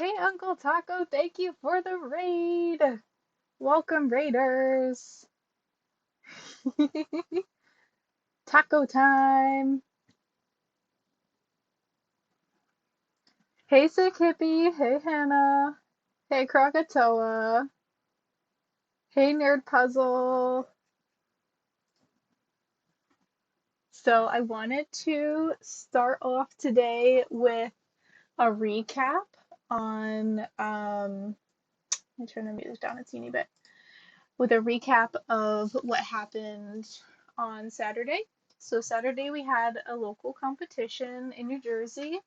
Hey, Uncle Taco, thank you for the raid. Welcome, Raiders. Taco time. Hey, Sick Hippie. Hey, Hannah. Hey, Krakatoa. Hey, Nerd Puzzle. So, I wanted to start off today with a recap on, let me turn the music down a teeny bit, with a recap of what happened on Saturday. So, Saturday we had a local competition in New Jersey.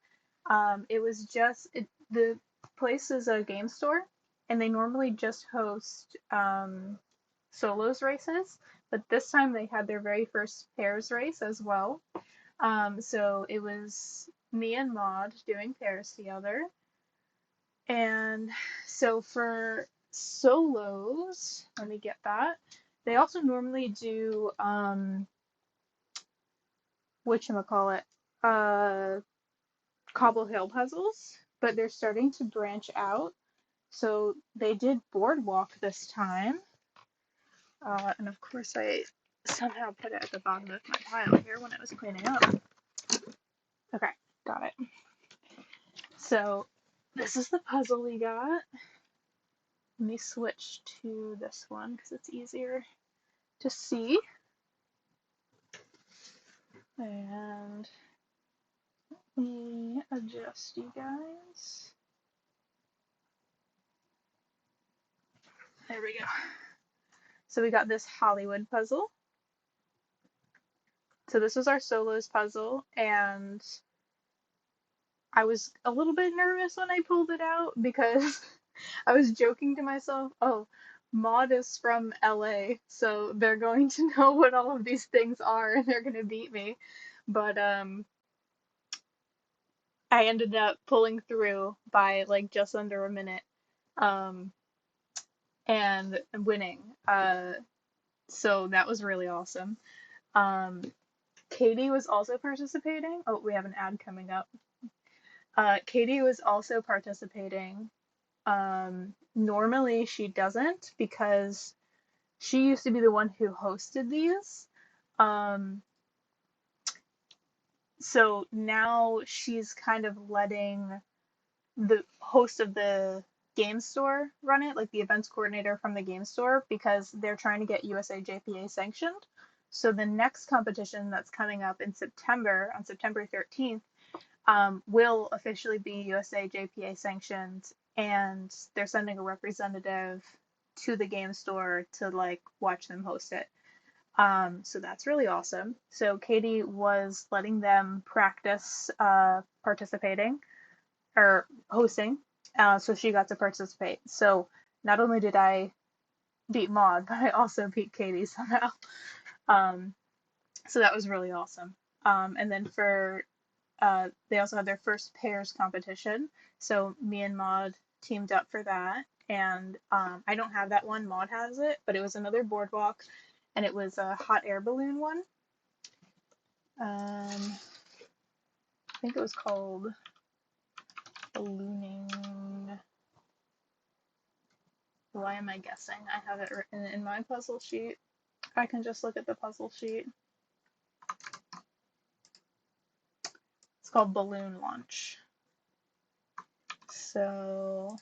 The place is a game store, and they normally just host solos races, but this time they had their very first pairs race as well. So it was me and Maud doing pairs together. And so for solos, let me get that. They also normally do whatchamacallit, uh Cobble Hill puzzles, but they're starting to branch out. So they did Boardwalk this time. And of course I somehow put it at the bottom of my pile here when I was cleaning up. Okay, got it. So this is the puzzle we got. Let me switch to this one because it's easier to see. And let me adjust you guys. There we go. So we got this Hollywood puzzle. So this was our solos puzzle, and I was a little bit nervous when I pulled it out because I was joking to myself, oh, Maud is from LA, so they're going to know what all of these things are and they're going to beat me. But I ended up pulling through by like just under a minute um, and winning. So that was really awesome. Um, Katie was also participating. Oh, we have an ad coming up. Katie was also participating. Normally she doesn't because she used to be the one who hosted these. Um, so now she's kind of letting the host of the game store run it, like the events coordinator from the game store, because they're trying to get USA JPA sanctioned. So the next competition that's coming up in September, on September 13th, will officially be USA JPA sanctioned, and they're sending a representative to the game store to like watch them host it. So that's really awesome. So Katie was letting them practice participating or hosting, so she got to participate. So not only did I beat Maud, but I also beat Katie somehow. Um, so that was really awesome. And then for they also had their first pairs competition. So me and Maud teamed up for that. And I don't have that one, Maud has it, but it was another boardwalk and it was a hot air balloon one. I think it was called ballooning. Why am I guessing? I have it written in my puzzle sheet. I can just look at the puzzle sheet. It's called balloon launch. So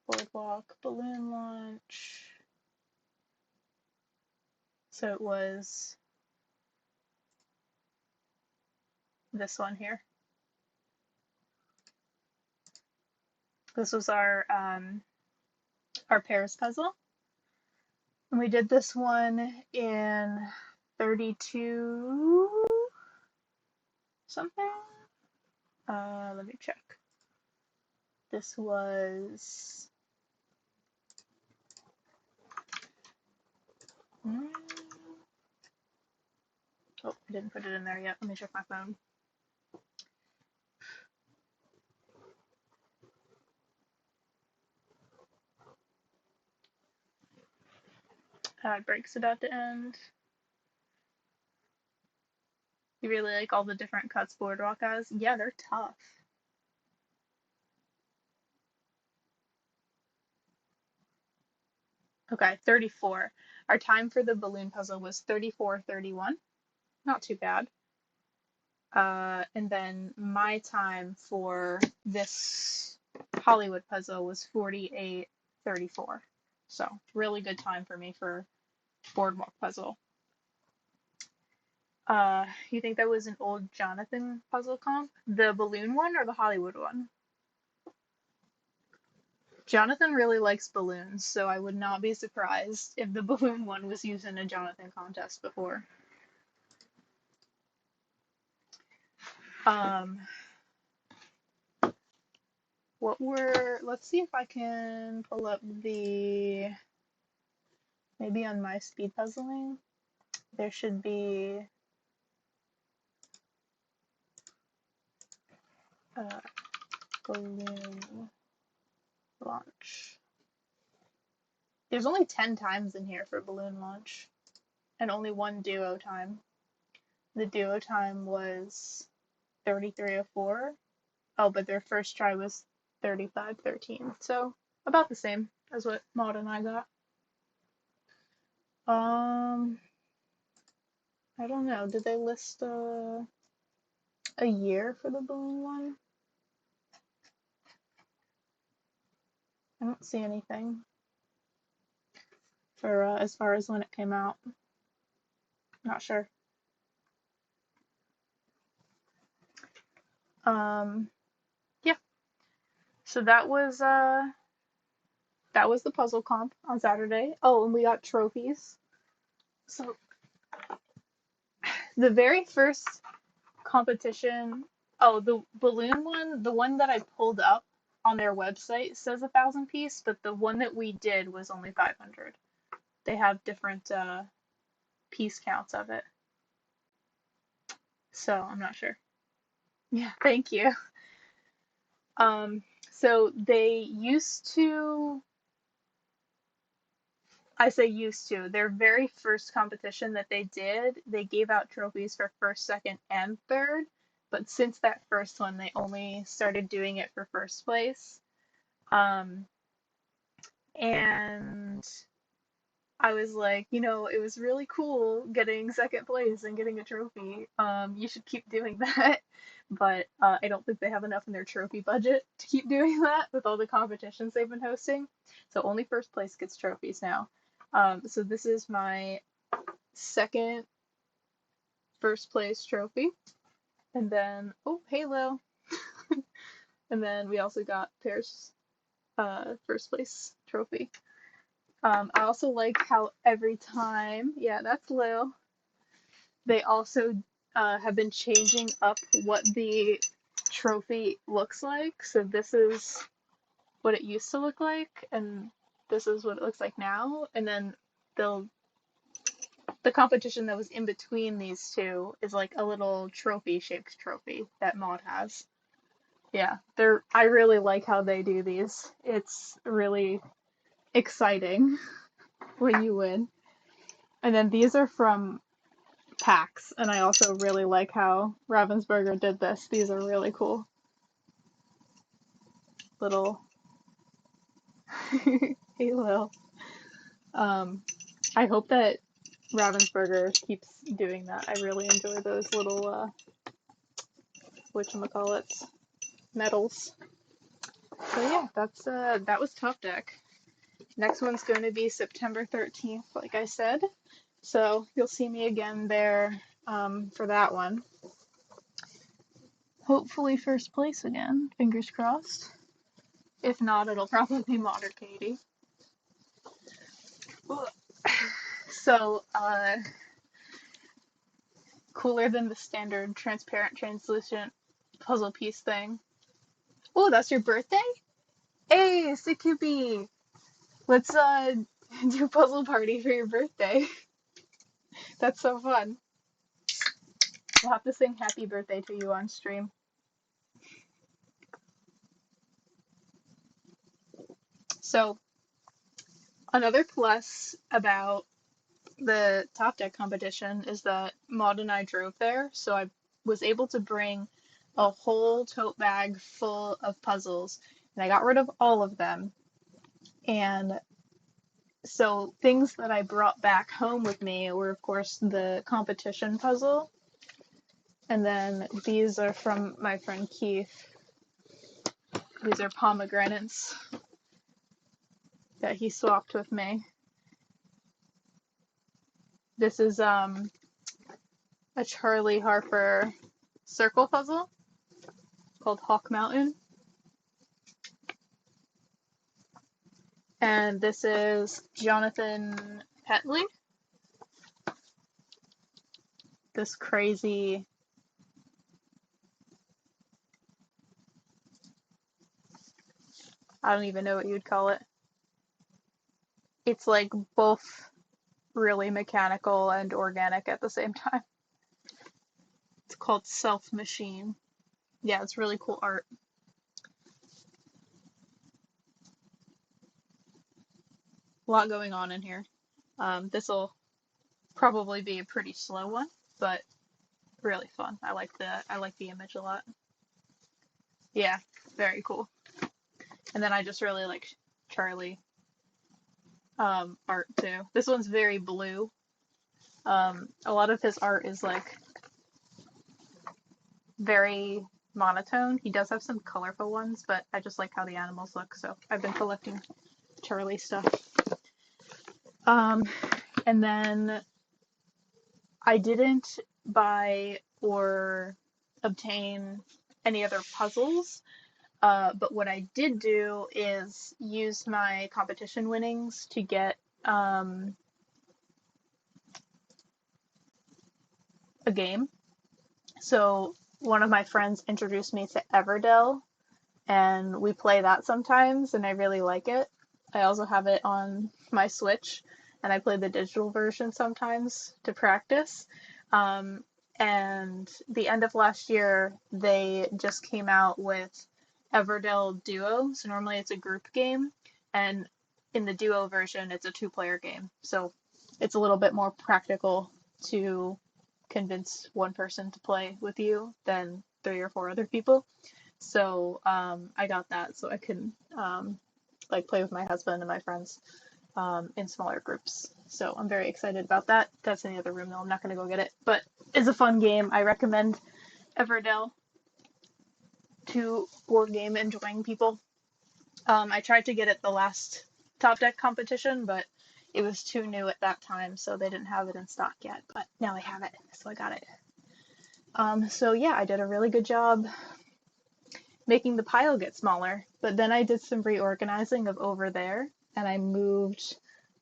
boardwalk balloon launch. So it was this one here. This was our pairs puzzle. And we did this one in 32 something. Let me check. This was oh, I didn't put it in there yet. Let me check my phone. Break's about to end. You really like all the different cuts Boardwalk has? Yeah, they're tough. Okay, 34. Our time for the balloon puzzle was 34:31. Not too bad. And then my time for this Hollywood puzzle was 48:34. So really good time for me for boardwalk puzzle. You think that was an old Jonathan puzzle comp? The balloon one or the Hollywood one? Jonathan really likes balloons, so I would not be surprised if the balloon one was used in a Jonathan contest before. Um, let's see if I can pull up maybe on my speed puzzling, there should be balloon launch. There's only 10 times in here for balloon launch, and only one duo time. The duo time was 33:04. Oh, but their first try was 35:13. So about the same as what Maud and I got. Um, I don't know. Did they list a year for the balloon one? I don't see anything for as far as when it came out. Not sure. Yeah. So that was the puzzle comp on Saturday. Oh, and we got trophies. So the very first competition, oh, the balloon one, the one that I pulled up on their website says 1,000 piece, but the one that we did was only 500. They have different piece counts of it. So I'm not sure. Yeah, thank you. Um, so they used to, I say used to, their very first competition that they did, they gave out trophies for first, second, and third. But since that first one, they only started doing it for first place. Um, and I was like, it was really cool getting second place and getting a trophy. You should keep doing that. But I don't think they have enough in their trophy budget to keep doing that with all the competitions they've been hosting. So only first place gets trophies now. So this is my second first place trophy. And then, oh, Halo. And then we also got Pear's first place trophy. I also like how every time, yeah, that's Lil. They also have been changing up what the trophy looks like. So this is what it used to look like, and this is what it looks like now. And then they'll the competition that was in between these two is like a little trophy shaped trophy that Maud has. Yeah, I really like how they do these. It's really exciting when you win. And then these are from PAX, and I also really like how Ravensburger did this. These are really cool. Little Halo. I hope that Ravensburger keeps doing that. I really enjoy those little whatchamacallits, medals. So yeah, that was Top Deck. Next one's going to be September 13th, like I said. So you'll see me again there for that one. Hopefully first place again, fingers crossed. If not, it'll probably be Maud or Katie. So, cooler than the standard transparent, translucent puzzle piece thing. Oh, that's your birthday? Hey, Sukubi! Let's do a puzzle party for your birthday. That's so fun. We'll have to sing happy birthday to you on stream. So, another plus about the Top Deck competition is that Maud and I drove there, so I was able to bring a whole tote bag full of puzzles, and I got rid of all of them. And So things that I brought back home with me were, of course, the competition puzzle, and then these are from my friend Keith. These are pomegranates that he swapped with me. This is a Charlie Harper circle puzzle called Hawk Mountain. And this is Jonathan Petley. This crazy, I don't even know what you'd call it. It's like both really mechanical and organic at the same time. It's called Self Machine. Yeah, it's really cool art. A lot going on in here. This will probably be a pretty slow one, but really fun. I like the image a lot. Yeah, very cool. And then I just really like Charlie art too. This one's very blue. A lot of his art is like very monotone. He does have some colorful ones, but I just like how the animals look, so I've been collecting Charlie stuff. Um, and then I didn't buy or obtain any other puzzles, but what I did do is use my competition winnings to get a game. So one of my friends introduced me to Everdell, and we play that sometimes, and I really like it. I also have it on my Switch, and I play the digital version sometimes to practice. Um, and the end of last year, they just came out with Everdell Duo. So normally it's a group game, and in the Duo version, it's a two-player game. So it's a little bit more practical to convince one person to play with you than three or four other people. So I got that so I can like play with my husband and my friends in smaller groups. So I'm very excited about that. That's in the other room though. I'm not gonna go get it, but it's a fun game. I recommend Everdell to board game enjoying people. I tried to get it the last Top Deck competition, but it was too new at that time, so they didn't have it in stock yet. But now they have it, so I got it. So yeah, I did a really good job making the pile get smaller. But then I did some reorganizing of over there, and I moved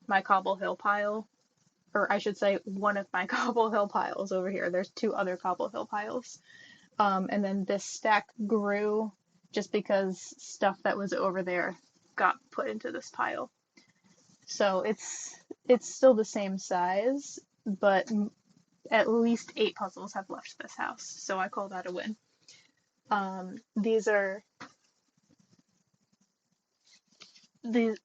my Cobble Hill pile, or I should say one of my Cobble Hill piles over here. There's two other Cobble Hill piles. And then this stack grew just because stuff that was over there got put into this pile. So it's still the same size, but at least 8 puzzles have left this house. So I call that a win. These are the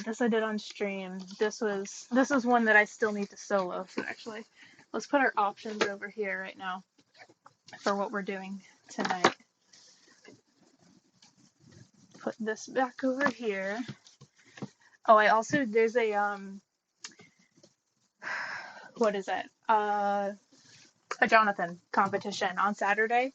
this I did on stream. This is one that I still need to solo. So actually, let's put our options over here right now for what we're doing tonight. Put this back over here. Oh, I also there's a what is it? A Jonathan competition on Saturday.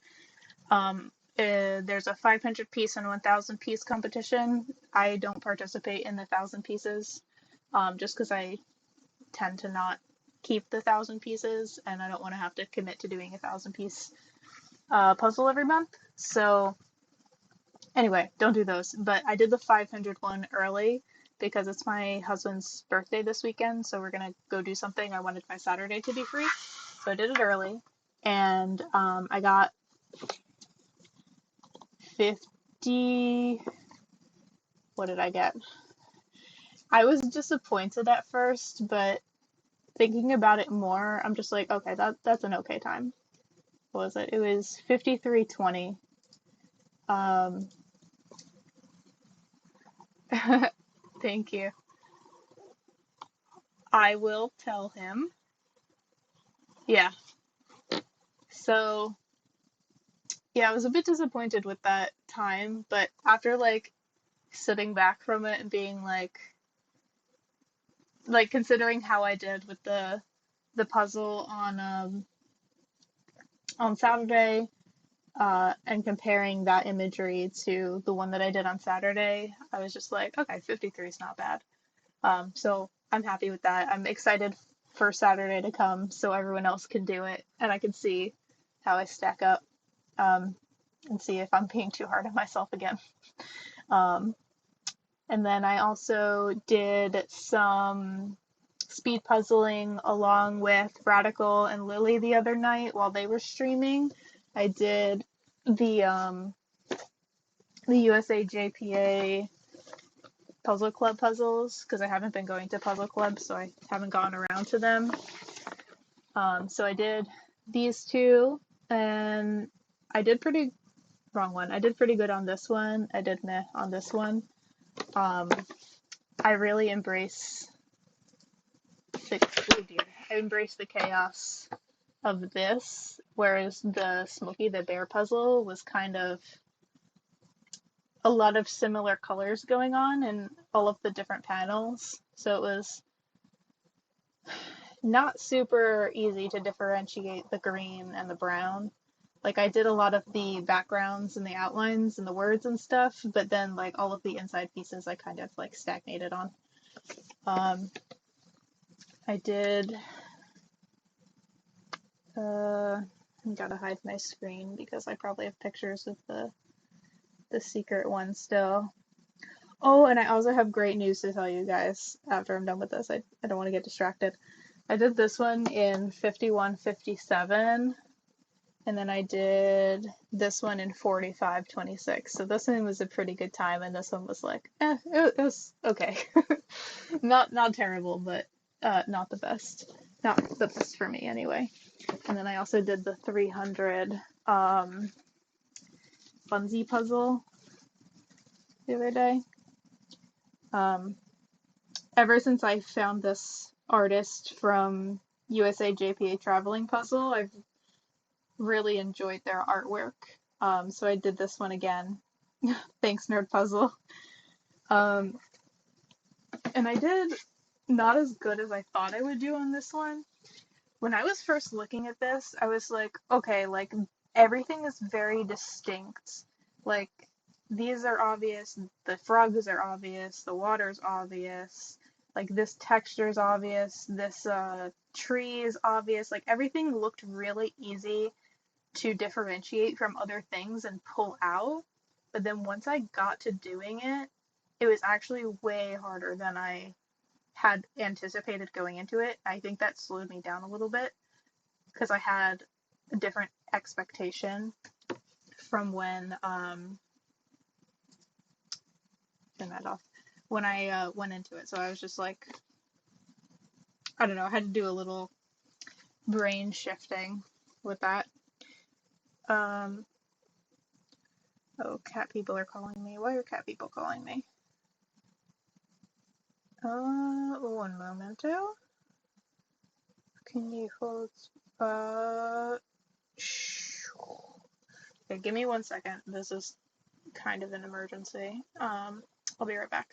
There's a 500 piece and 1,000 piece competition. I don't participate in the 1,000 pieces, just because I tend to not keep the 1,000 pieces, and I don't want to have to commit to doing a 1,000 piece puzzle every month. So anyway, don't do those. But I did the 500 one early because it's my husband's birthday this weekend, so we're gonna go do something. I wanted my Saturday to be free, so I did it early, and I got 50. What did I get? I was disappointed at first, but thinking about it more, I'm just like, okay, that's an okay time. What was it? It was 53.20. Um, thank you. I will tell him. Yeah. So, yeah, I was a bit disappointed with that time, but after like sitting back from it and being like, like considering how I did with the puzzle on Saturday, and comparing that imagery to the one that I did on Saturday, I was just like, okay, 53 is not bad. So I'm happy with that. I'm excited for Saturday to come so everyone else can do it and I can see how I stack up, um, and see if I'm being too hard on myself again. Um, and then I also did some speed puzzling along with Radical and Lily the other night while they were streaming. I did the the USA JPA Puzzle Club puzzles because I haven't been going to Puzzle Club, so I haven't gotten around to them. So I did these two, and I did pretty wrong one. I did pretty good on this one. I did meh on this one. Um, I really embrace the oh dear, I embrace the chaos of this, whereas the Smokey the Bear puzzle was kind of a lot of similar colors going on in all of the different panels. So it was not super easy to differentiate the green and the brown. Like I did a lot of the backgrounds and the outlines and the words and stuff, but then like all of the inside pieces I kind of like stagnated on. Um, I did I gotta hide my screen because I probably have pictures of the secret one still. Oh, and I also have great news to tell you guys after I'm done with this. I don't want to get distracted. I did this one in 51:57, and then I did this one in 45:26. So this one was a pretty good time, and this one was like, it was okay. Not terrible, but not the best. Not the best for me anyway. And then I also did the 300 Funzy puzzle the other day. Um, Ever since I found this artist from USA JPA Traveling Puzzle, I've really enjoyed their artwork. So I did this one again. Thanks, Nerd Puzzle. Um, and I did not as good as I thought I would do on this one. When I was first looking at this, I was like, okay, like everything is very distinct. Like these are obvious, the frogs are obvious, the water's obvious, like this texture is obvious, this tree is obvious. Like everything looked really easy to differentiate from other things and pull out. But then once I got to doing it, it was actually way harder than I had anticipated going into it. I think that slowed me down a little bit because I had a different expectation from when turn that off when I went into it. So I was just like, I don't know, I had to do a little brain shifting with that. Um, oh, cat people are calling me. Why are cat people calling me? One momento. Can you hold? Okay, give me 1 second. This is kind of an emergency. I'll be right back.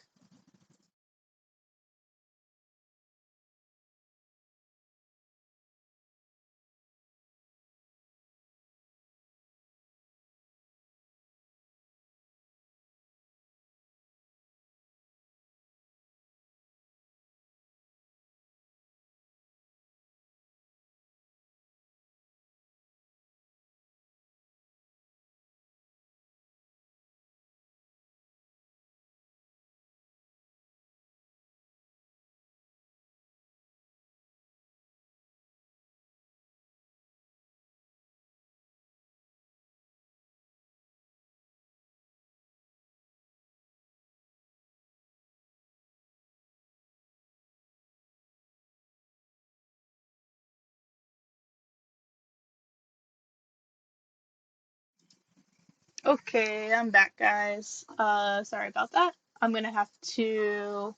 Okay, I'm back, guys. Sorry about that. I'm gonna have to.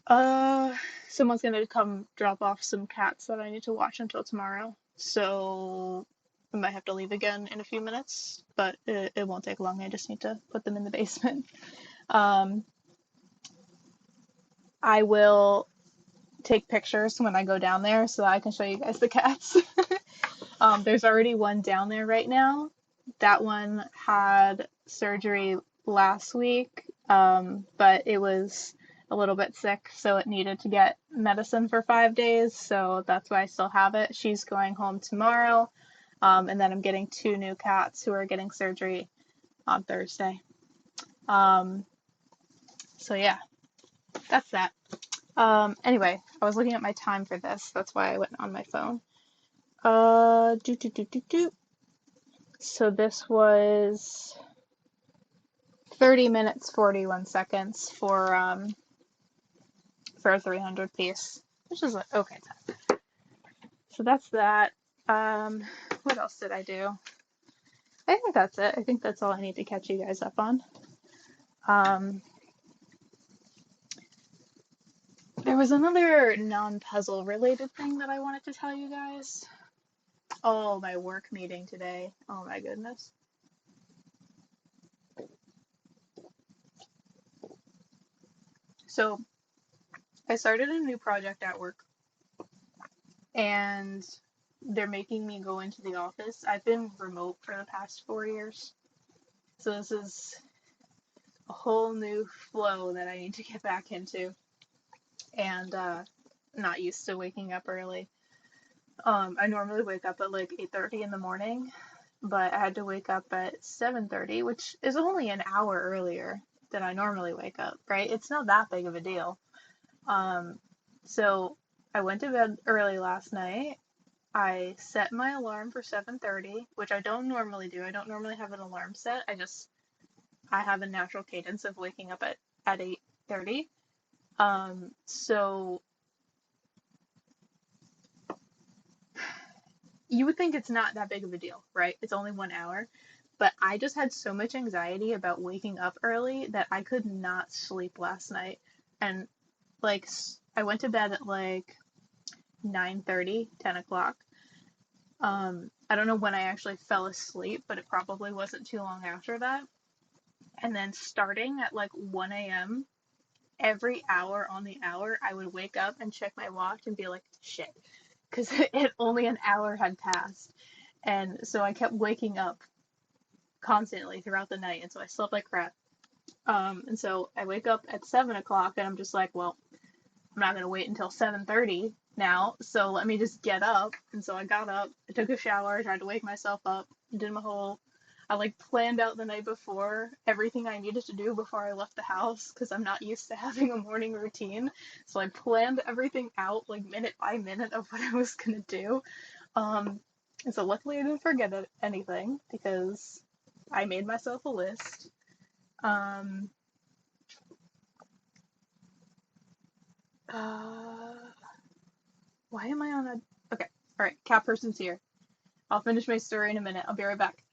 Uh, Someone's gonna come drop off some cats that I need to watch until tomorrow. So I might have to leave again in a few minutes, but it won't take long. I just need to put them in the basement. Um, I will. take pictures when I go down there so that I can show you guys the cats. There's already one down there right now. That one had surgery last week, but it was a little bit sick, so it needed to get medicine for 5 days. So that's why I still have it. She's going home tomorrow, and then I'm getting two new cats who are getting surgery on Thursday. Um, so yeah, that's that. Anyway, I was looking at my time for this. That's why I went on my phone. Do do do do do. So this was 30 minutes 41 seconds for a 300 piece, which is like okay time. So that's that. Um, what else did I do? I think that's it. I think that's all I need to catch you guys up on. Um, there was another non-puzzle related thing that I wanted to tell you guys. Oh, my work meeting today. Oh my goodness. So I started a new project at work and they're making me go into the office. I've been remote for the past 4 years. So this is a whole new flow that I need to get back into and not used to waking up early. I normally wake up at like 8:30 in the morning, but I had to wake up at 7:30, which is only an hour earlier than I normally wake up, right? It's not that big of a deal. Um, so I went to bed early last night. I set my alarm for 7:30, which I don't normally do. I don't normally have an alarm set. I have a natural cadence of waking up at 8:30. So you would think it's not that big of a deal, right? It's only 1 hour. But I just had so much anxiety about waking up early that I could not sleep last night. And like I went to bed at like 9:30, 10 o'clock. I don't know when I actually fell asleep, but it probably wasn't too long after that. And then starting at like 1 a.m., every hour on the hour, I would wake up and check my watch and be like, shit, because it only an hour had passed. And so I kept waking up constantly throughout the night, and so I slept like crap. And so I wake up at 7 o'clock, and I'm just like, well, I'm not gonna wait until 7:30 now, so let me just get up. And so I got up, I took a shower, tried to wake myself up, did my whole. I like planned out the night before everything I needed to do before I left the house because I'm not used to having a morning routine. So I planned everything out like minute by minute of what I was gonna do. Um, and so luckily I didn't forget anything because I made myself a list. Um, uh, why am I on a? Okay, all right. Cat person's here. I'll finish my story in a minute. I'll be right back.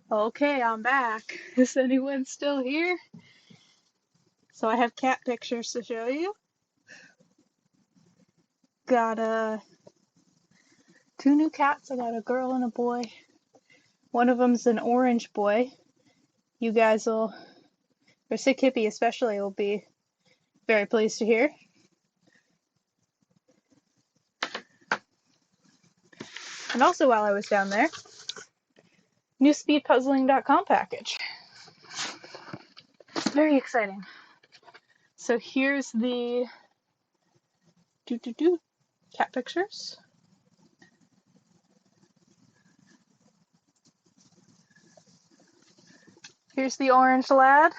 Okay, I'm back. Is anyone still here? So I have cat pictures to show you. Got two new cats. I got a girl and a boy. One of them's an orange boy. You guys will, or Sick Hippie especially, will be very pleased to hear. And also while I was down there, new speedpuzzling.com package. Very exciting. So here's the cat pictures. Here's the orange lad.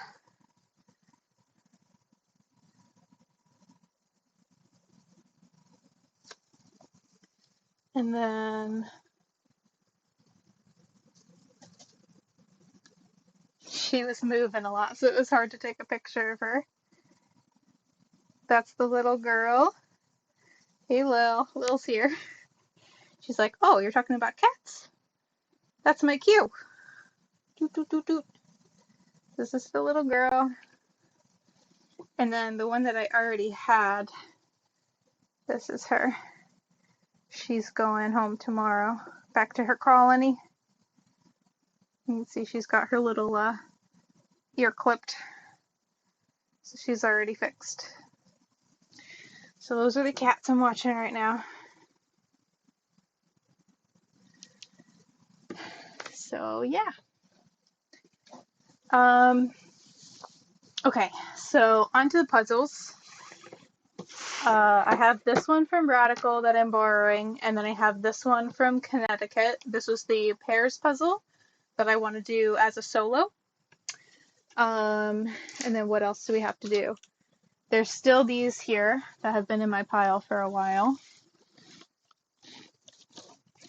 And then she was moving a lot, so it was hard to take a picture of her. That's the little girl. Hey, Lil. Lil's here. She's like, oh, you're talking about cats? That's my cue. Doot, doot, doot, doot. This is the little girl. And then the one that I already had, this is her. She's going home tomorrow, back to her colony. You can see she's got her little ear clipped, so she's already fixed. So those are the cats I'm watching right now. So yeah. Okay, so onto the puzzles. I have this one from Radical that I'm borrowing, and then I have this one from Connecticut. This was the pairs puzzle that I want to do as a solo. And then what else do we have to do? There's still these here that have been in my pile for a while.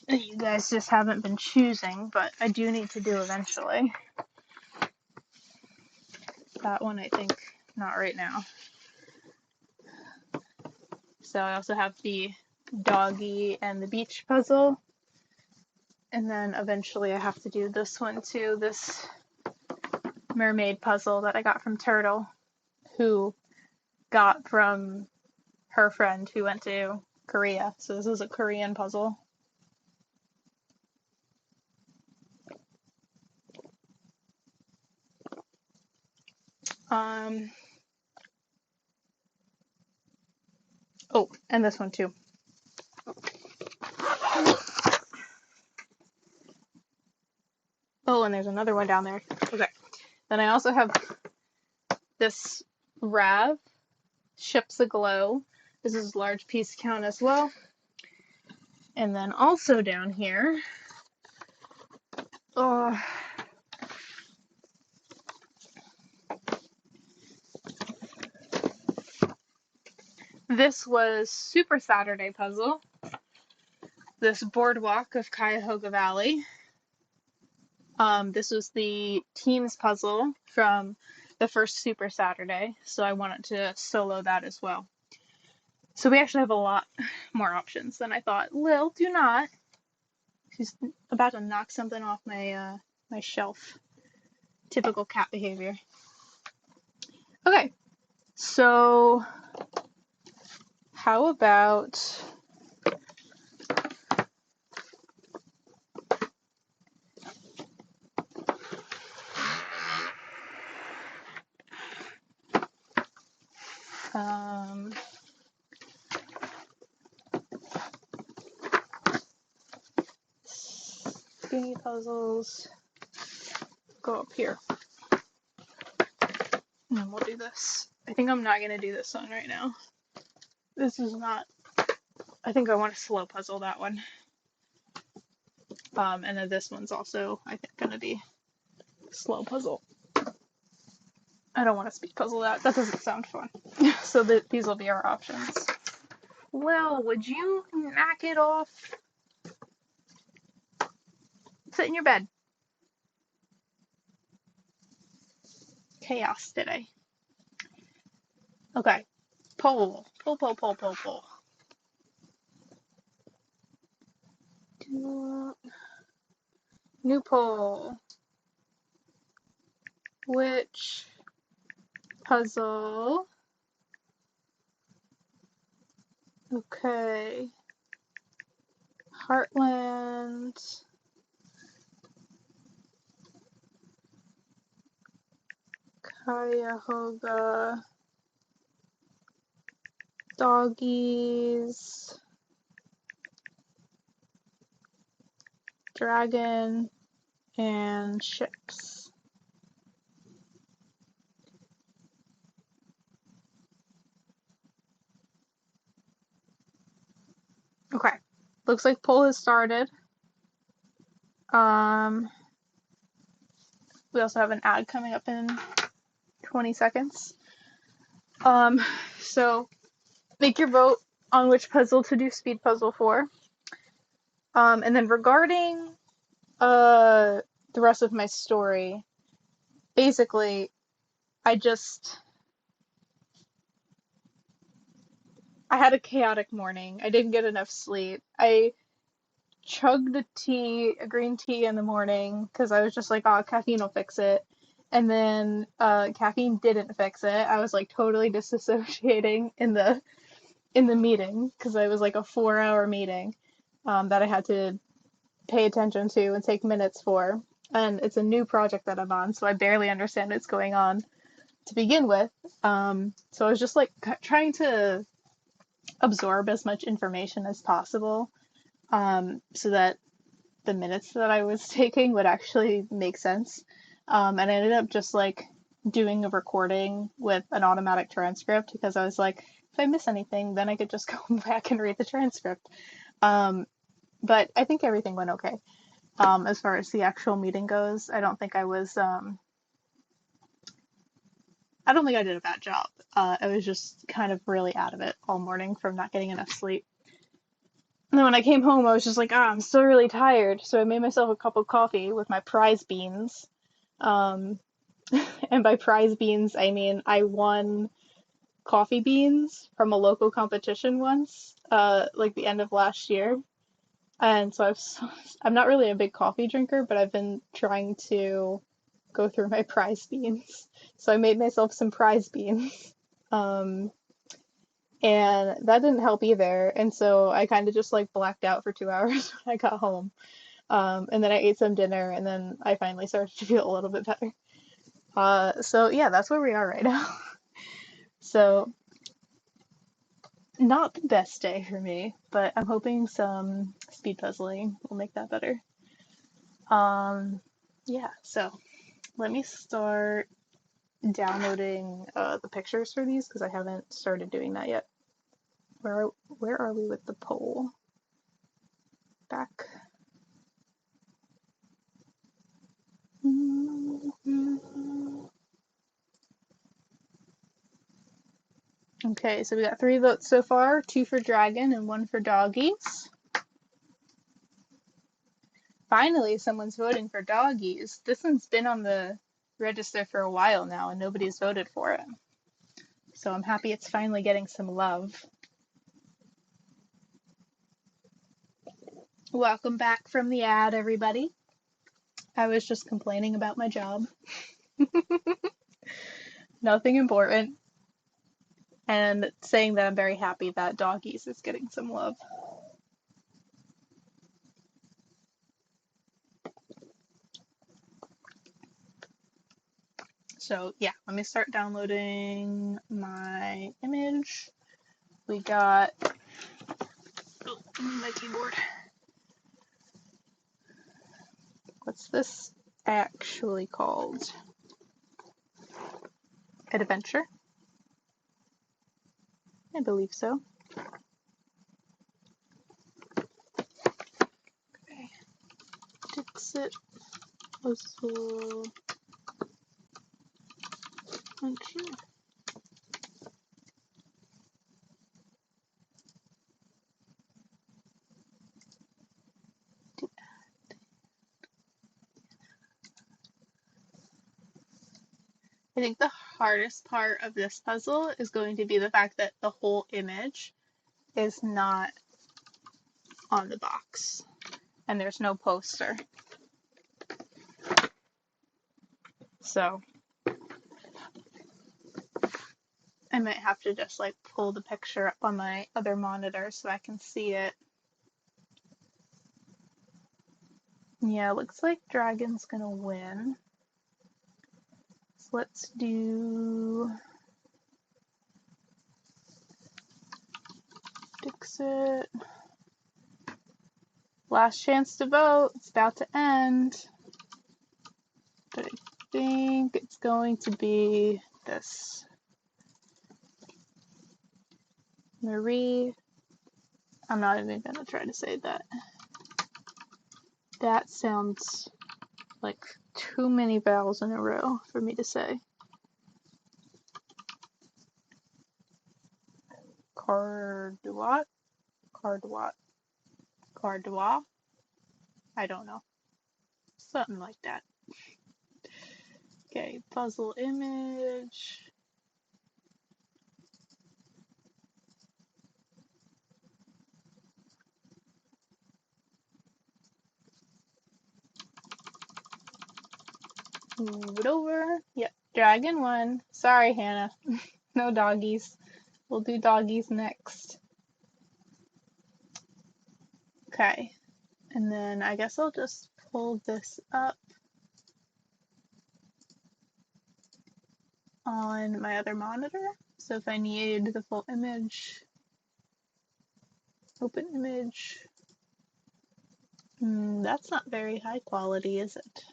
You guys just haven't been choosing, but I do need to do eventually. That one, I think, not right now. So I also have the doggy and the beach puzzle. And then eventually I have to do this one too, this mermaid puzzle that I got from Turtle, who got from her friend who went to Korea. So this is a Korean puzzle. Oh, and this one too. Oh, and there's another one down there. Okay. Then I also have this Rav, Ships Aglow. This is large piece count as well. And then also down here, this was Super Saturday Puzzle. This Boardwalk of Cuyahoga Valley. This was the Teams puzzle from the first Super Saturday, so I wanted to solo that as well. So we actually have a lot more options than I thought. Lil, do not. She's about to knock something off my my shelf. Typical cat behavior. Okay, so how about skinny puzzles? Go up here. And then we'll do this. I think I'm not going to do this one right now. This is not... I think I want to slow puzzle that one. And then this one's also, I think, going to be slow puzzle. I don't want to speed puzzle that. That doesn't sound fun. So these will be our options. Well, would you knock it off? Sit in your bed. Chaos today. Okay. Pull. Pull, pull, pull, pull, pull. New pull. Which puzzle? Okay. Heartland. Cuyahoga. Doggies. Dragon. And ships. Okay. Looks like poll has started. We also have an ad coming up in 20 seconds. So make your vote on which puzzle to do speed puzzle for. And then regarding the rest of my story, basically, I had a chaotic morning. I didn't get enough sleep. I chugged a green tea in the morning because I was just like, oh, caffeine will fix it. And then caffeine didn't fix it. I was like totally disassociating in the meeting because it was like a 4 hour meeting that I had to pay attention to and take minutes for. And it's a new project that I'm on, so I barely understand what's going on to begin with. So I was just like trying to absorb as much information as possible so that the minutes that I was taking would actually make sense. And I ended up just like doing a recording with an automatic transcript because I was like, if I miss anything, then I could just go back and read the transcript. But I think everything went okay. As far as the actual meeting goes, I don't think I did a bad job. I was just kind of really out of it all morning from not getting enough sleep. And then when I came home, I was just like, I'm still really tired. So I made myself a cup of coffee with my prize beans. Um, and by prize beans, I mean I won coffee beans from a local competition once, like the end of last year. And so I'm not really a big coffee drinker, but I've been trying to go through my prize beans. So I made myself some prize beans. Um, and that didn't help either. And so I kind of just like blacked out for 2 hours when I got home. And then I ate some dinner, and then I finally started to feel a little bit better. So yeah, that's where we are right now. So not the best day for me, but I'm hoping some speed puzzling will make that better. Um, yeah, so let me start downloading the pictures for these because I haven't started doing that yet. Where are we with the poll? Back. Okay, so we got 3 votes so far, 2 for dragon and 1 for doggies. Finally, someone's voting for doggies. This one's been on the register for a while now and nobody's voted for it. So I'm happy it's finally getting some love. Welcome back from the ad, everybody. I was just complaining about my job. Nothing important. And saying that I'm very happy that doggies is getting some love. So yeah, let me start downloading my image. We got my keyboard. What's this actually called? Adventure? I believe so. Okay. Dixit puzzle function. I think the hardest part of this puzzle is going to be the fact that the whole image is not on the box and there's no poster. So I might have to just like pull the picture up on my other monitor so I can see it. Yeah, looks like Dragon's gonna win. So let's do Dixit. Last chance to vote. It's about to end. But I think it's going to be this. Marie. I'm not even gonna try to say that. That sounds like too many vowels in a row for me to say. Carduat? Carduat? Cardois? I don't know. Something like that. Okay, puzzle image. Move it over. Yep, dragon won. Sorry, Hannah. No doggies. We'll do doggies next. Okay, and then I guess I'll just pull this up on my other monitor. So if I need the full image, open image. That's not very high quality, is it?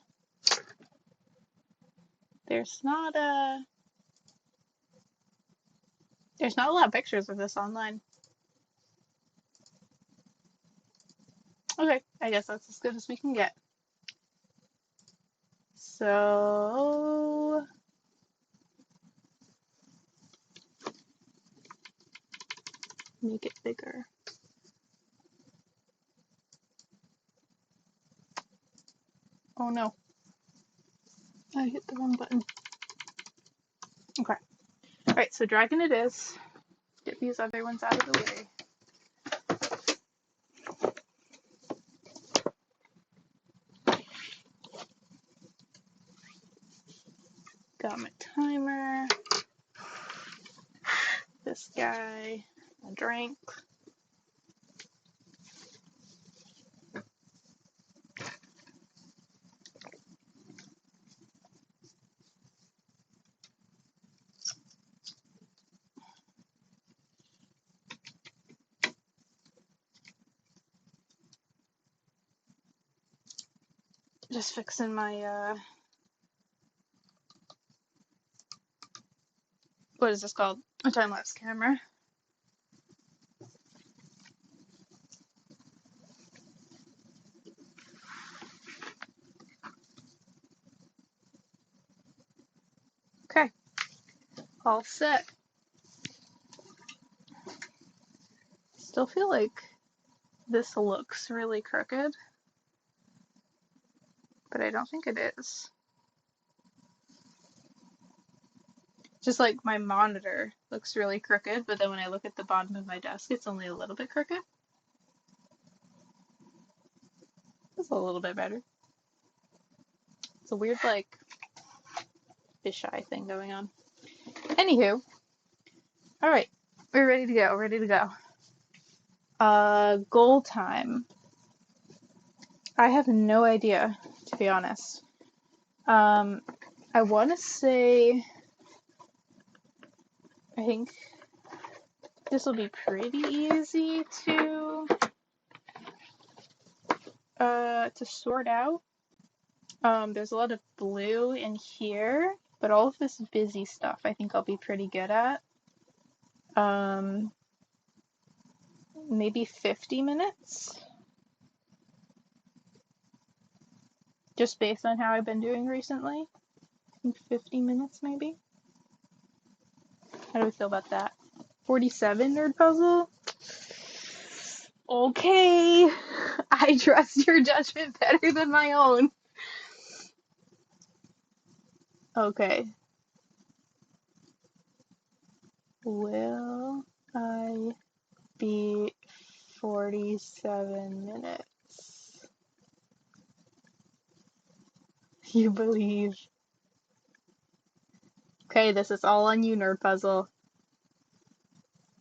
There's not a lot of pictures of this online. Okay, I guess that's as good as we can get. So make it bigger. Oh no. I hit the wrong button. Okay. Alright, so dragon it is. Get these other ones out of the way. Got my timer. This guy. A drink. Just fixing my what is this called? A time-lapse camera. Okay. All set. Still feel like this looks really crooked, but I don't think it is. Just like my monitor looks really crooked, but then when I look at the bottom of my desk, it's only a little bit crooked. It's a little bit better. It's a weird, like, fisheye thing going on. Anywho, alright, we're ready to go, ready to go. Goal time. I have no idea, to be honest. I want to say, I think this will be pretty easy to sort out. There's a lot of blue in here, but all of this busy stuff I think I'll be pretty good at. Maybe 50 minutes? Just based on how I've been doing recently. I think 50 minutes maybe? How do we feel about that? 47 nerd puzzle? Okay, I trust your judgment better than my own. Okay. Will I be 47 minutes? You believe. Okay, this is all on you, nerd puzzle.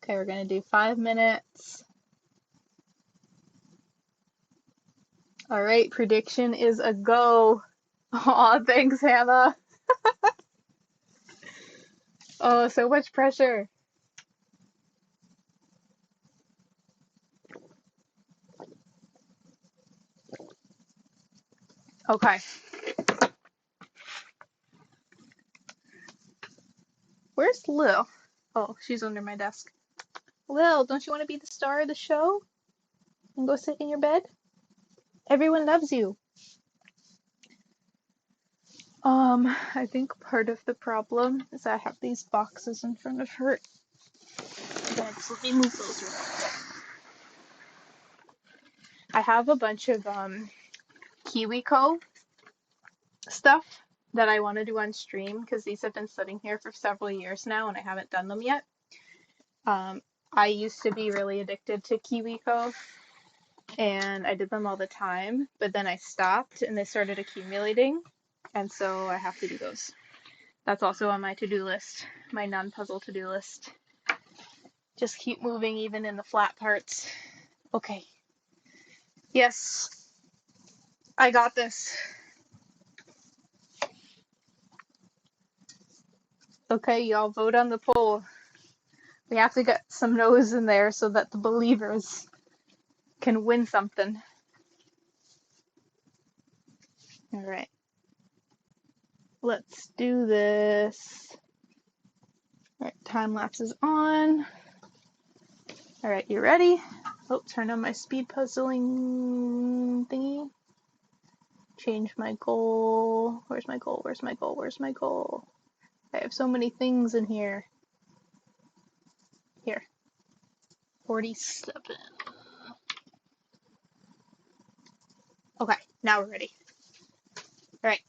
Okay, we're gonna do 5 minutes. All right, prediction is a go. Aw, thanks, Hannah. Oh, so much pressure. Okay, where's Lil? Oh, she's under my desk. Lil, don't you want to be the star of the show and go sit in your bed? Everyone loves you. I think part of the problem is I have these boxes in front of her bed, so let me move those real quick. I have a bunch of KiwiCo stuff that I want to do on stream because these have been sitting here for several years now and I haven't done them yet. I used to be really addicted to KiwiCo and I did them all the time, but then I stopped and they started accumulating, and so I have to do those. That's also on my to-do list, my non-puzzle to-do list. Just keep moving even in the flat parts. Okay. Yes, I got this. Okay, y'all vote on the poll. We have to get some no's in there so that the believers can win something. All right. Let's do this. All right, time lapse is on. All right, you ready? Oh, turn on my speed puzzling thingy. Change my goal. Where's my goal? Where's my goal? Where's my goal? I have so many things in here. Here. 47. Okay, now we're ready. All right.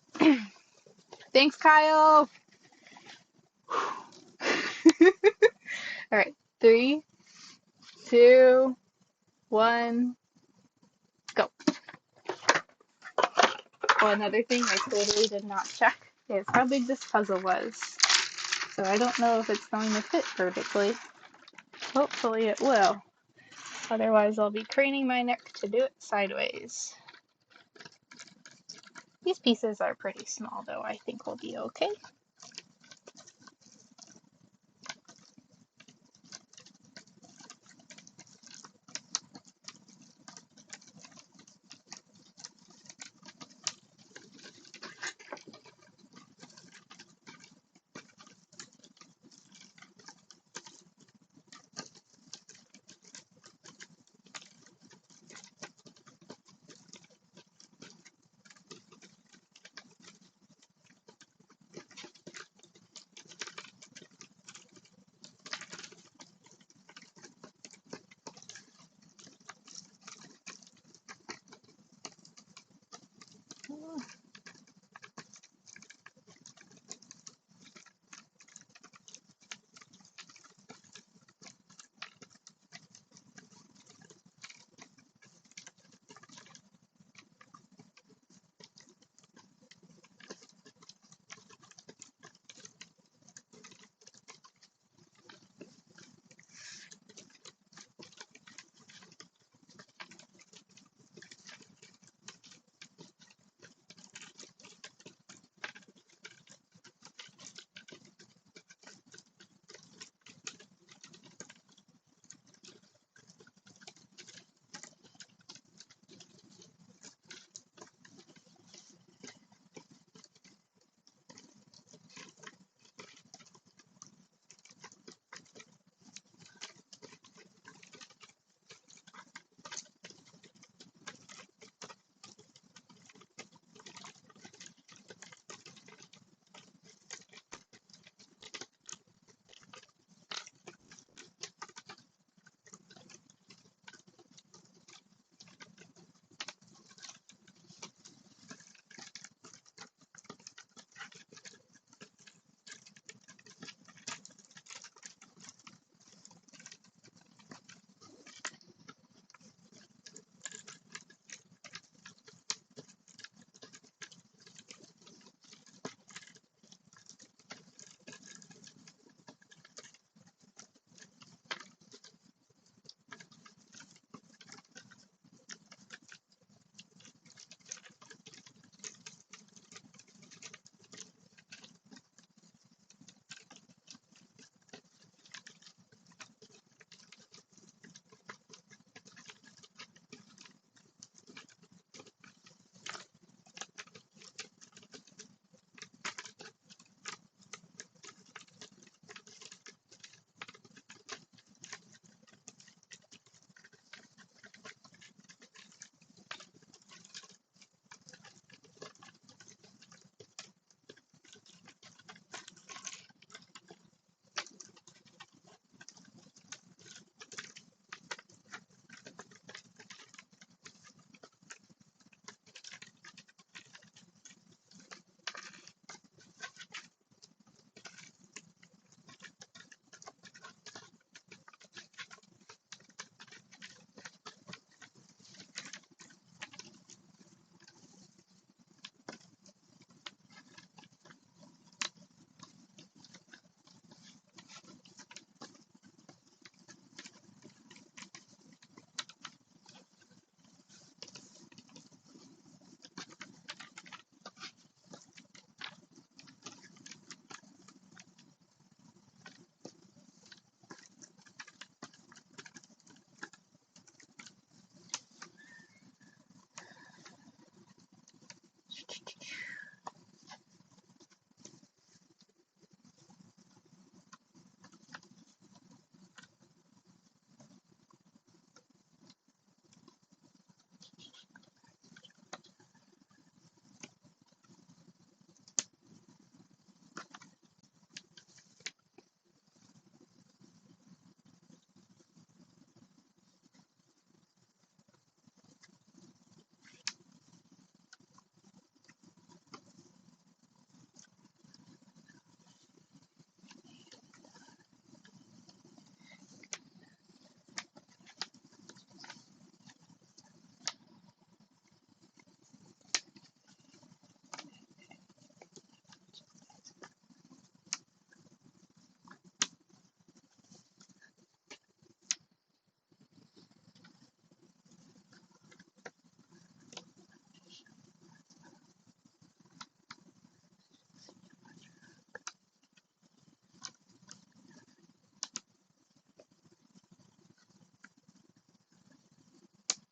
Thanks, Kyle. All right. 3, 2, 1, go. Oh, another thing I totally did not check is how big this puzzle was. So I don't know if it's going to fit perfectly. Hopefully it will. Otherwise I'll be craning my neck to do it sideways. These pieces are pretty small though. I think we'll be okay.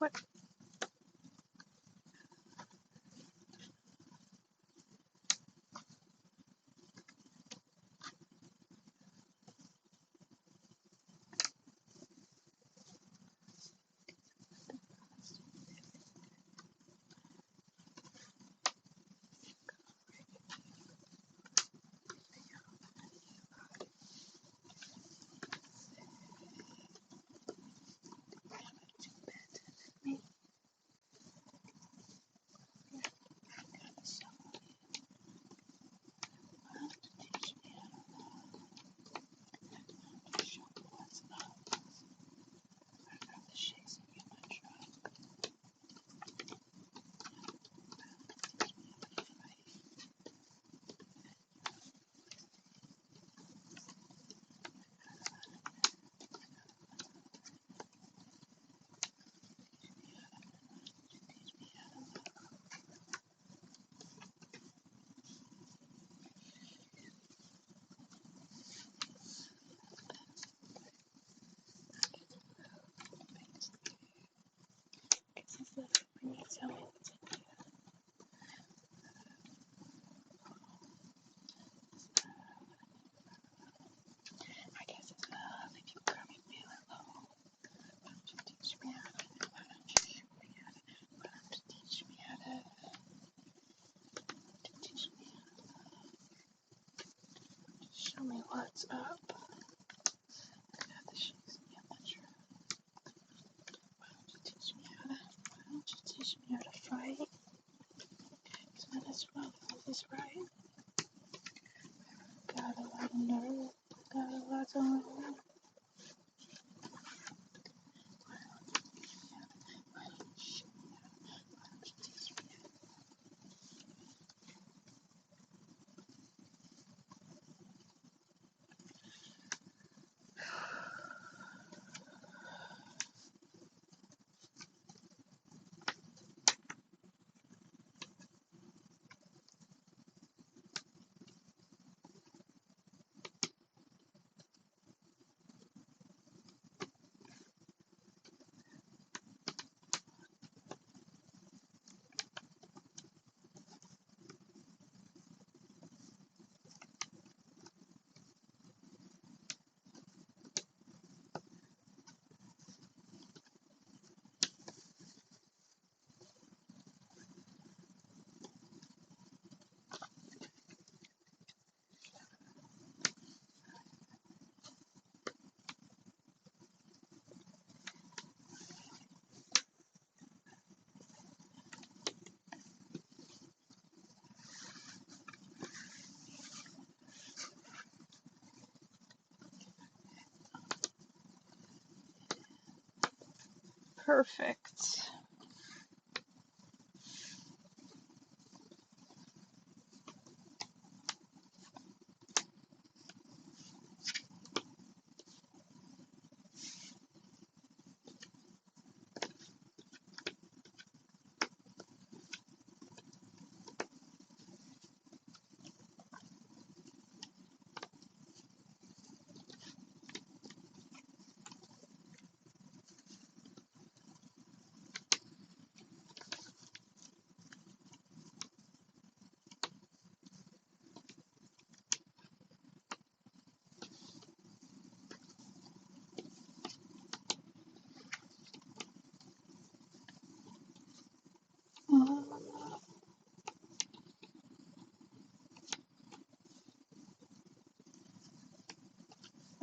What? Show me what's up. Why don't you teach me how to fight? So that's rough, is right. Got a lot of nerve. Got a lot of nerve. Perfect.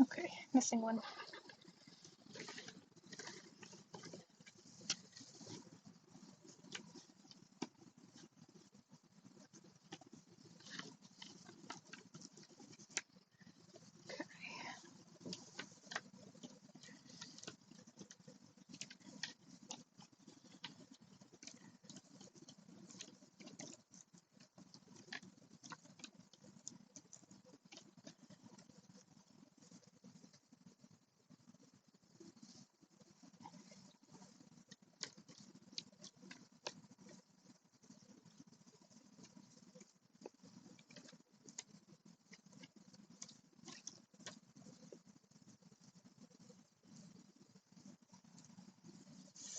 Okay, missing one.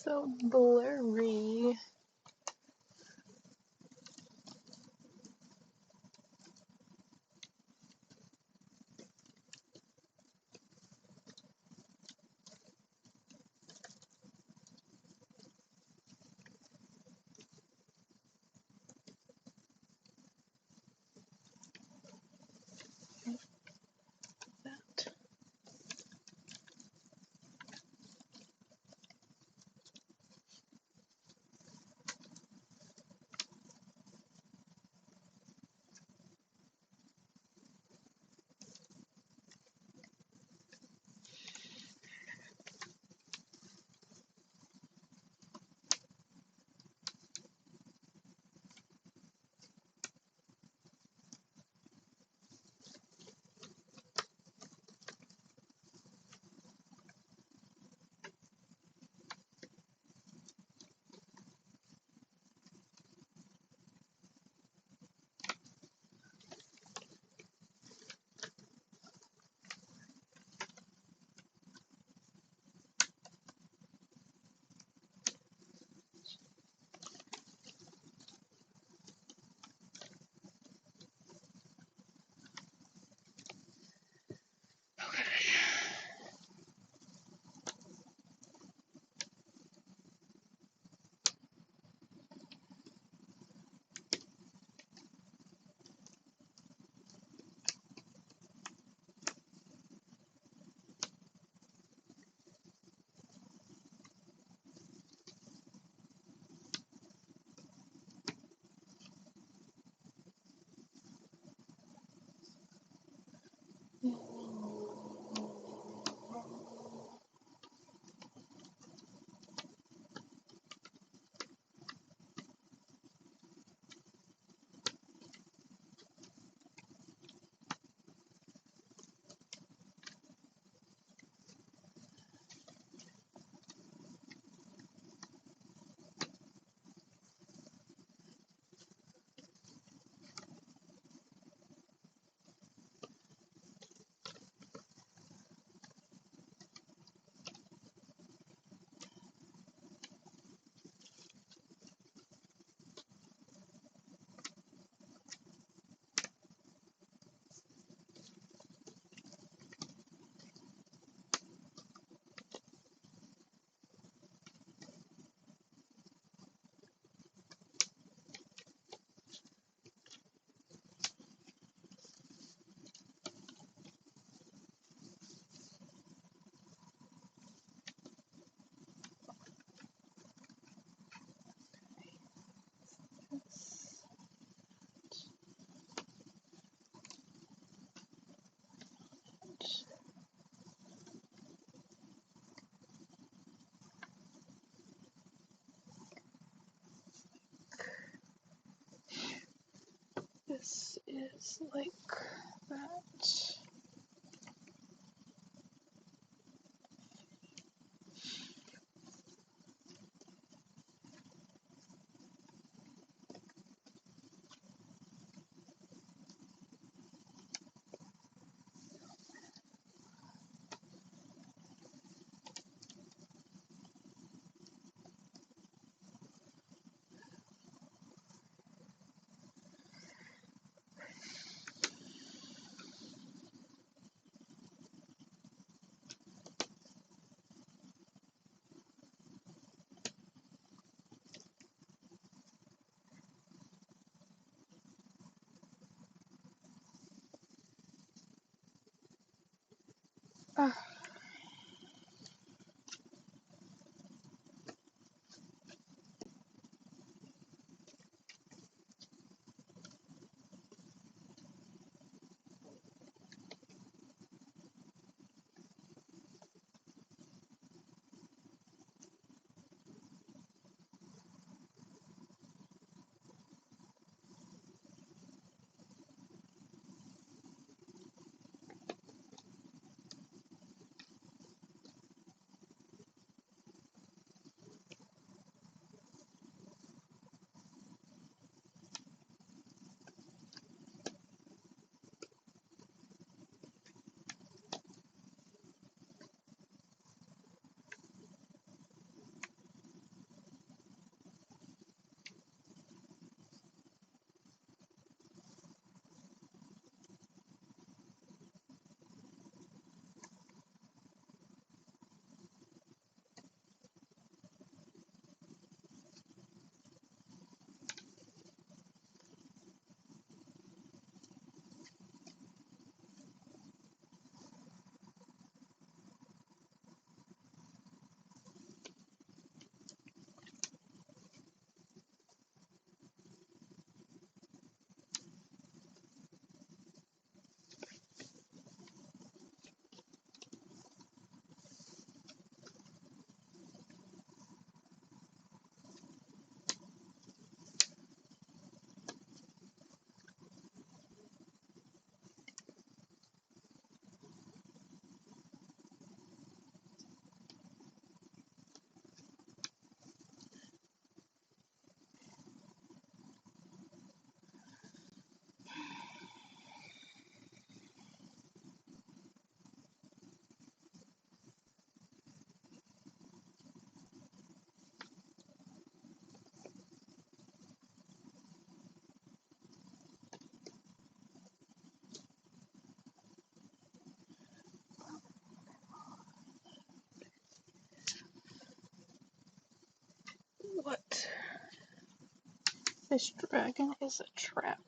So blurry. That. This is like that. This dragon is a trap.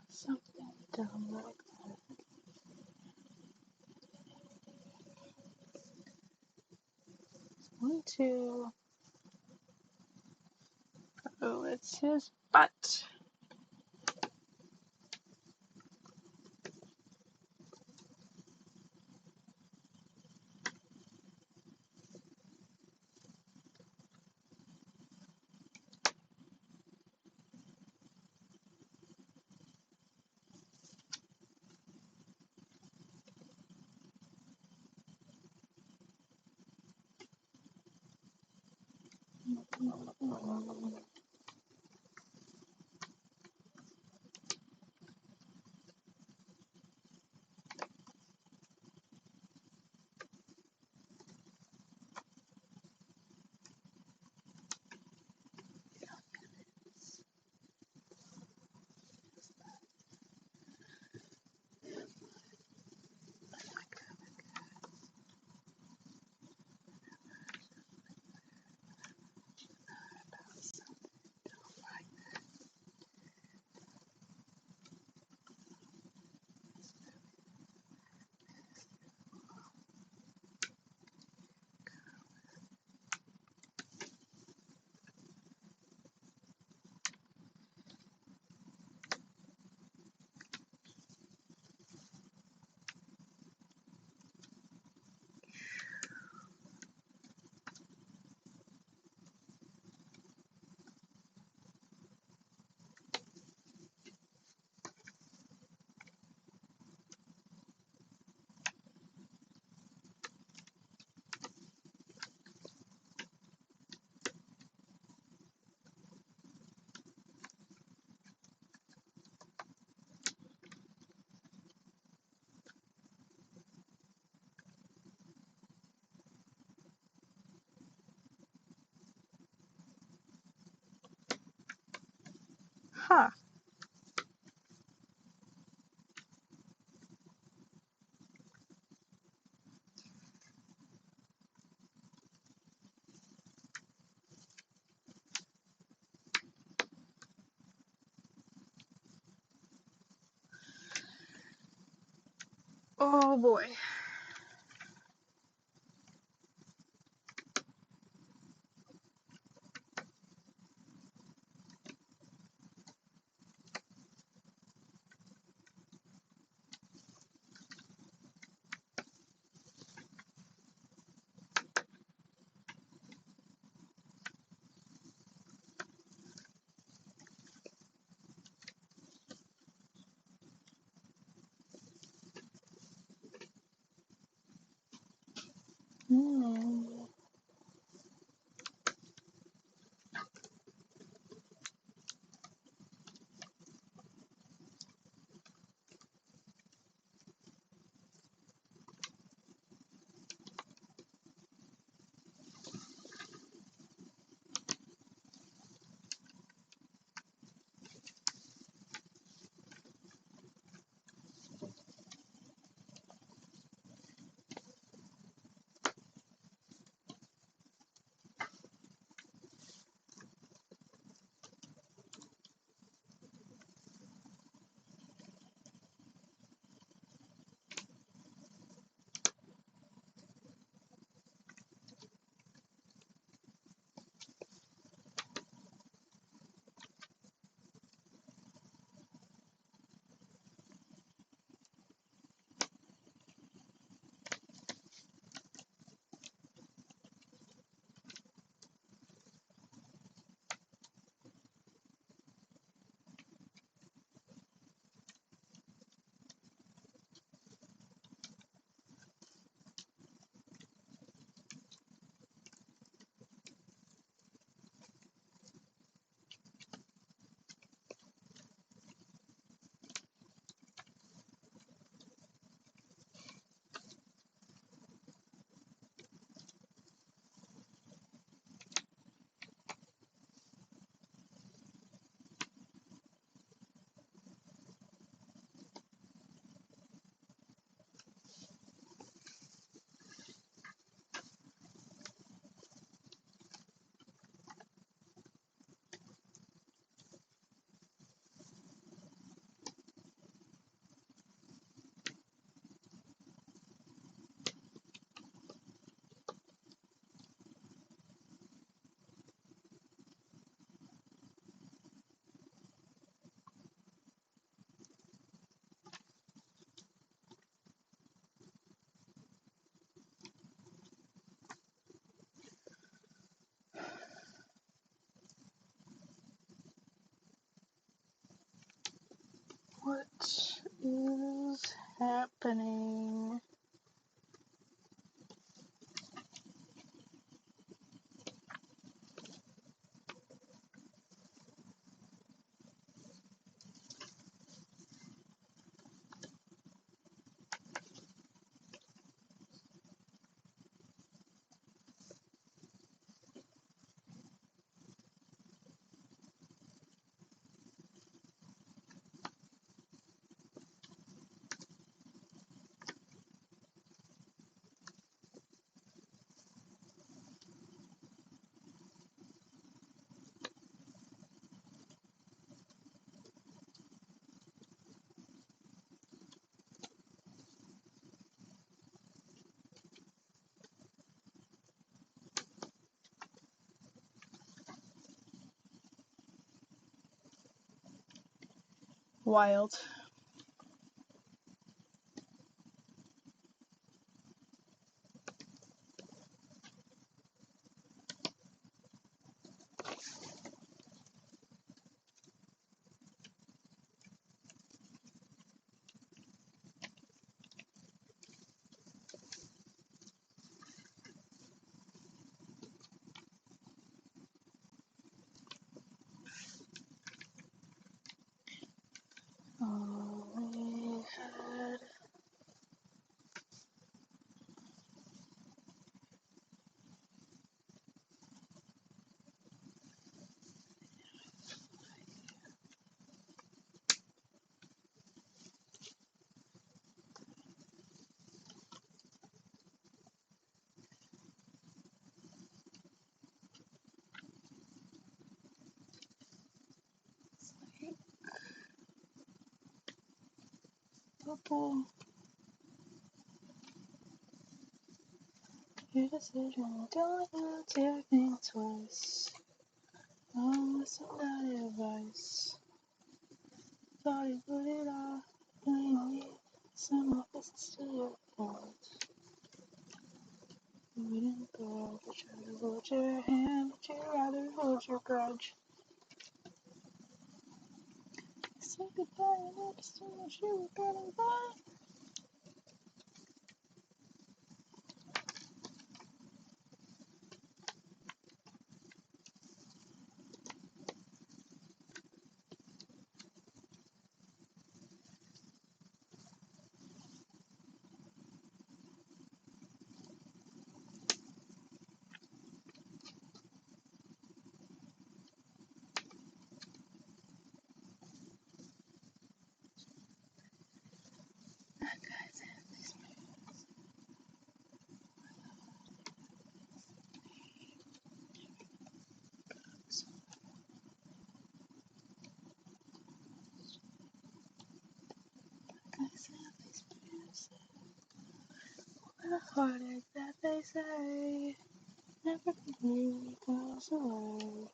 Something dumb like that. 1, 2. Oh, it's his butt. Huh. Oh boy. Hmm. What is happening? Wild. Purple. Your decision, don't you dare think twice. Oh, listen to that advice. Thought you put it off, blame me. Some of it's still your fault. You wouldn't go to try to hold your hand, but you'd rather hold your grudge. Say goodbye and understand what you were getting by. That guy's hands. Guy's hands. The heartache that they say never completely goes away.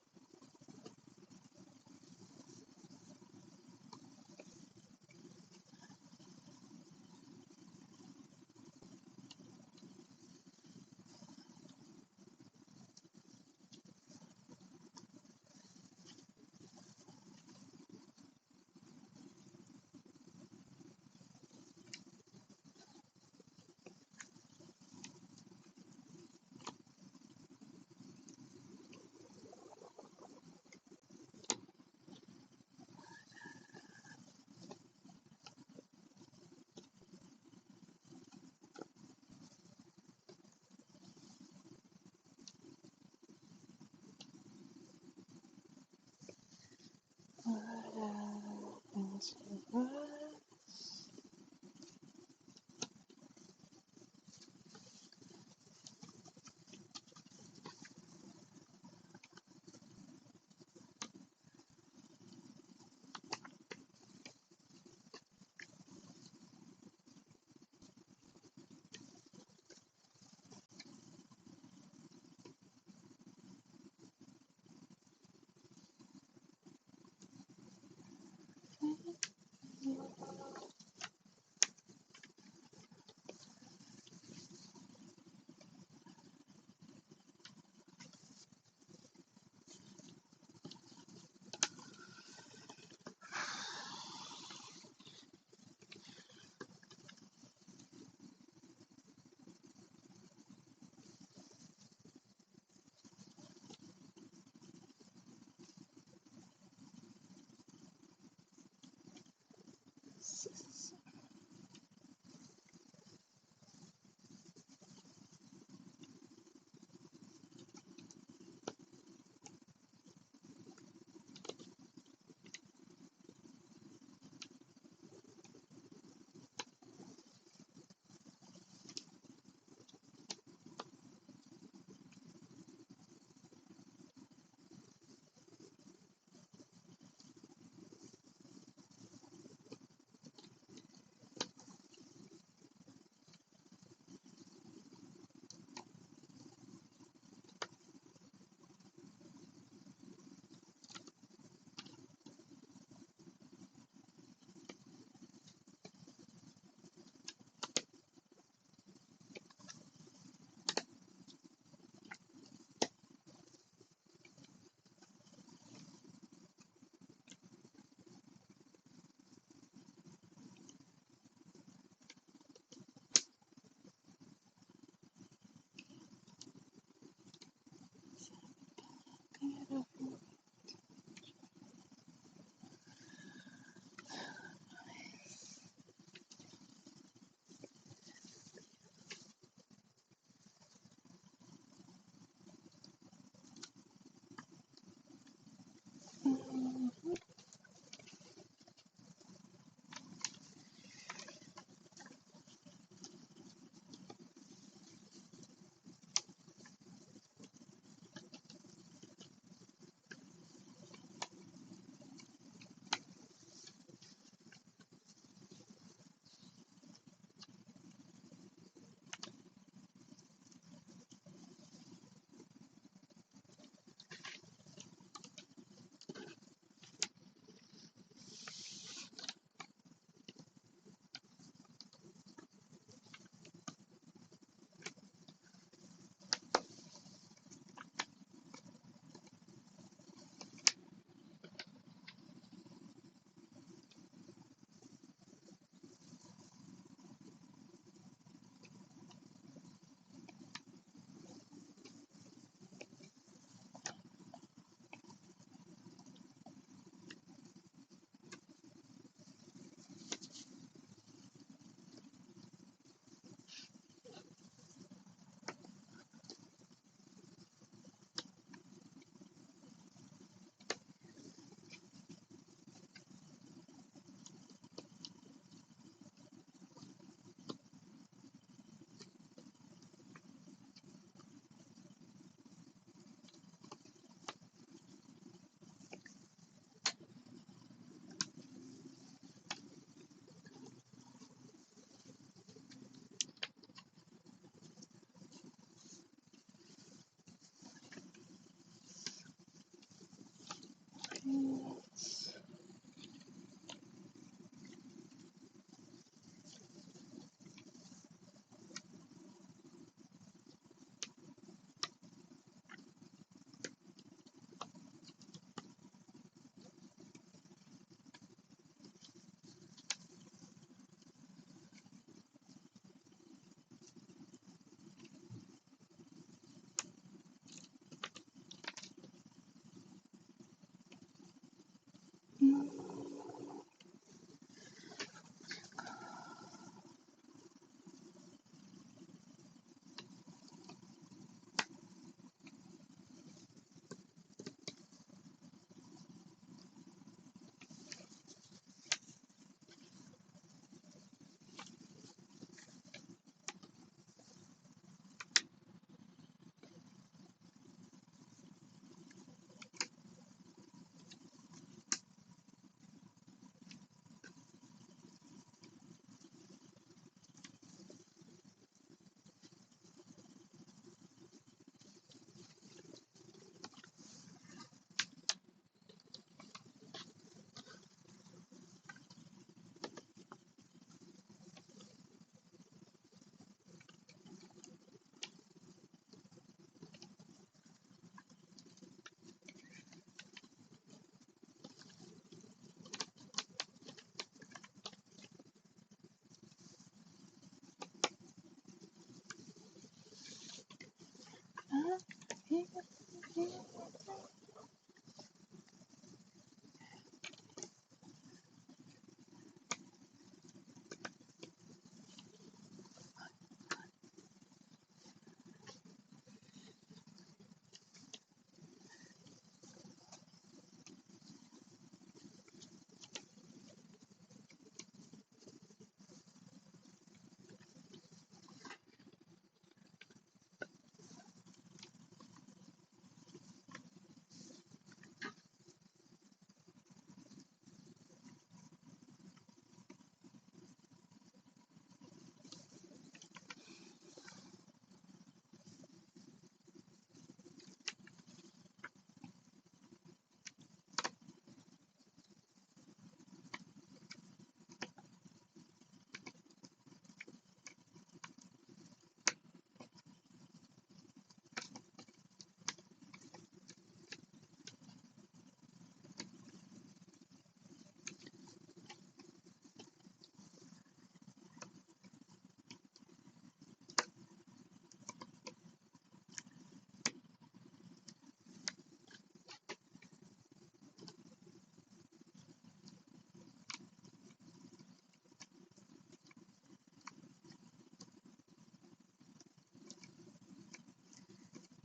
What happens to us?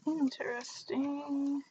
Interesting.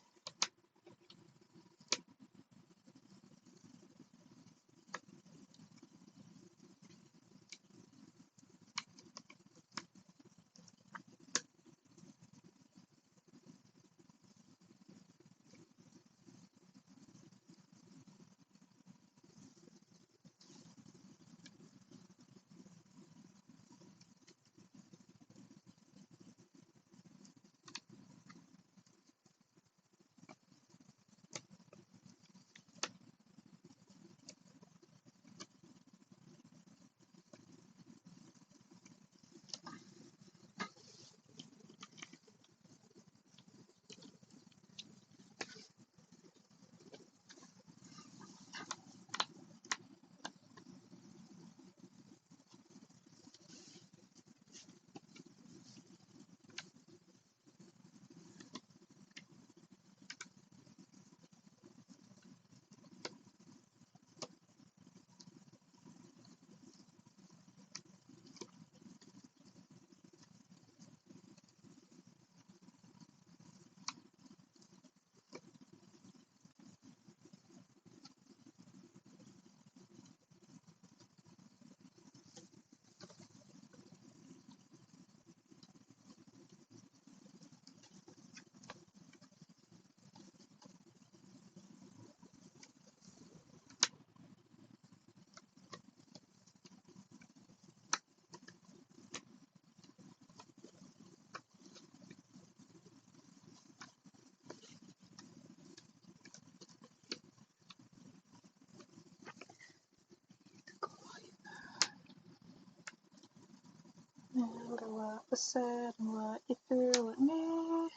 No matter what was said and what you threw at me,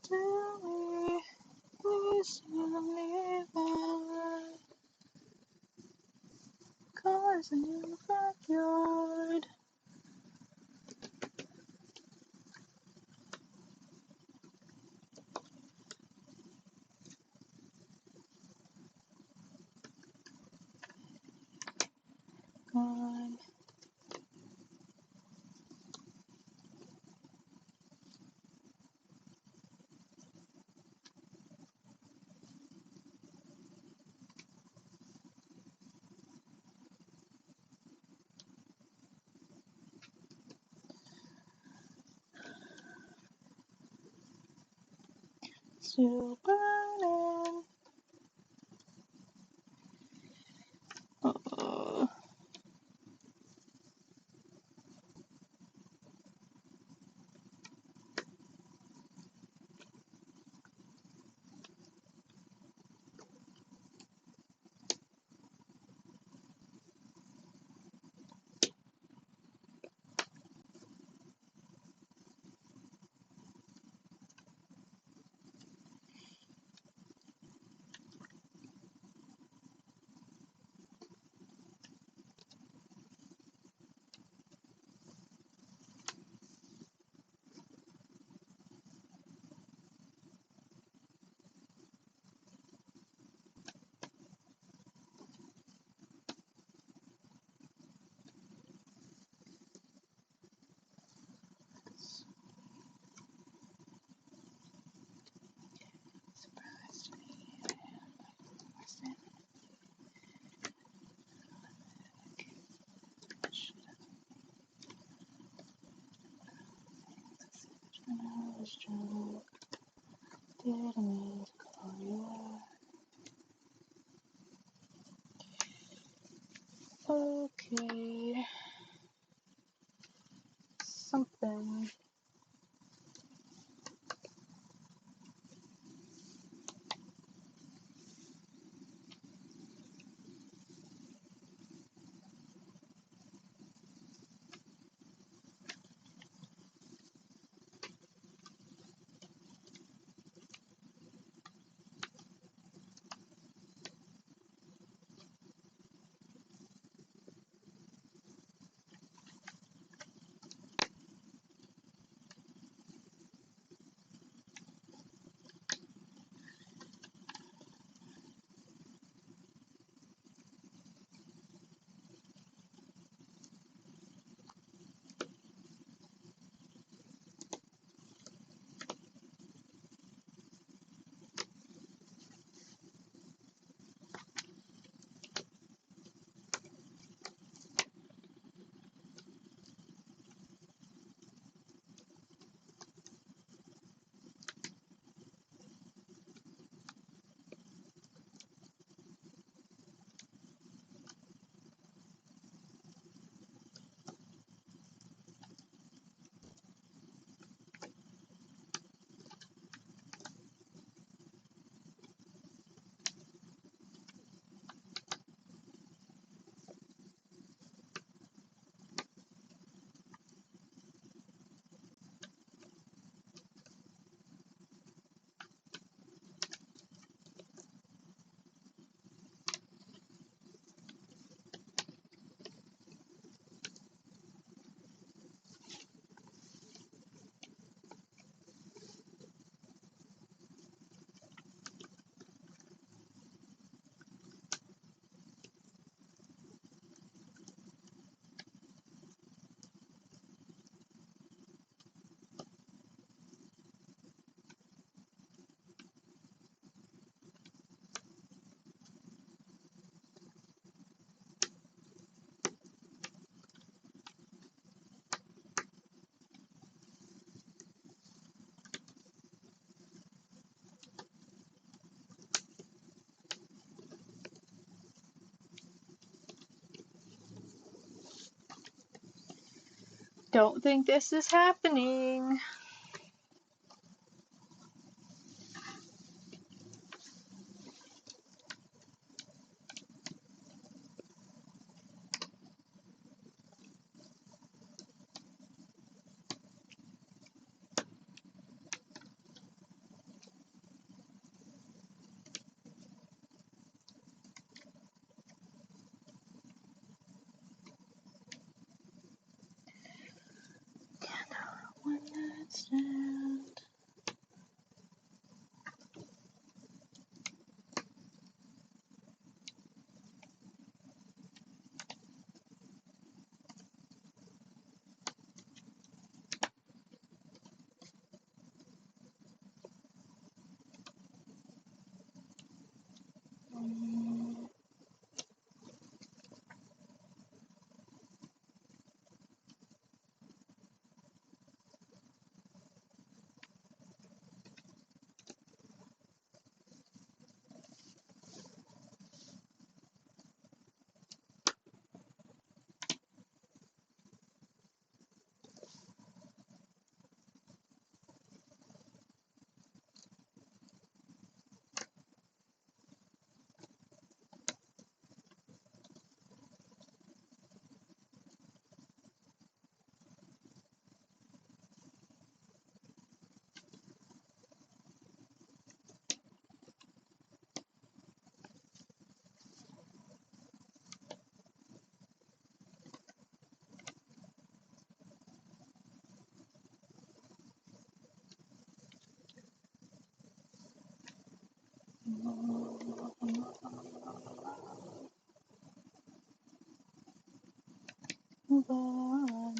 tell me, please tell me that. Cars in the backyard. Gone. Still burning. Oh. drunk. Didn't mean to call you out. Okay. Something. Don't think this is happening. One night stand. Move on.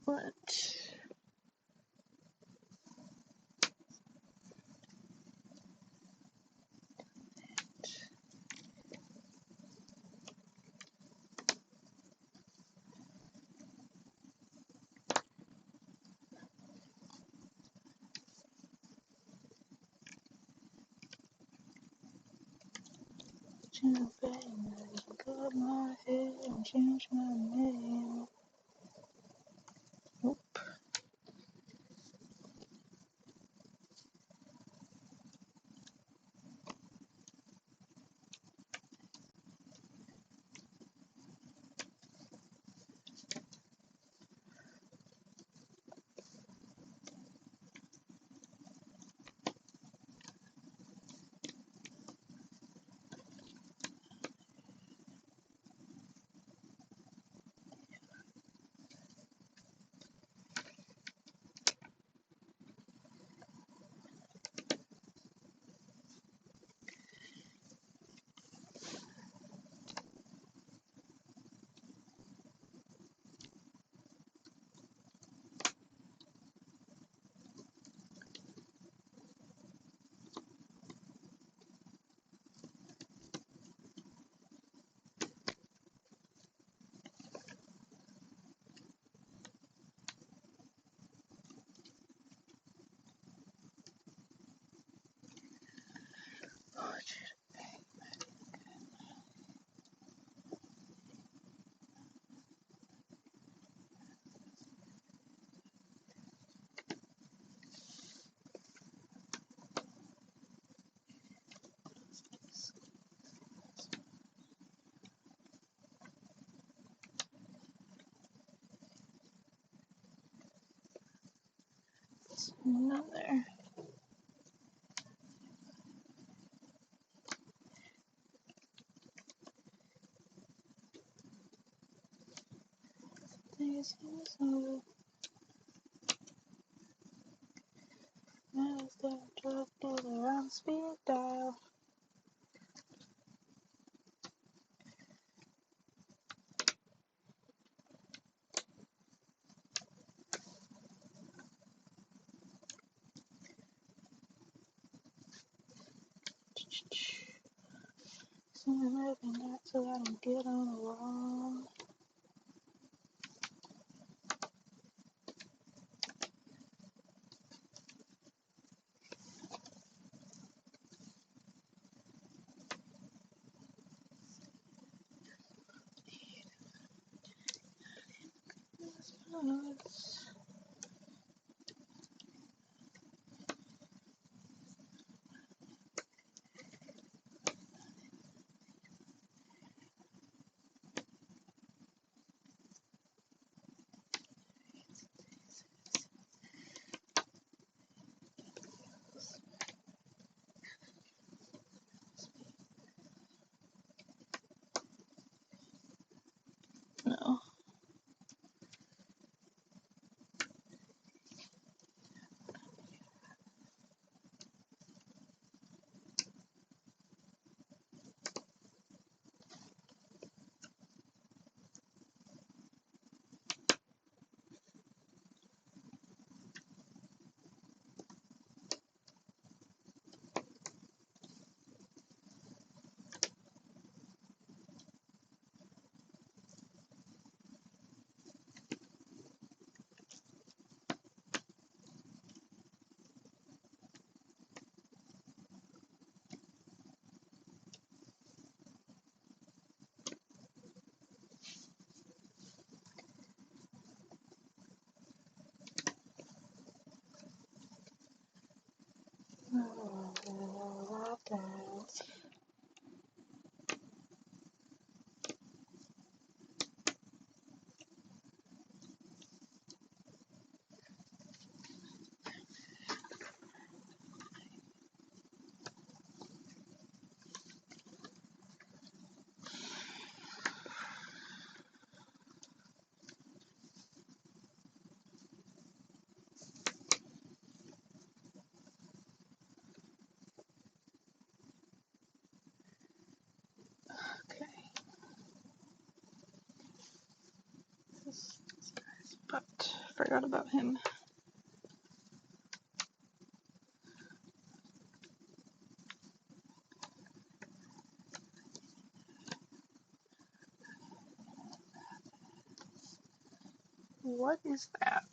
But cut my hair and change my name. Nope. Another. This is all. Now it's the drug dealer on speed dial. I'm moving that so I don't get on the wall. No. Okay. This guy's butt. Forgot about him. What is that?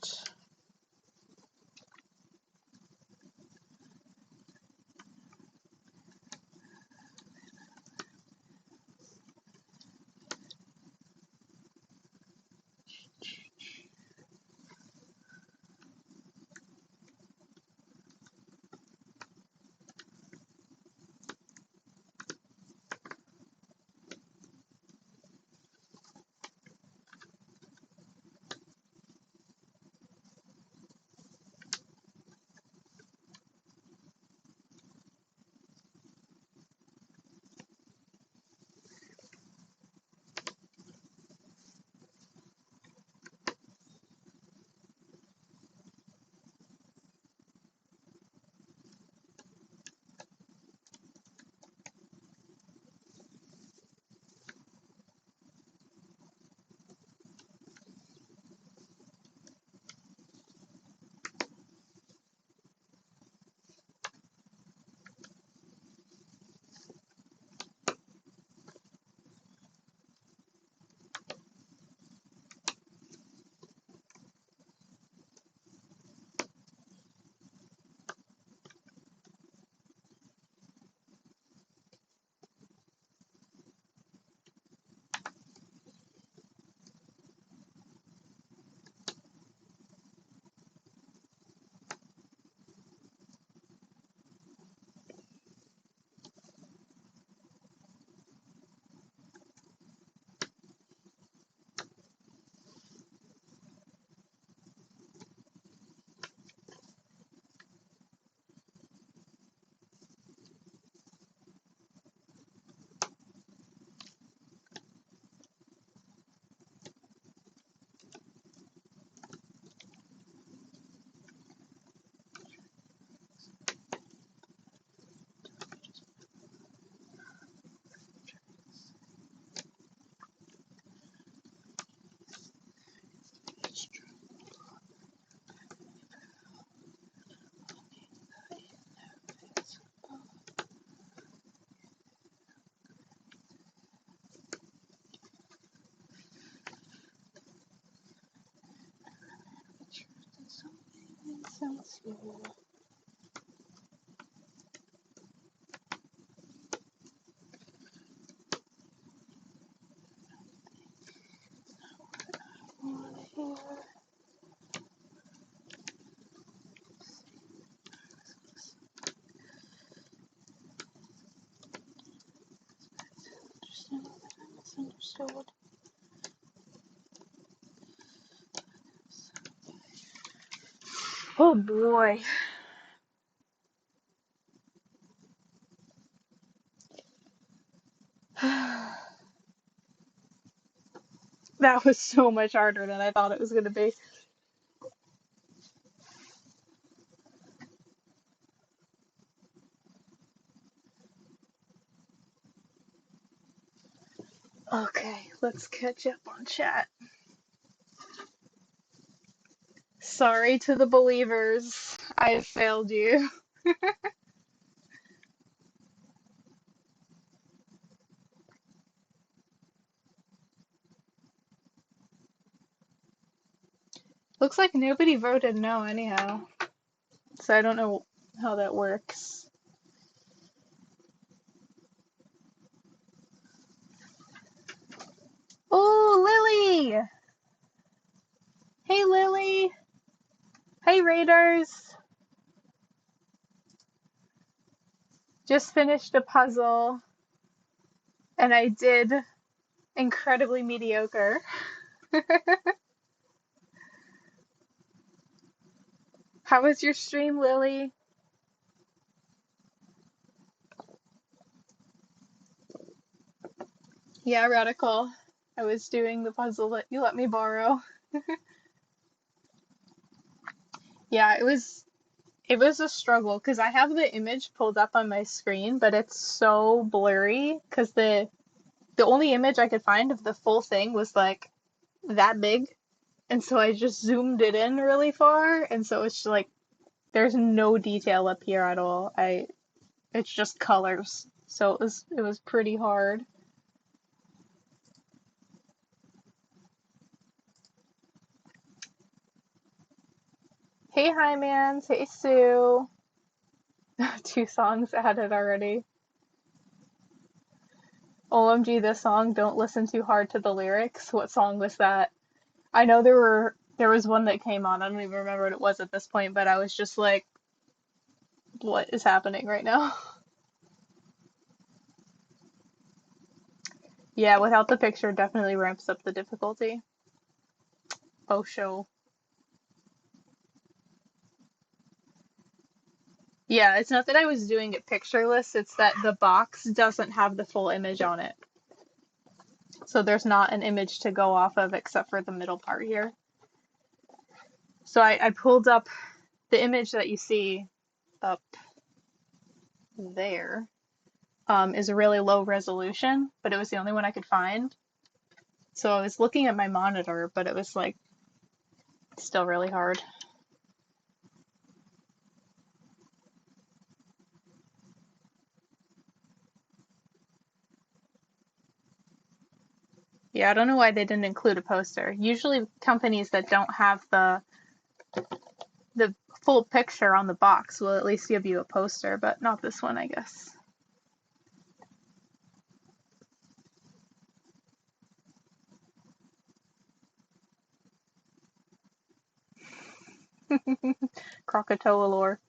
Misunderstood. Oh boy. That was so much harder than I thought it was going to be. Okay, let's catch up on chat. Sorry to the believers. I have failed you. Looks like nobody voted no anyhow. So I don't know how that works. Oh, Lily! Hey, Lily! Hey, Raiders! Just finished a puzzle, and I did incredibly mediocre. How was your stream, Lily? Yeah, Radical. I was doing the puzzle that you let me borrow. Yeah, it was a struggle because I have the image pulled up on my screen, but it's so blurry because the only image I could find of the full thing was like that big, and so I just zoomed it in really far, and so it's like there's no detail up here at all. It's just colors. So it was pretty hard. Hey Hymans, hey Sue. Two songs added already. OMG, this song, don't listen too hard to the lyrics. What song was that? I know there was one that came on. I don't even remember what it was at this point, but I was just like, what is happening right now? Yeah, without the picture definitely ramps up the difficulty. Oh, show. Yeah, it's not that I was doing it pictureless, it's that the box doesn't have the full image on it. So there's not an image to go off of except for the middle part here. So I pulled up the image that you see up there, is a really low resolution, but it was the only one I could find. So I was looking at my monitor, but it was like still really hard. Yeah, I don't know why they didn't include a poster. Usually companies that don't have the full picture on the box will at least give you a poster, but not this one, I guess. Krakatoa lore.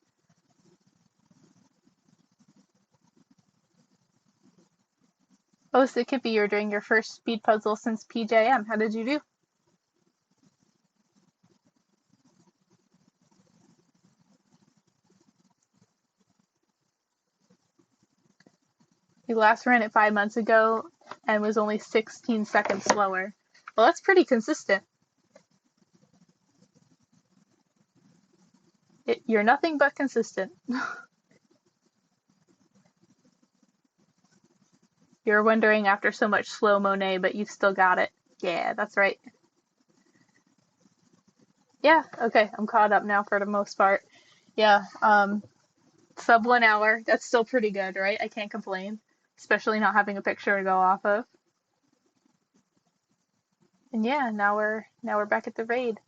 Oh, so Kippy, you're doing your first speed puzzle since PJM. How did you do? You last ran it 5 months ago and was only 16 seconds slower. Well, that's pretty consistent. You're nothing but consistent. You're wondering after so much slow Monet, but you've still got it. Yeah, that's right. Yeah, okay, I'm caught up now for the most part. Yeah, sub 1 hour. That's still pretty good, right? I can't complain, especially not having a picture to go off of. And yeah, now we're back at the raid.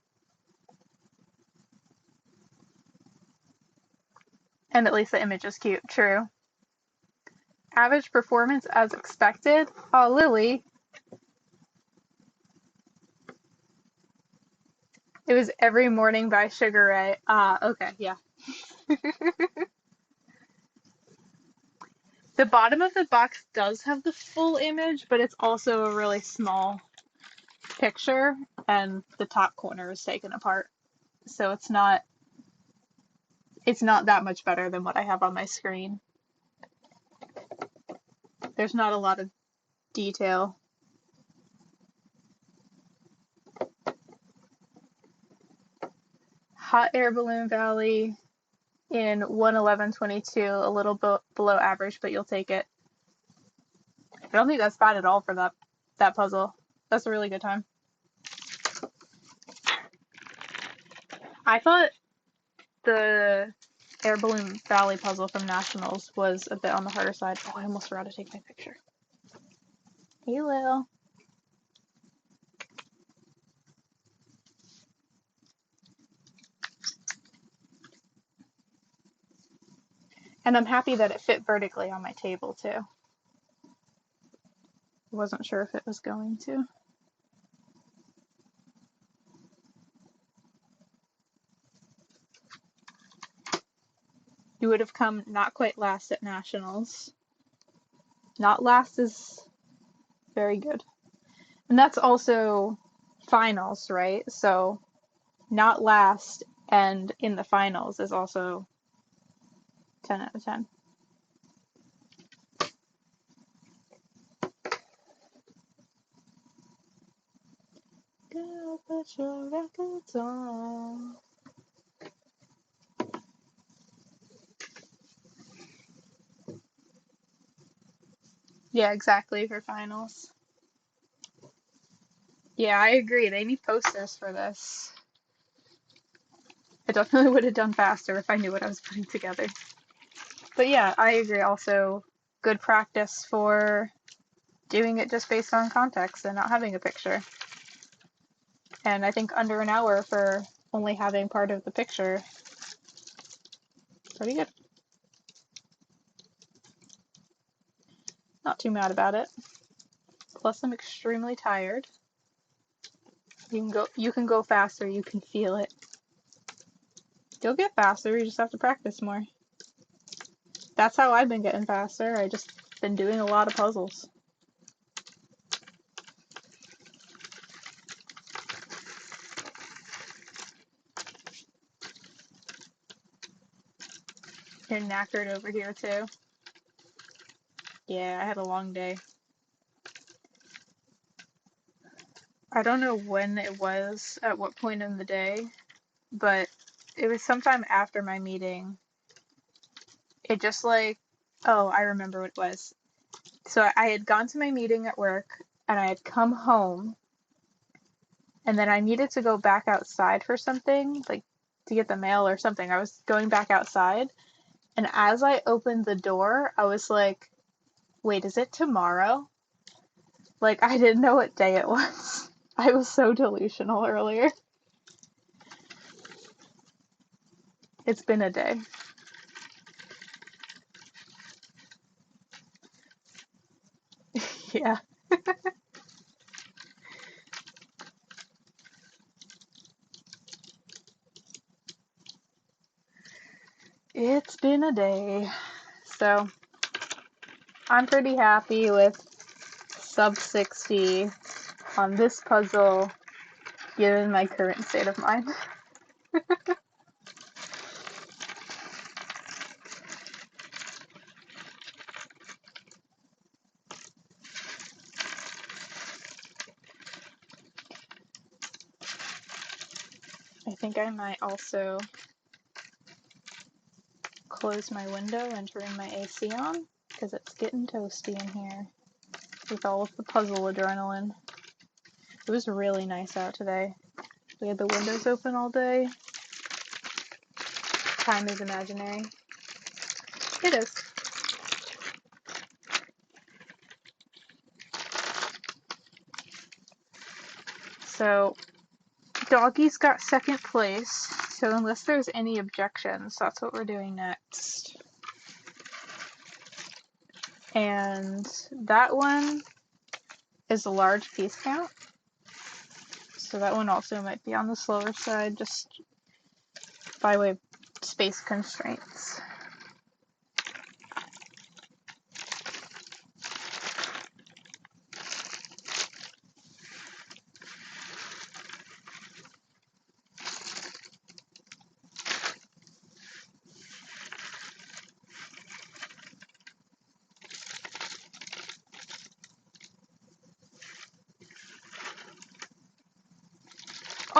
And at least the image is cute. True. Average performance as expected. Oh, Lily. It was Every Morning by Sugar Ray. Ah, okay, yeah. The bottom of the box does have the full image, but it's also a really small picture, and the top corner is taken apart. So it's not that much better than what I have on my screen. There's not a lot of detail. Hot Air Balloon Valley in 111.22, a little below average, but you'll take it. I don't think that's bad at all for that puzzle. That's a really good time. I thought the Air Balloon Valley puzzle from Nationals was a bit on the harder side. Oh, I almost forgot to take my picture. Hey, Lil. And I'm happy that it fit vertically on my table, too. I wasn't sure if it was going to. You would have come not quite last at Nationals. Not last is very good. And that's also finals, right? So not last and in the finals is also 10 out of 10. Go put your records on. Yeah, exactly, for finals. Yeah, I agree. They need posters for this. I definitely would have done faster if I knew what I was putting together. But yeah, I agree. Also, good practice for doing it just based on context and not having a picture. And I think under an hour for only having part of the picture, pretty good. Not too mad about it. Plus, I'm extremely tired. You can go faster, you can feel it. You'll get faster, you just have to practice more. That's how I've been getting faster. I just been doing a lot of puzzles. You're knackered over here too. Yeah, I had a long day. I don't know when it was, at what point in the day, but it was sometime after my meeting. It just like, oh, I remember what it was. So I had gone to my meeting at work and I had come home and then I needed to go back outside for something, like to get the mail or something. I was going back outside and as I opened the door, I was like, wait, is it tomorrow? Like, I didn't know what day it was. I was so delusional earlier. It's been a day. Yeah. It's been a day. So, I'm pretty happy with sub 60 on this puzzle, given my current state of mind. I think I might also close my window and turn my AC on, because it's getting toasty in here with all of the puzzle adrenaline. It was really nice out today. We had the windows open all day. Time is imaginary. It is. So, Doggy's got second place. so unless there's any objections, that's what we're doing next. And that one is a large piece count. So that one also might be on the slower side, just by way of space constraints.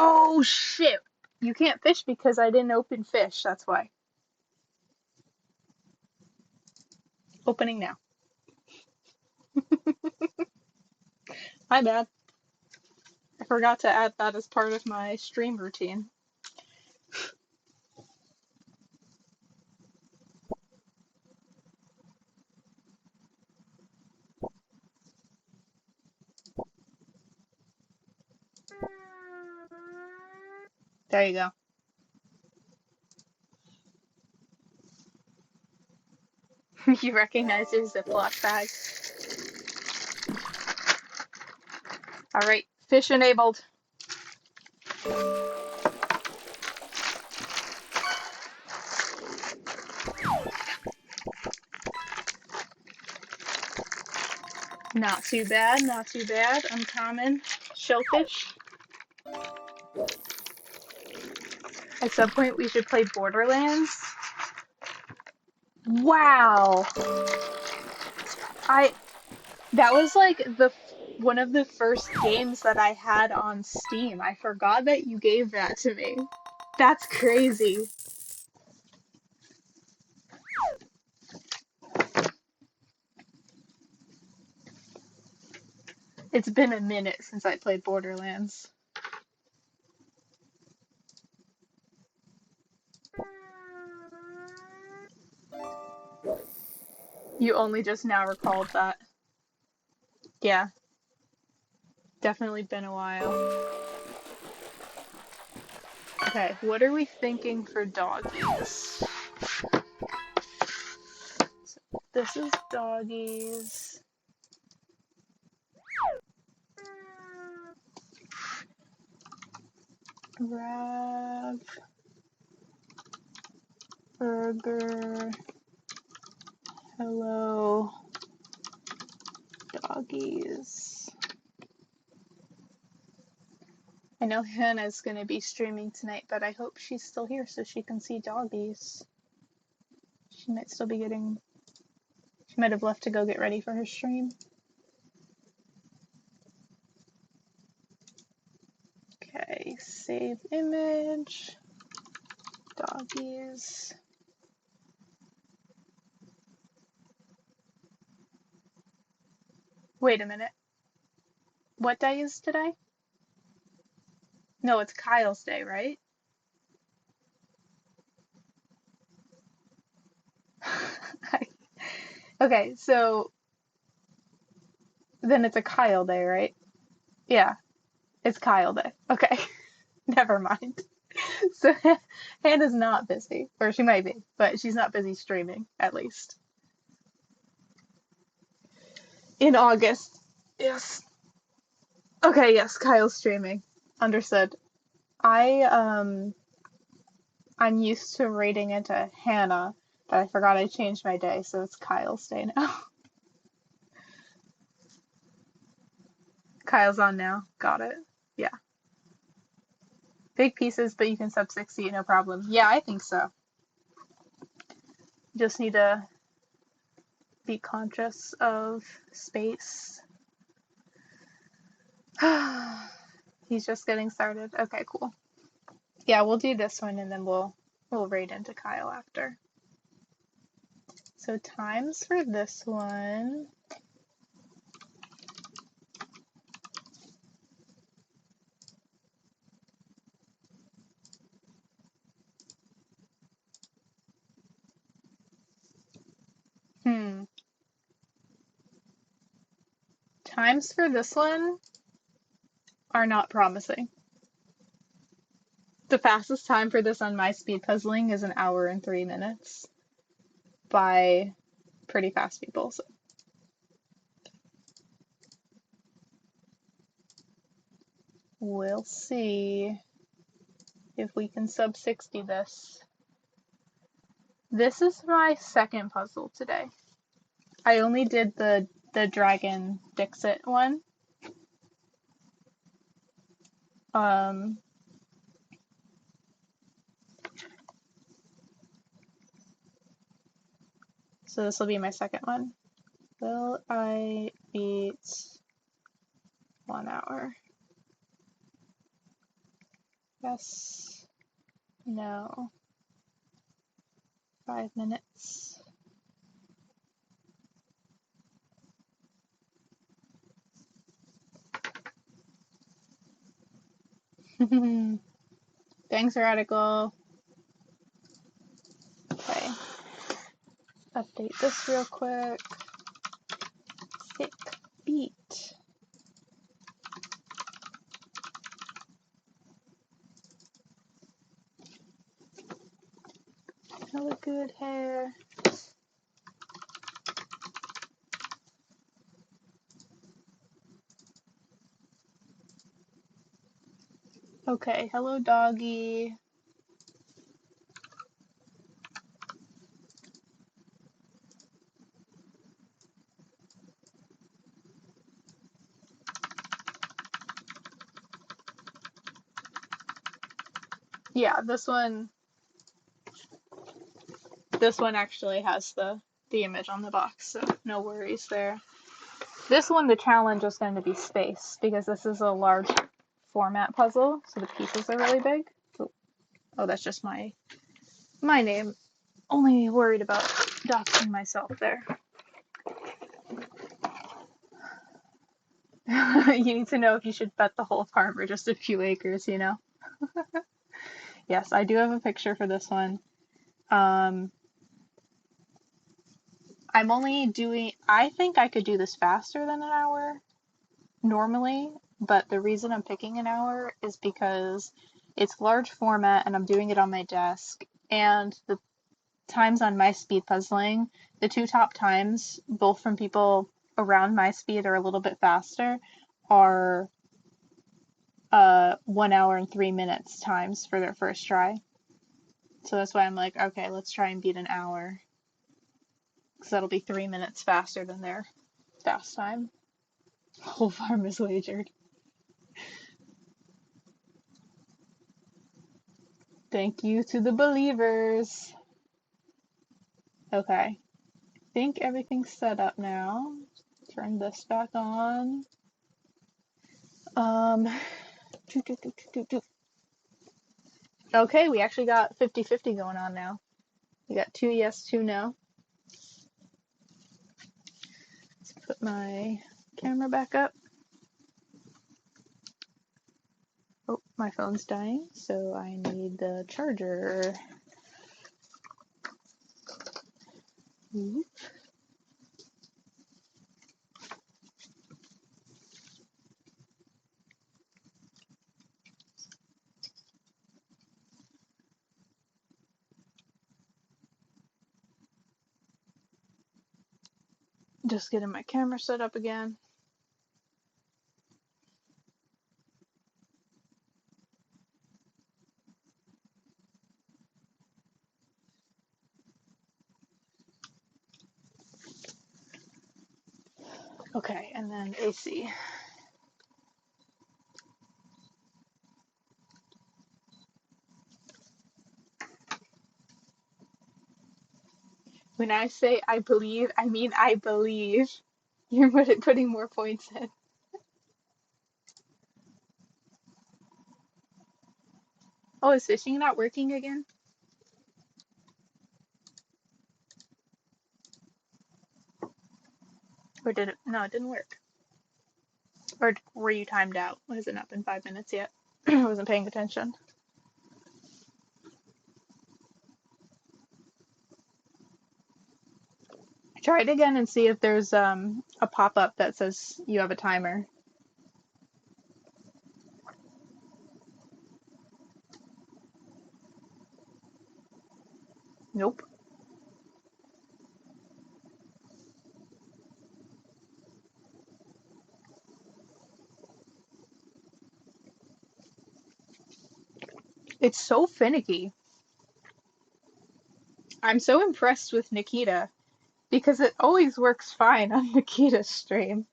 Oh shit! You can't fish because I didn't open fish, that's why. Opening now. My bad. I forgot to add that as part of my stream routine. There you go. You recognize it as a Ziploc bag. Alright, fish enabled. Not too bad, not too bad. Uncommon. Shellfish. At some point we should play Borderlands. Wow. That was like one of the first games that I had on Steam. I forgot that you gave that to me. That's crazy. It's been a minute since I played Borderlands. You only just now recalled that. Yeah. Definitely been a while. Okay, what are we thinking for doggies? So this is doggies. Grab. Burger. Hello. Doggies. I know Hannah's gonna be streaming tonight, but I hope she's still here so she can see doggies. She might still be getting... She might have left to go get ready for her stream. Okay, save image. Doggies. Wait a minute. What day is today? No, it's Kyle's day, right? Okay, so then it's a Kyle day, right? Yeah, it's Kyle day. Okay, never mind. So Hannah's not busy, or she might be, but she's not busy streaming, at least. In August. Yes. Okay, yes, Kyle's streaming. Understood. I I'm used to rating into Hannah, but I forgot I changed my day, so it's Kyle's day now. Kyle's on now. Got it. Yeah. Big pieces, but you can sub 60, no problem. Yeah, I think so. Just need to be conscious of space. He's just getting started. Okay, cool. Yeah, we'll do this one and then we'll raid into Kyle after. So times for this one. Times for this one are not promising. The fastest time for this on my speed puzzling is 1 hour and 3 minutes by pretty fast people. So we'll see if we can sub 60 this. This is my second puzzle today. I only did the Dragon Dixit one. So this will be my second one. Will I beat 1 hour? Yes. No. 5 minutes. Thanks, Radical. Okay. Update this real quick. Sick beat. Hella good hair. Okay, hello doggy. Yeah, this one actually has the image on the box, so no worries there. This one, the challenge is going to be space, because this is a large format puzzle, so the pieces are really big. Oh, that's just my name. Only worried about doxing myself there. You need to know if you should bet the whole farm or just a few acres, you know? Yes, I do have a picture for this one. I'm only doing, I think I could do this faster than 1 hour normally, but the reason I'm picking 1 hour is because it's large format and I'm doing it on my desk, and the times on my speed puzzling, the two top times, both from people around my speed or a little bit faster, are 1 hour and 3 minutes times for their first try. So that's why I'm like, okay, let's try and beat 1 hour, because that'll be 3 minutes faster than their fast time. Whole farm is wagered. Thank you to the believers. Okay, I think everything's set up now. Turn this back on. Okay, we actually got 50-50 going on now. We got 2 yes, 2 no. Let's put my camera back up. Oh, my phone's dying, so I need the charger. Oop. Just getting my camera set up again. Okay, and then AC. When I say I believe, I mean I believe. You're putting more points in. Oh, is fishing not working again? Or did it? No, it didn't work. Or were you timed out? Has it not been 5 minutes yet? I wasn't paying attention. Try it again and see if there's a pop-up that says you have a timer. Nope. It's so finicky. I'm so impressed with Nikita because it always works fine on Nikita's stream.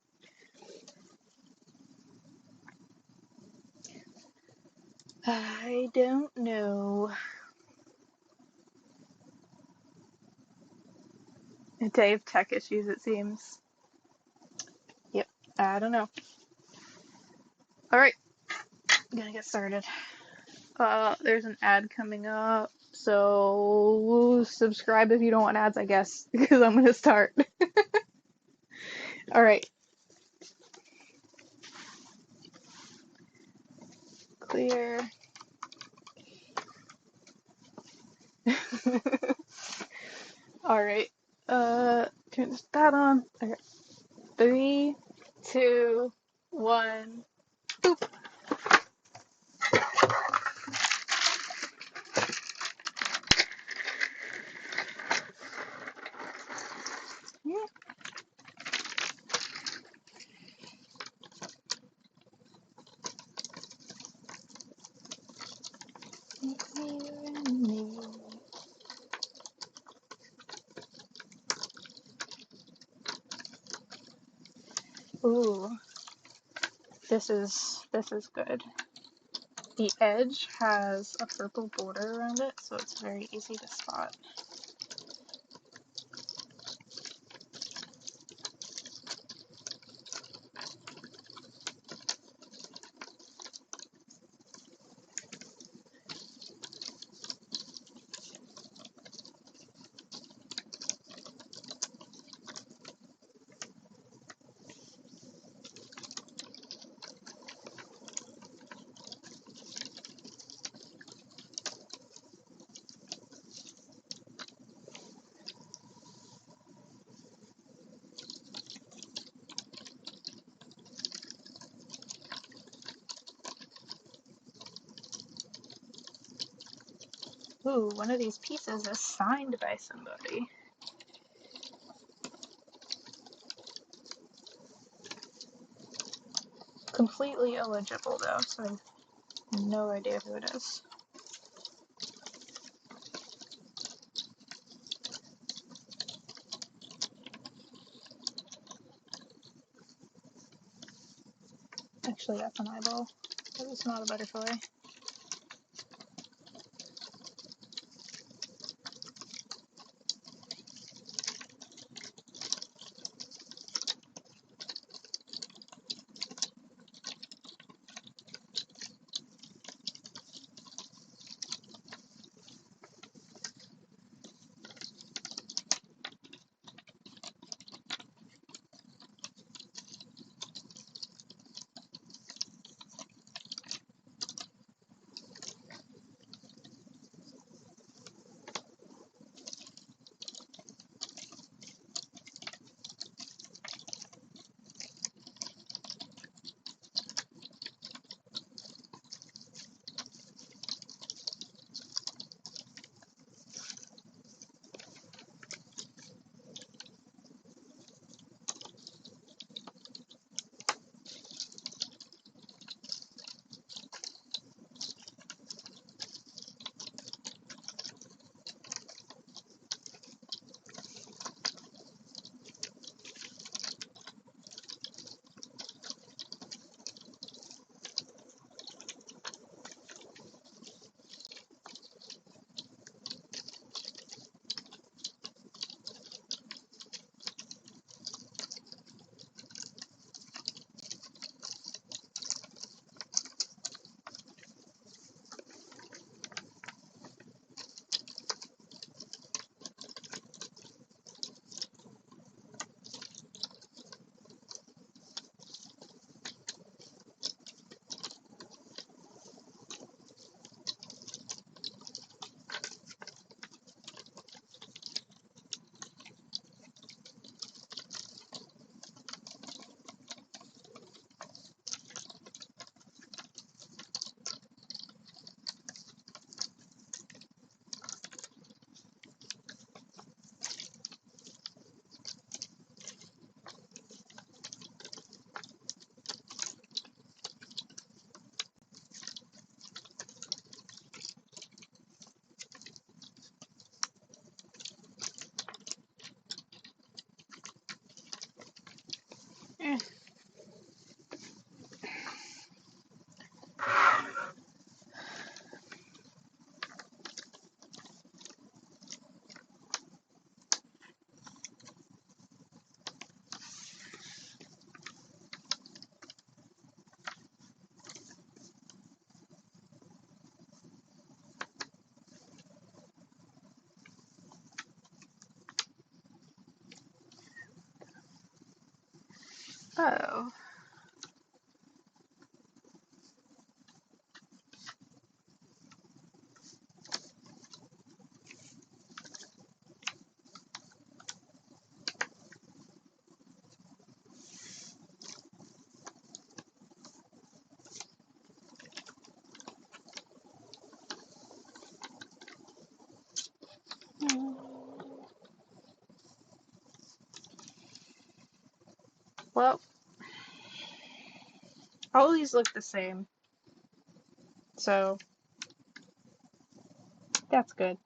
I don't know. A day of tech issues, it seems. Yep, I don't know. Alright, gonna get started. There's an ad coming up, so subscribe if you don't want ads, I guess, because I'm gonna start. Alright, clear. Alright, turn that on. Okay. 3, 2, 1. Boop. Ooh, this is good. The edge has a purple border around it, so it's very easy to spot. Ooh, one of these pieces is signed by somebody. Completely illegible though, so I have no idea who it is. Actually, that's an eyeball. That is not a butterfly. Oh. Well, all these look the same, so that's good.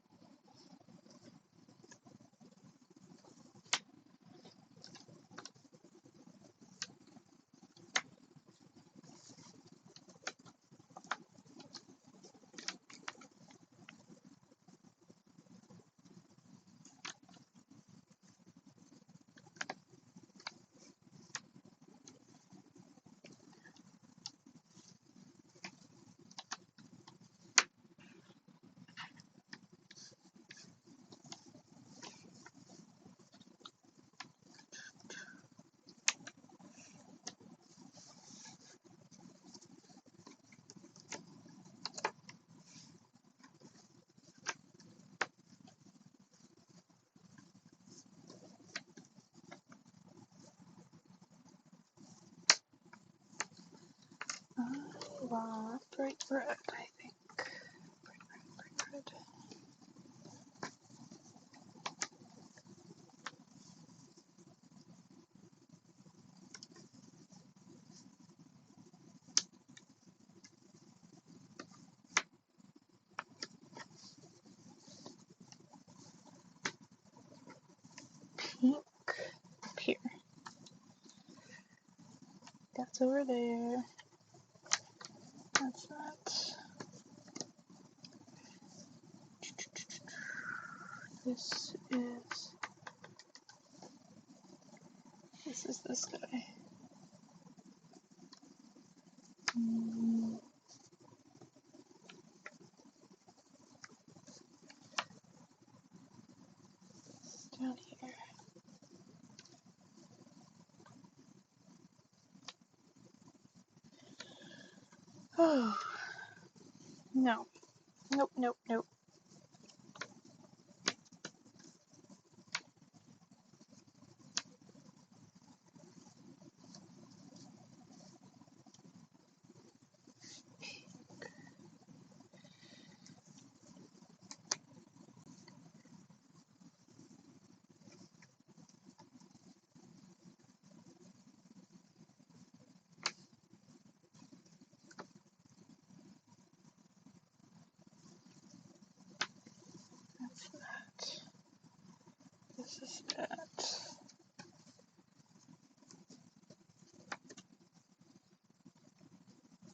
I want bright red, I think. Bright red. Pink. Here. That's over there. That's that. This is this guy. It's down here. Oh, no. Nope, nope, nope. That's that. This is that.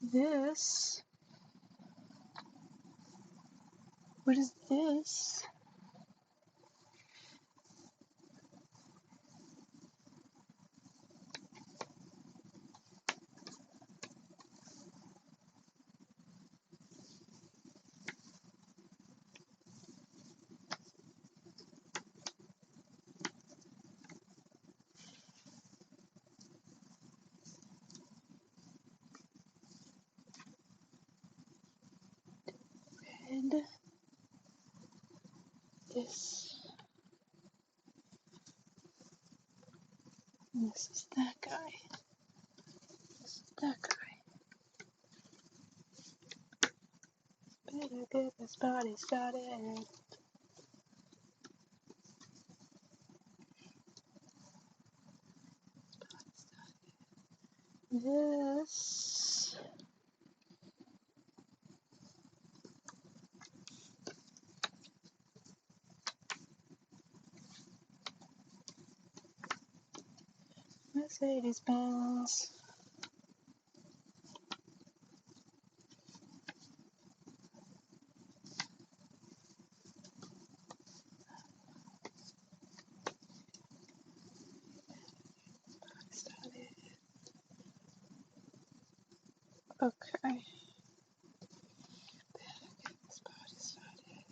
This. What is this? Red. This. And this is that guy. This is that guy. Better get this party started. This. Mercedes Benz. Started. Okay. This party started.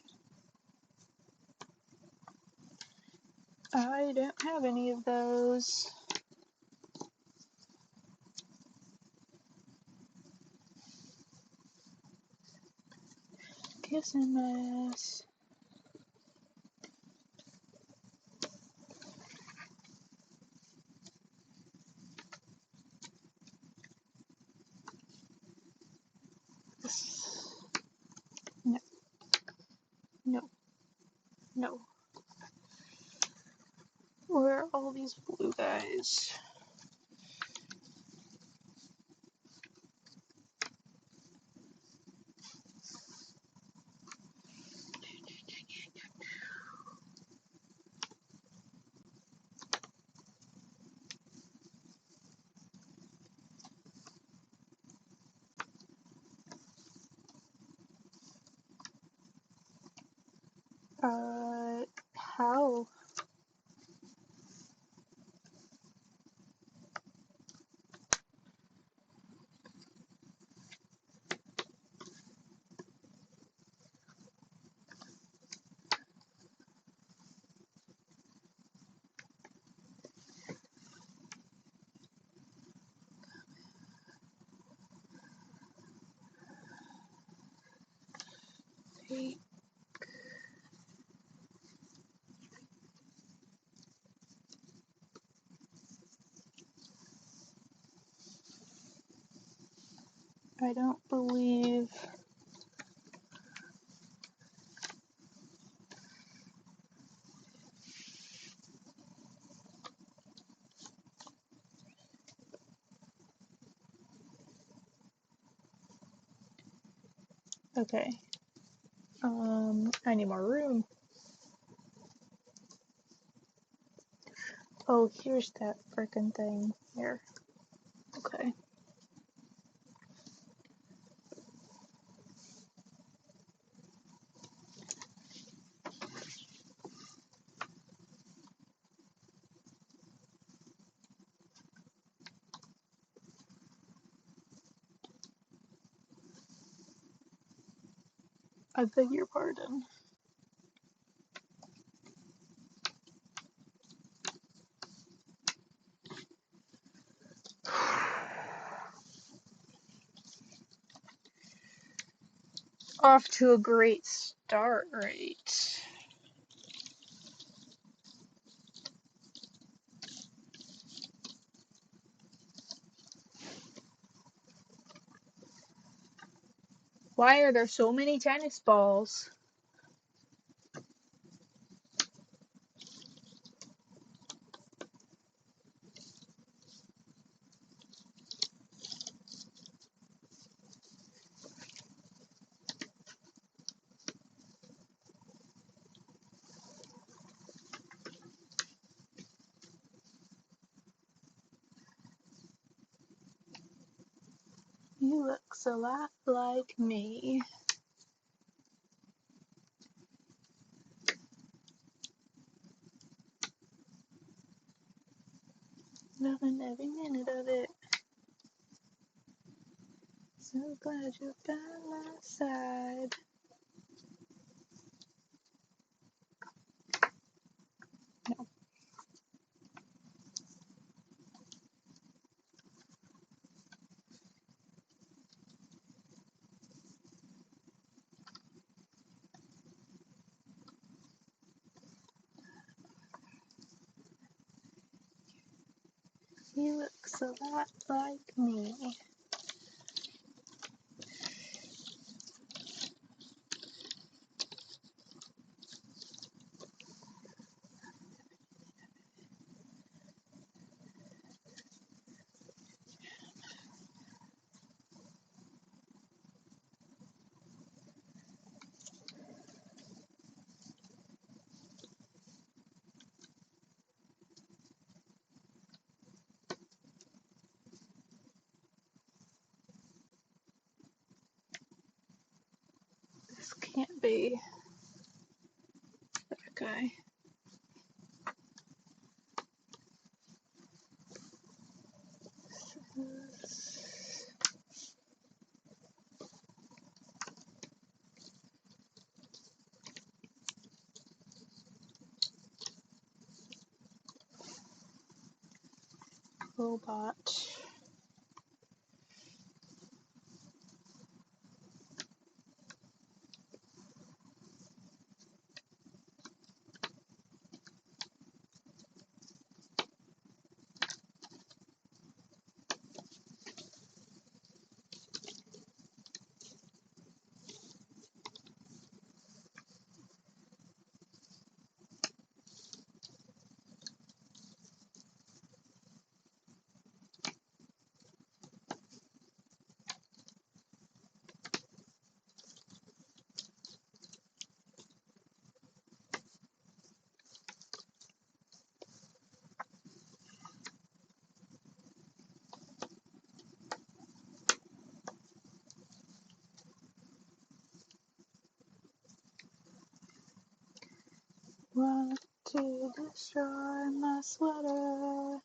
I don't have any of those. kissing my ass. No, no, no. Where are all these blue guys? How? I don't believe. Okay. I need more room. Oh, here's that frickin' thing. Here. Okay. I beg your pardon. Off to a great start, right? Why are there so many tennis balls? You looks a lot like me. Loving every minute of it. So glad you're by my side. No. You looks a lot like me. This can't be that guy. Robot. to destroy my sweater.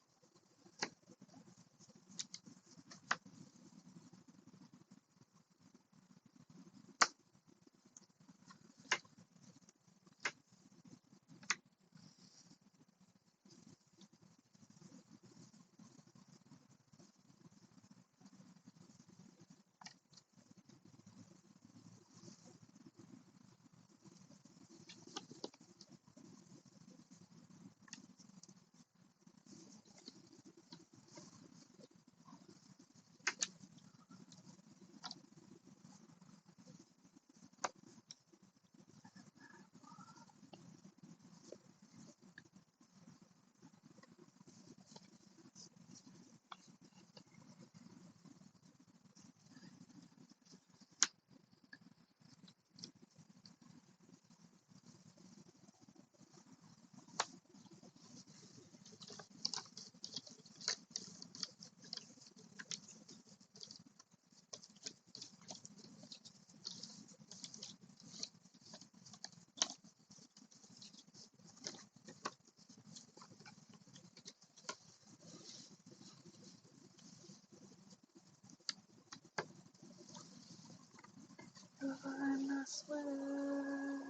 Destroy my sweater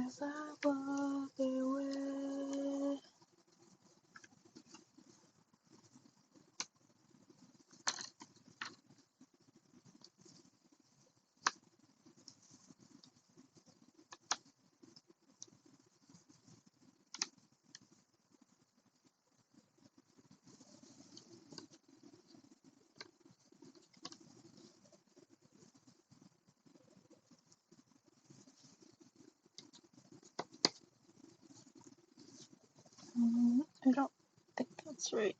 as I walk away. I don't think that's right.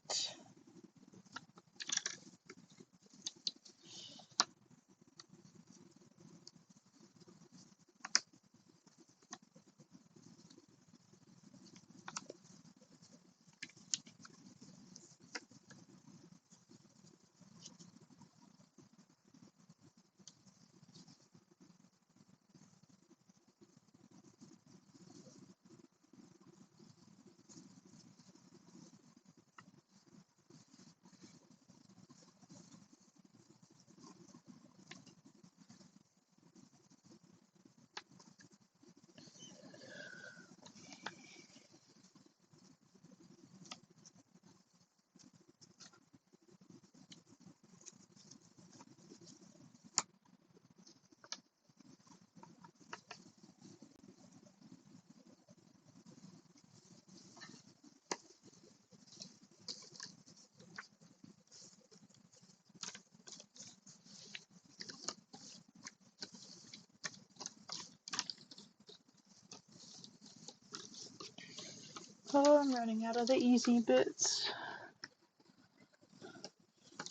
Oh, I'm running out of the easy bits.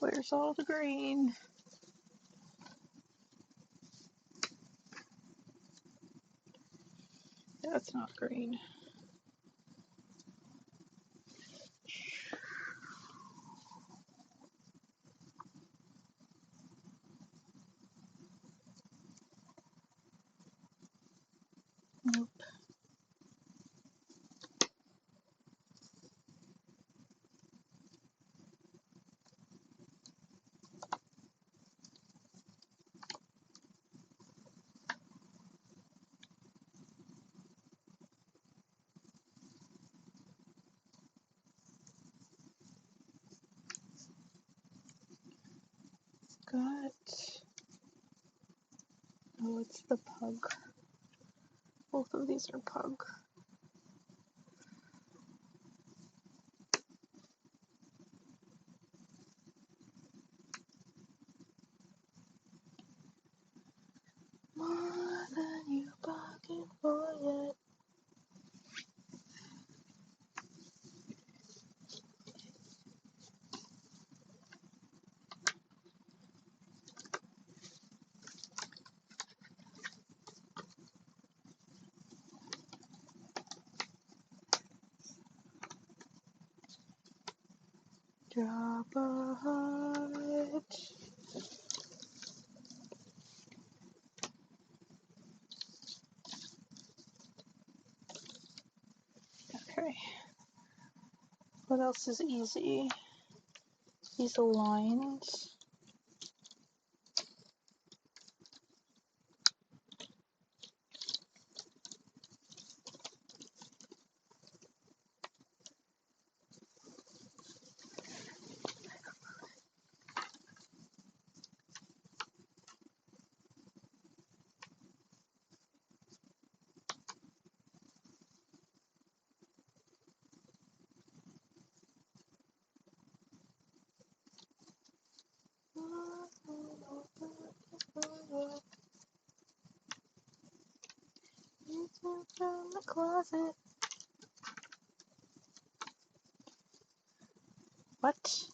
Where's all the green? That's not green. Nope. Got. Oh, it's the pug. Both of these are pug. More than you bargained for yet. Drop a heart. What else is easy? These lines. From the closet. What?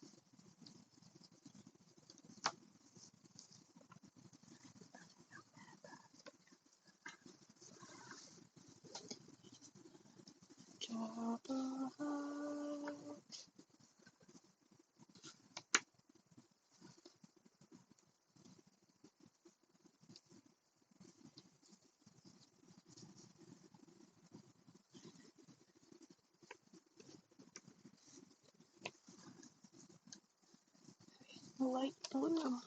Light blue.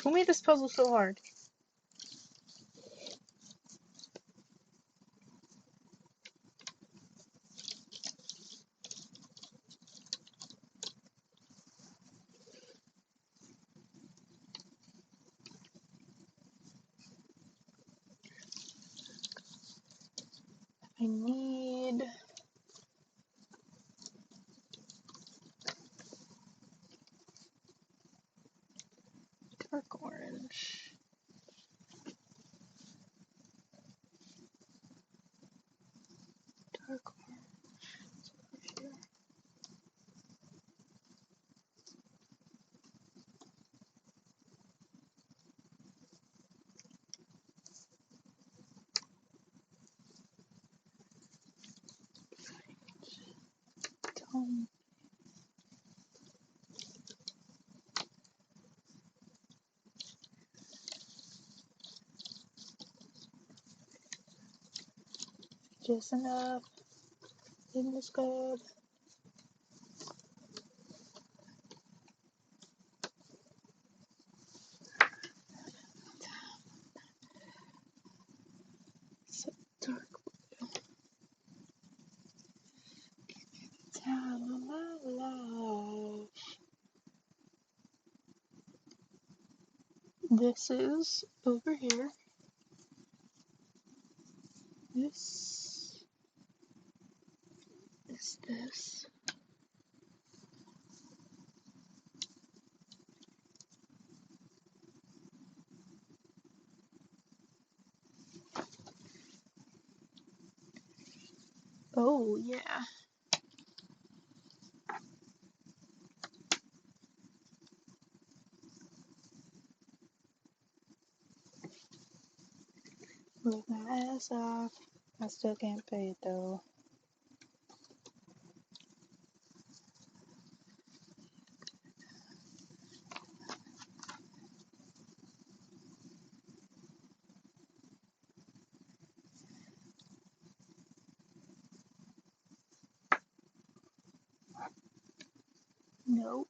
Who made this puzzle so hard? I need dark orange. Dark orange. Here. Tone. Just enough. In this good. So dark. Time of my life. This is over here. This is this. Oh, yeah. Work my ass off. I still can't pay it though. Nope.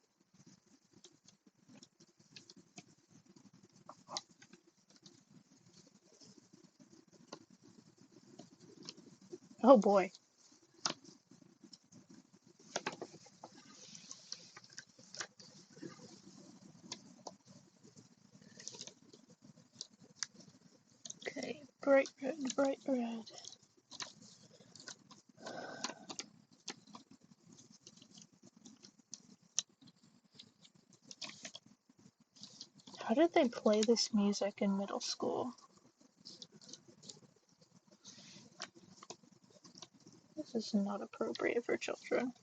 Oh boy. Okay, bright red, bright red. How did they play this music in middle school? This is not appropriate for children.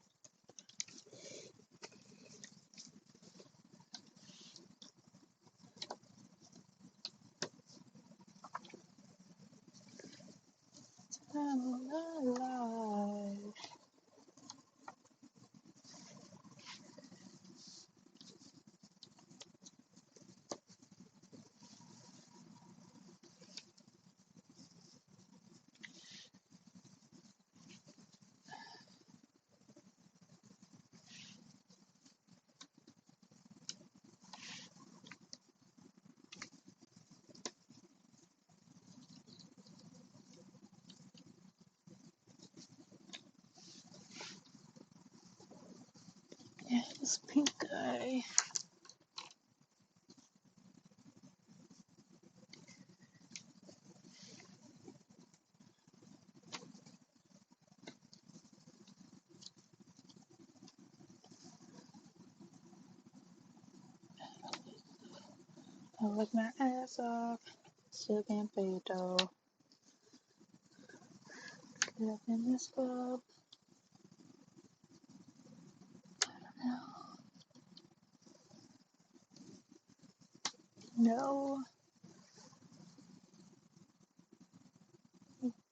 this pink guy. I work my ass off. Still can't pay though. Live in this club. No.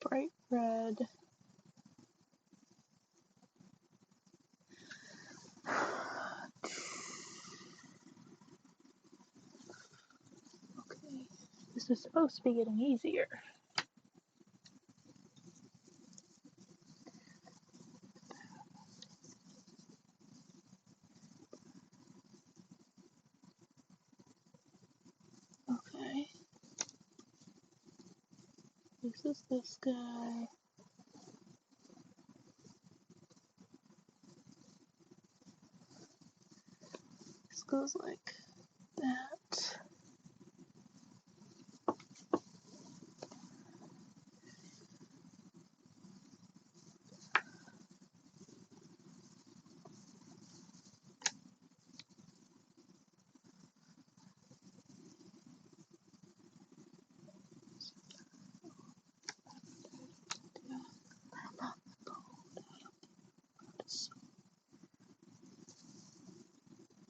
Bright red. Okay. This is supposed to be getting easier. Okay. This is this guy. This goes like that.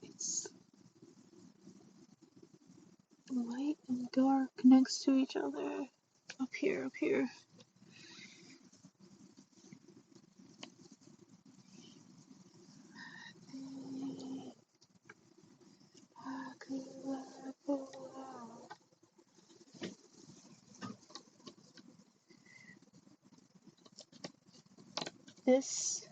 It's light and dark next to each other. Up here, up here. This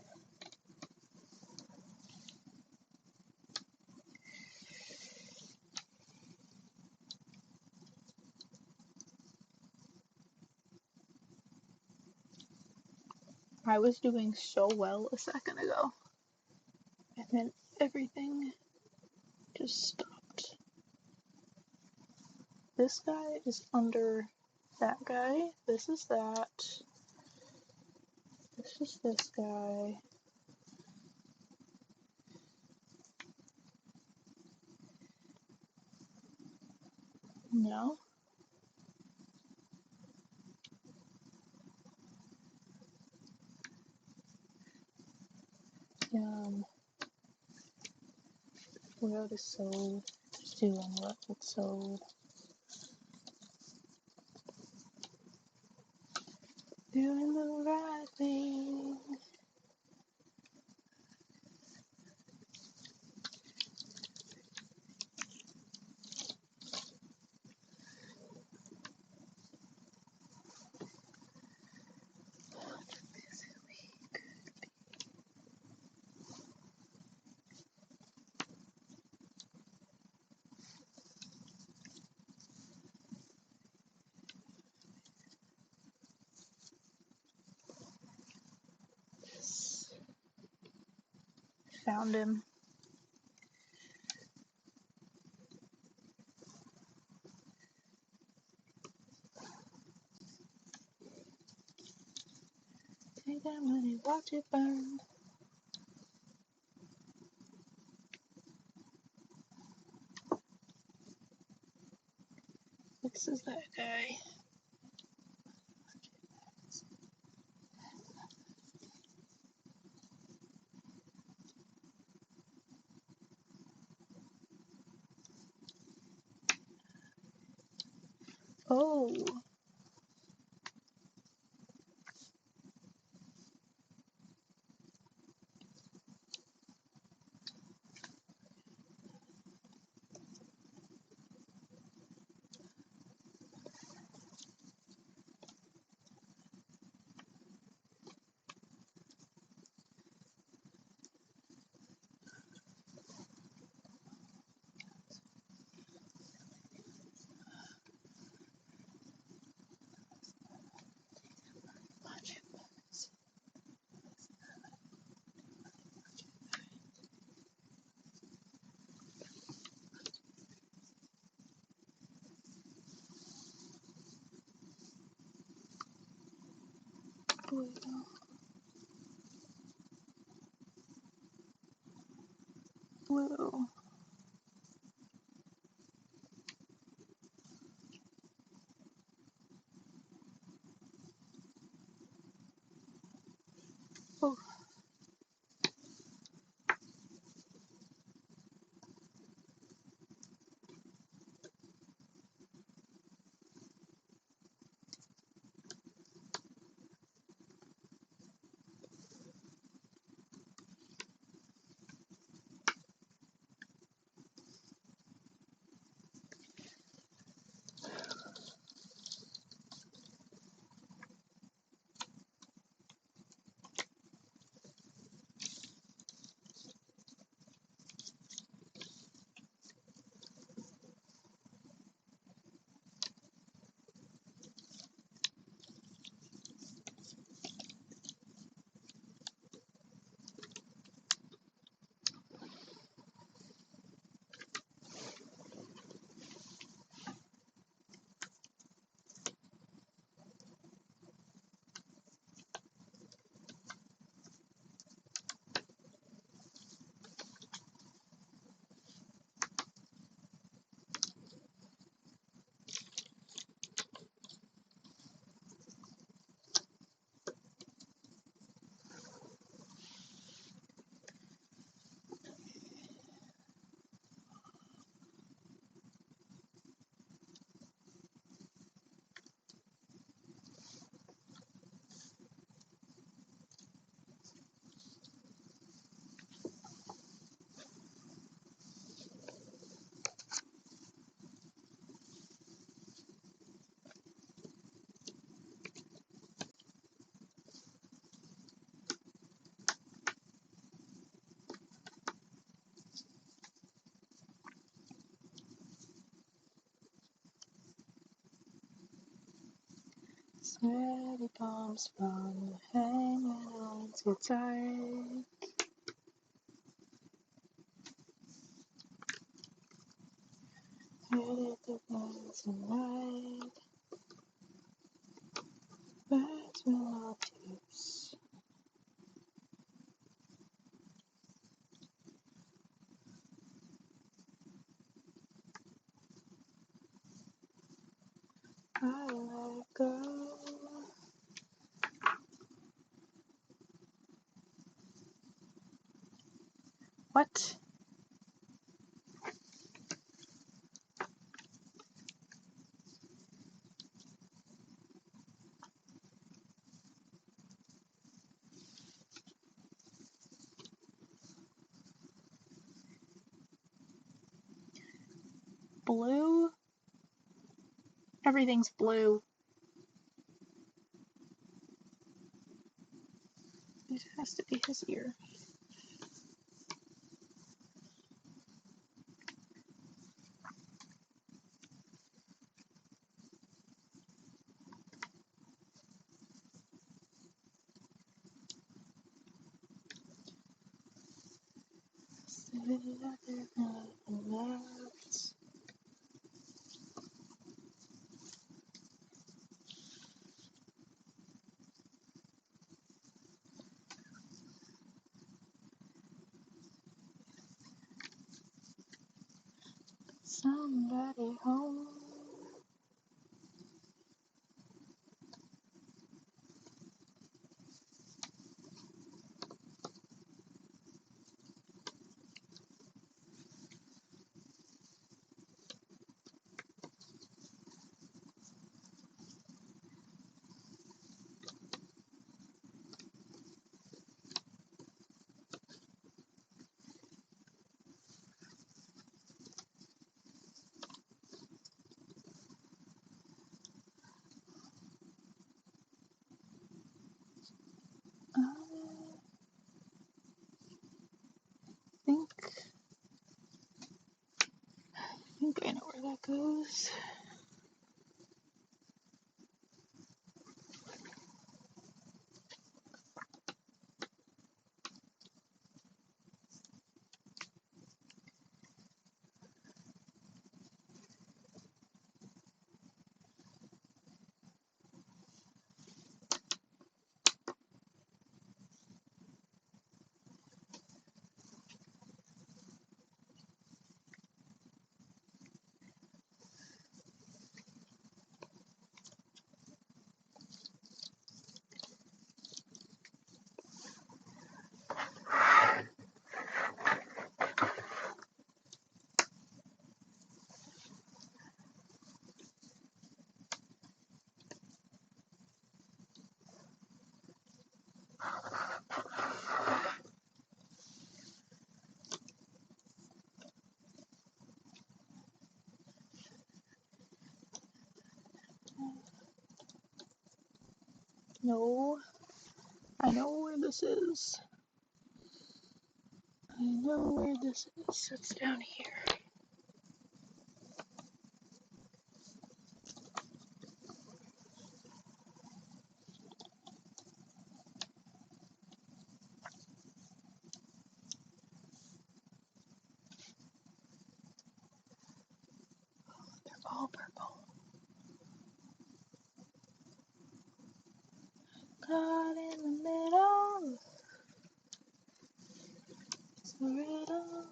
I was doing so well a second ago, and then everything just stopped. This guy is under that guy. This is that. This is this guy. No. World is sold. Just doing what it's sold. Doing the right thing. Found him. Take that money, watch it burn. This is that guy. Oh. Blue. Oh. Sweaty palms from hanging on too tight. Headed to bed tonight. Birds will not use. I let go. What? Blue? Everything's blue. It has to be his ear. Somebody home. I think I know where that goes. No, I know where this is. I know where this is. It's down here. They're all purple. Caught in the middle. It's a riddle.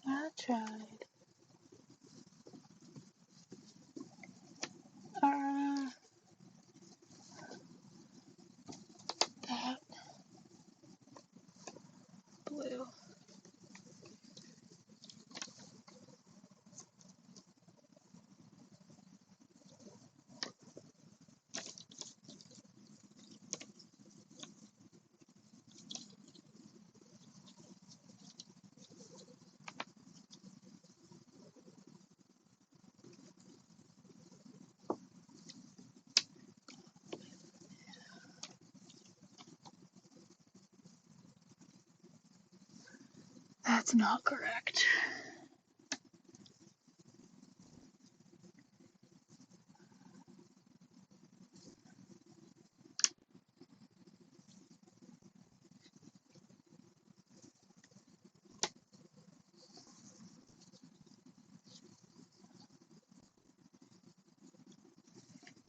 I tried. That blue. That's not correct.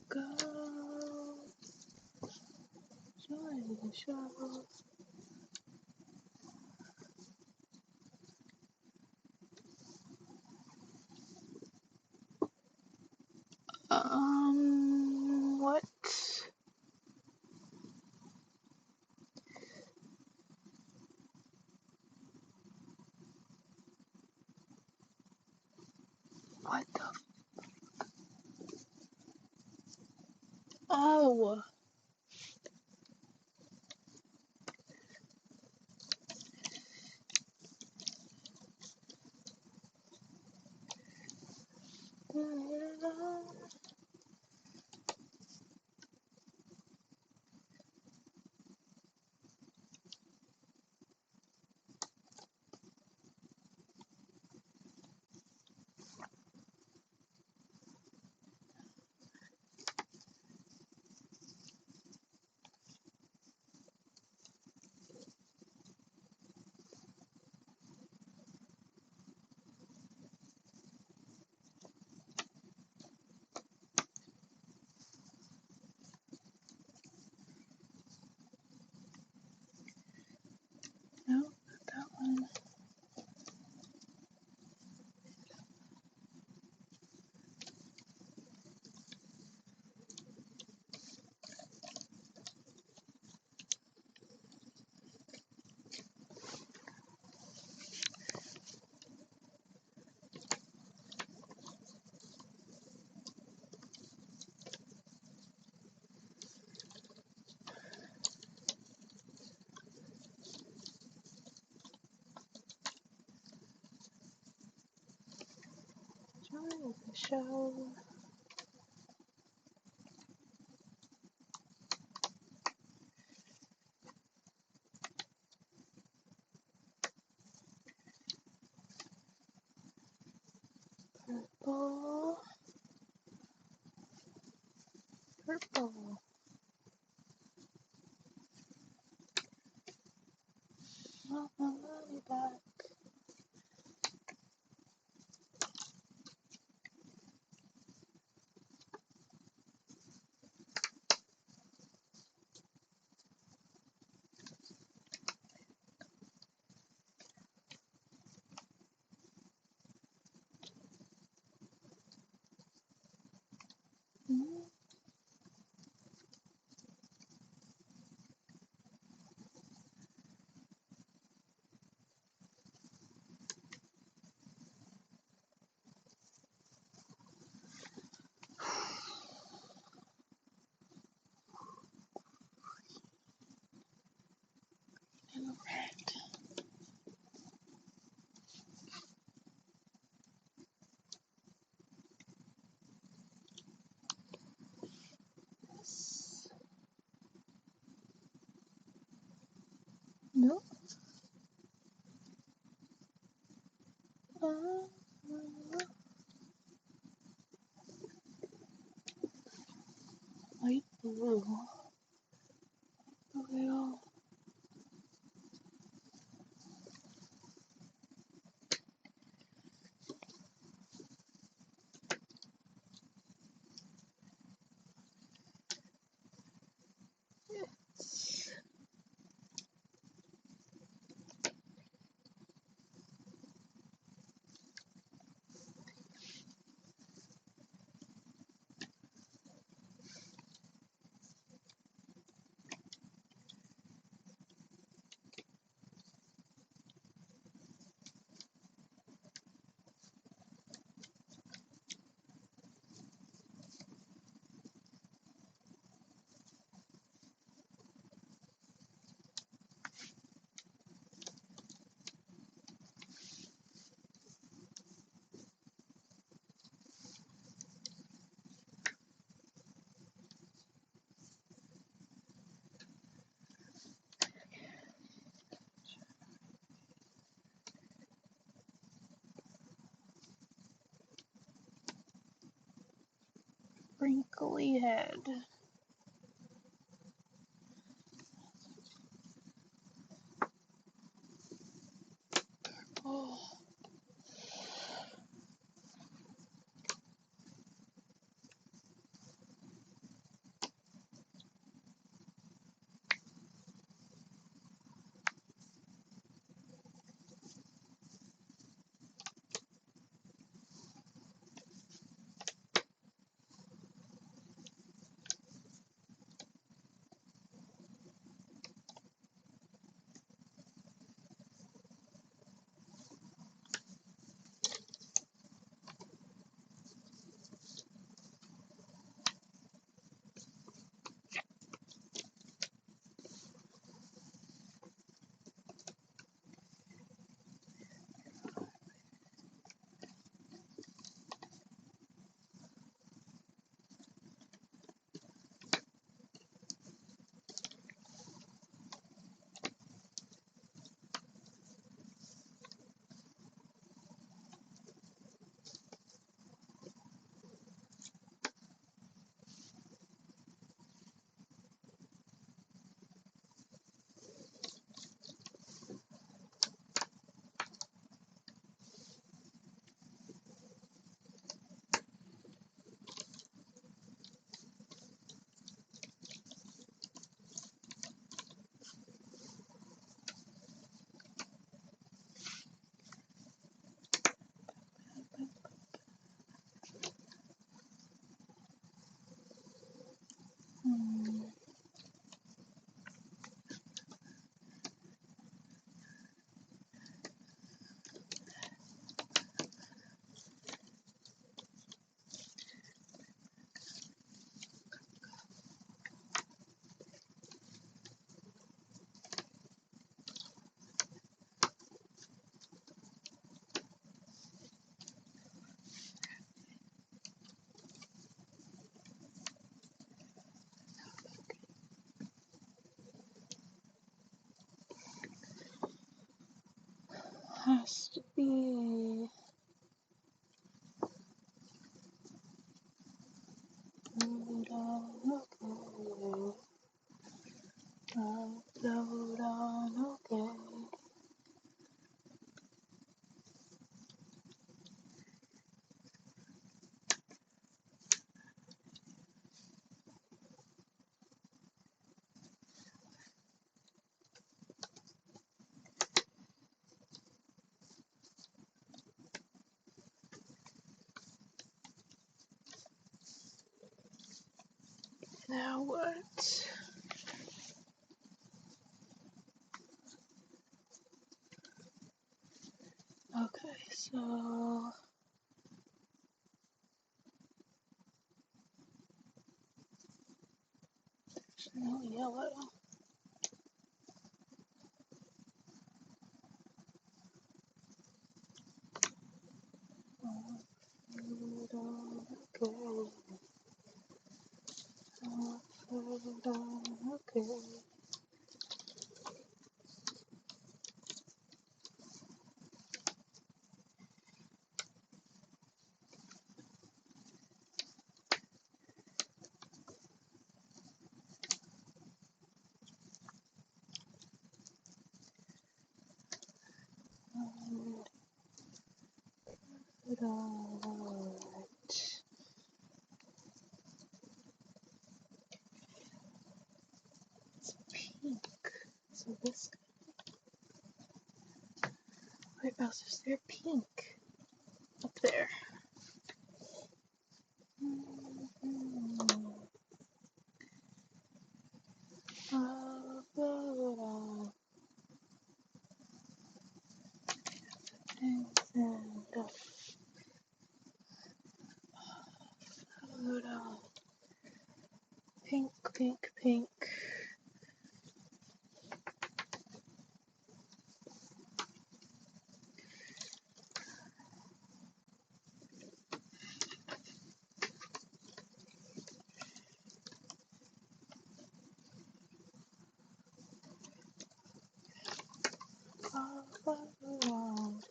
Go join the show. What? What the? Oh. No, not that one. Join the show. Purple. Purple. Want my money back. No. Light blue. Well, wrinkly head. Oh. Has to be load on, okay. Load on, okay. Now what? Okay, so there's no yellow. Load on, okay. Load on, okay. It's pink. So this. Where else is there pink? Up there. Pink, pink, pink. All around,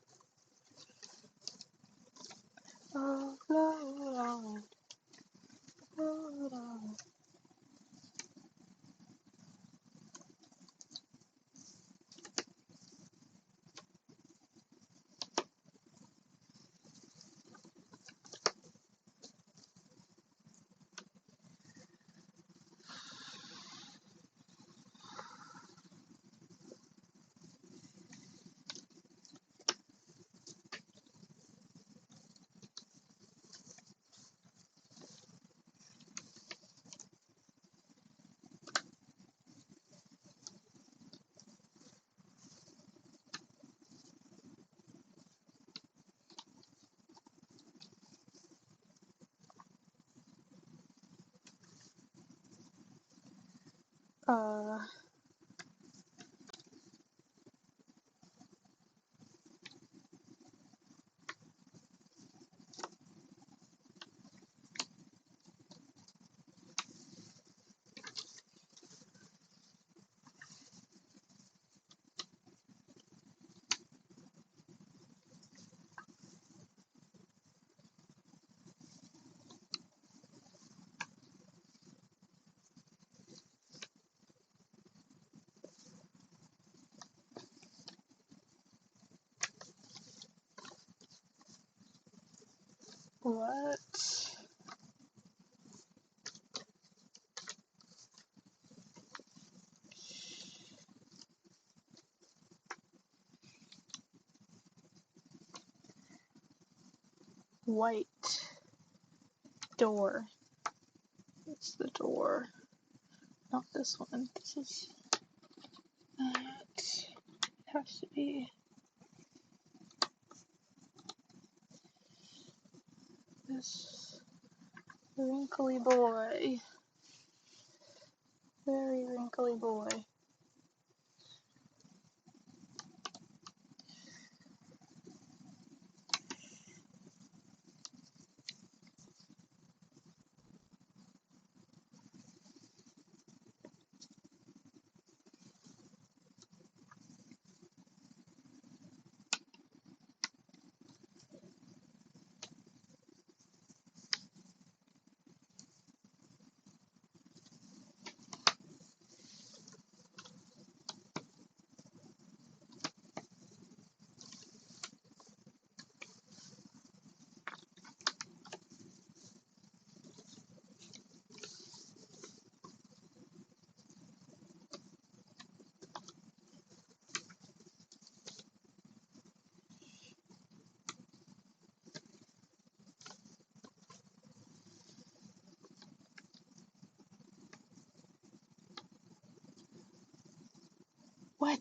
all around, all around. Uh, what? White door. It's the door. Not this one. This is that. It has to be this wrinkly boy. Very wrinkly boy. What?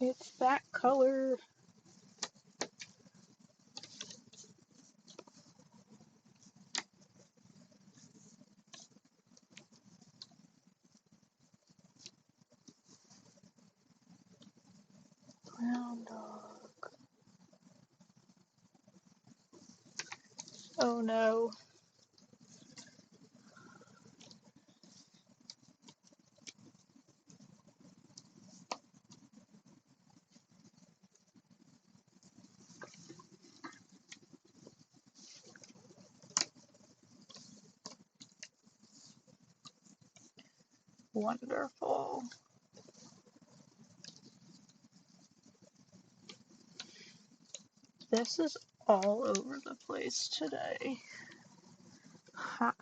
It's that color. Brown dog. Oh no. Wonderful. This is all over the place today. Ha.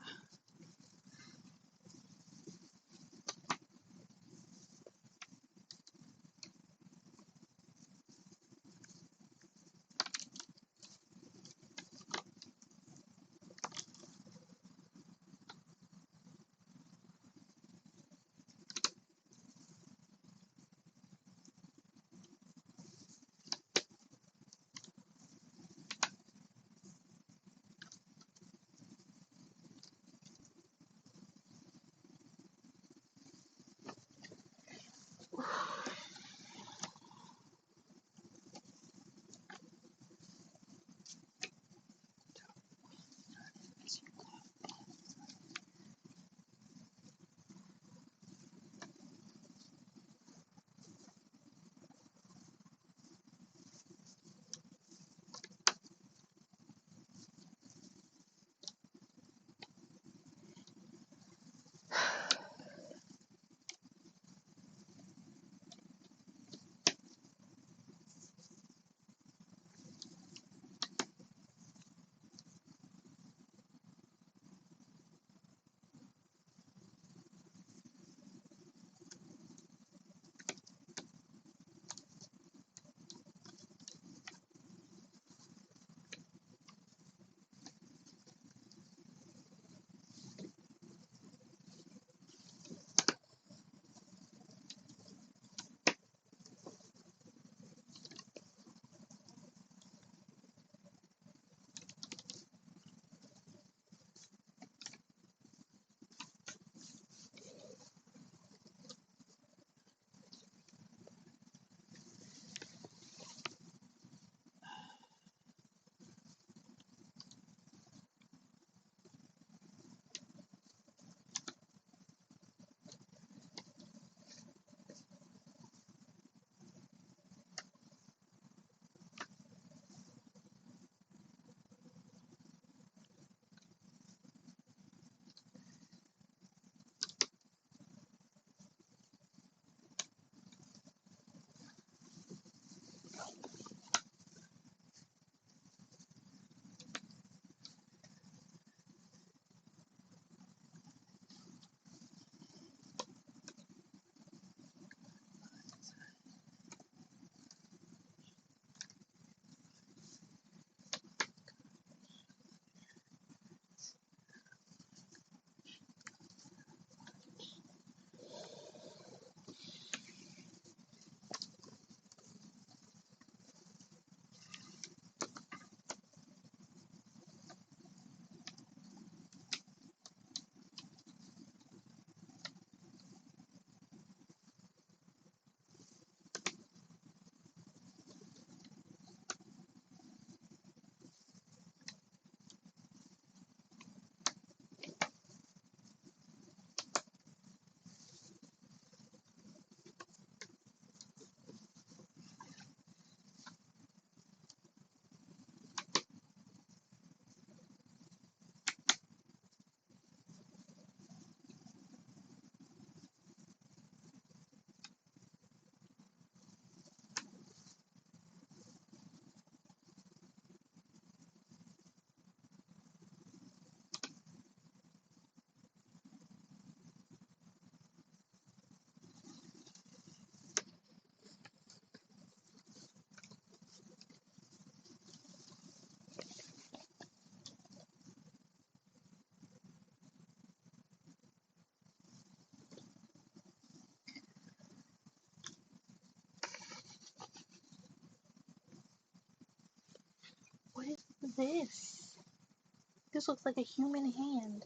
this? This looks like a human hand.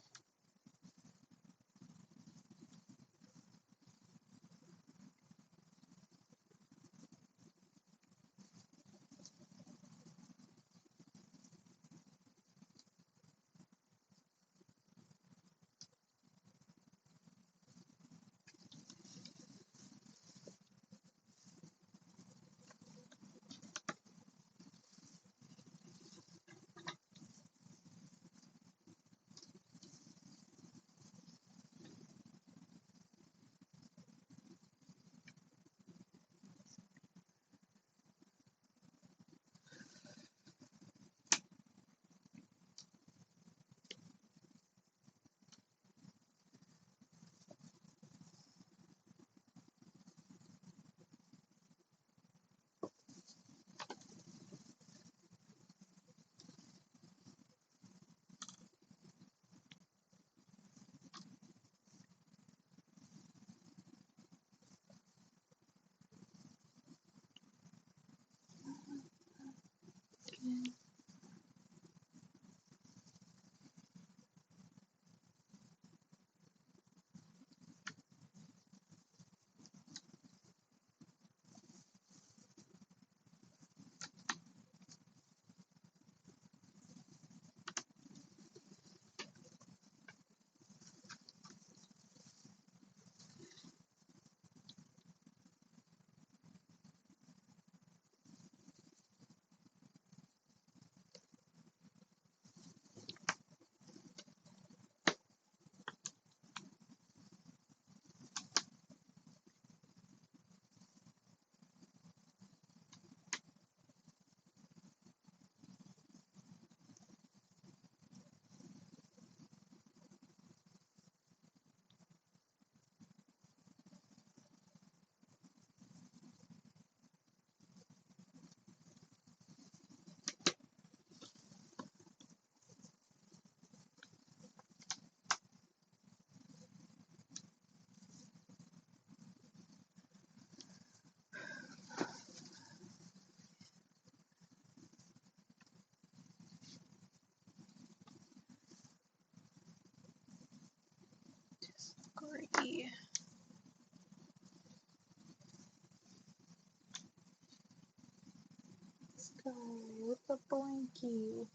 Disagree. This guy with the blankie.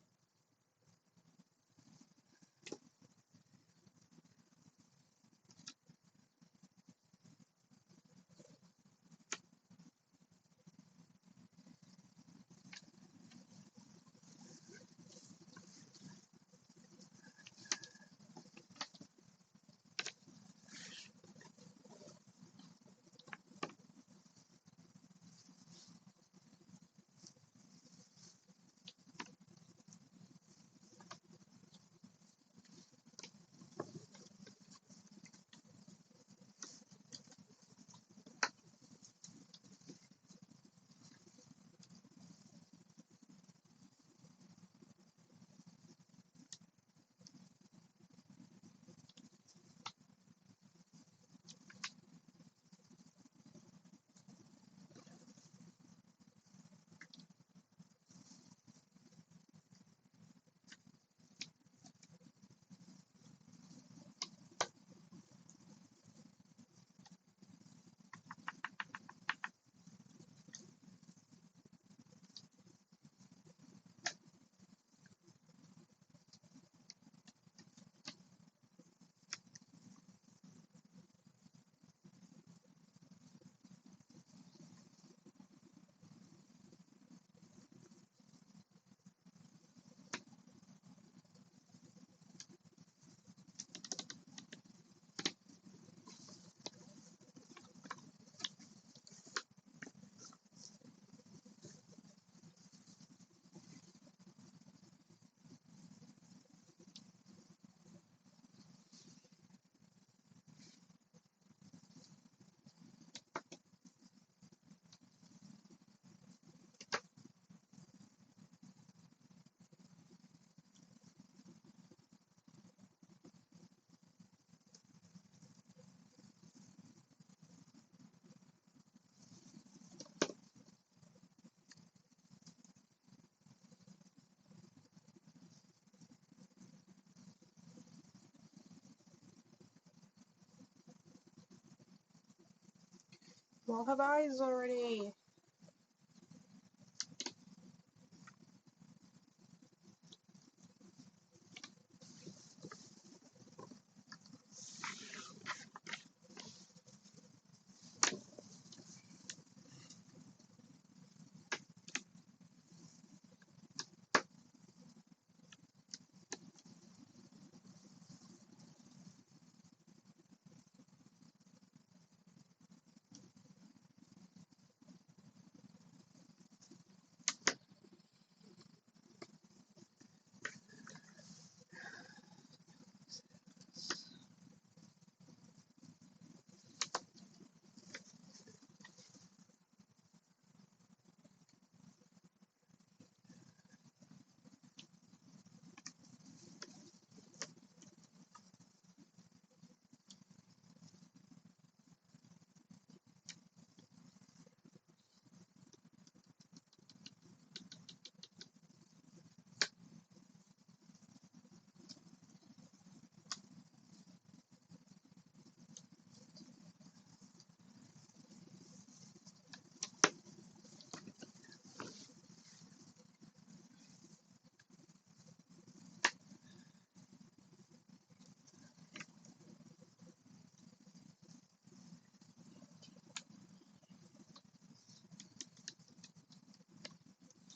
You all have eyes already.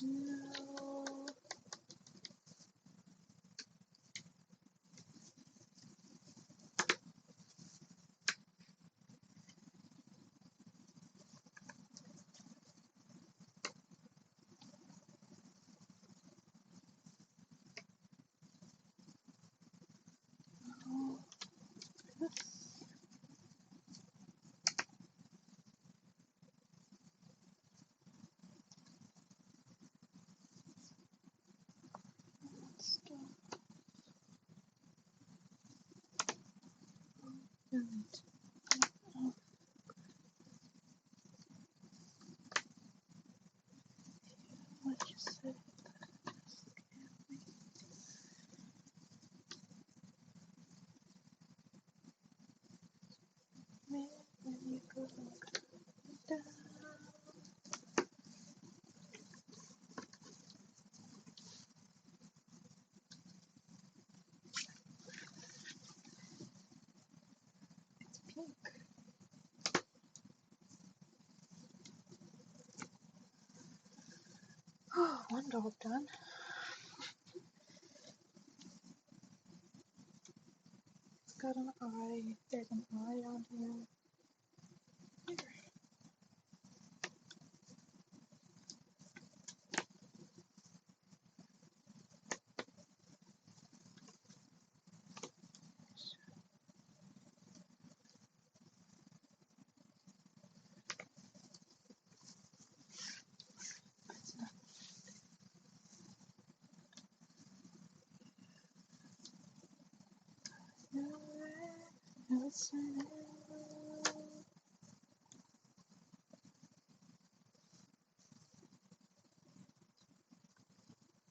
No. Stop. What you said. Me when you go down. It's pink. Oh, one dog done. It's got an eye. There's an eye on here.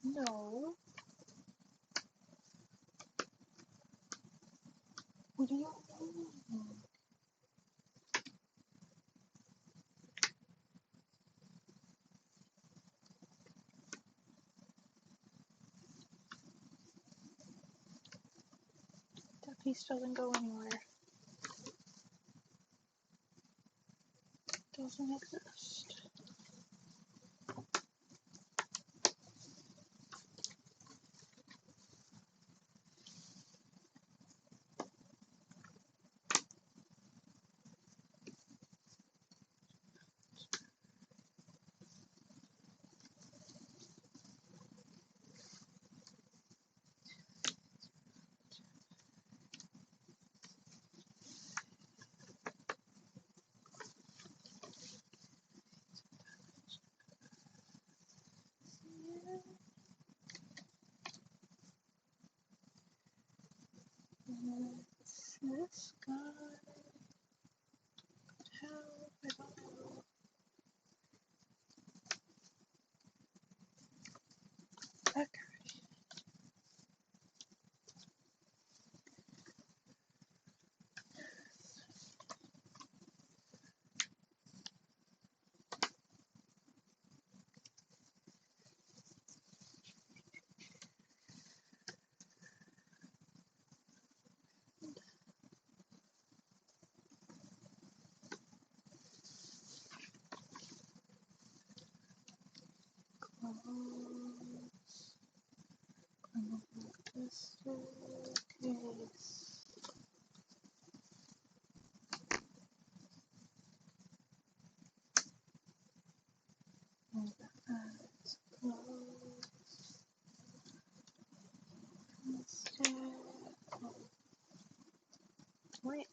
No. What do you mean? That piece doesn't go anywhere. Doesn't exist. What's this guy? How? I don't know. That guy. Wait.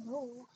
Oh.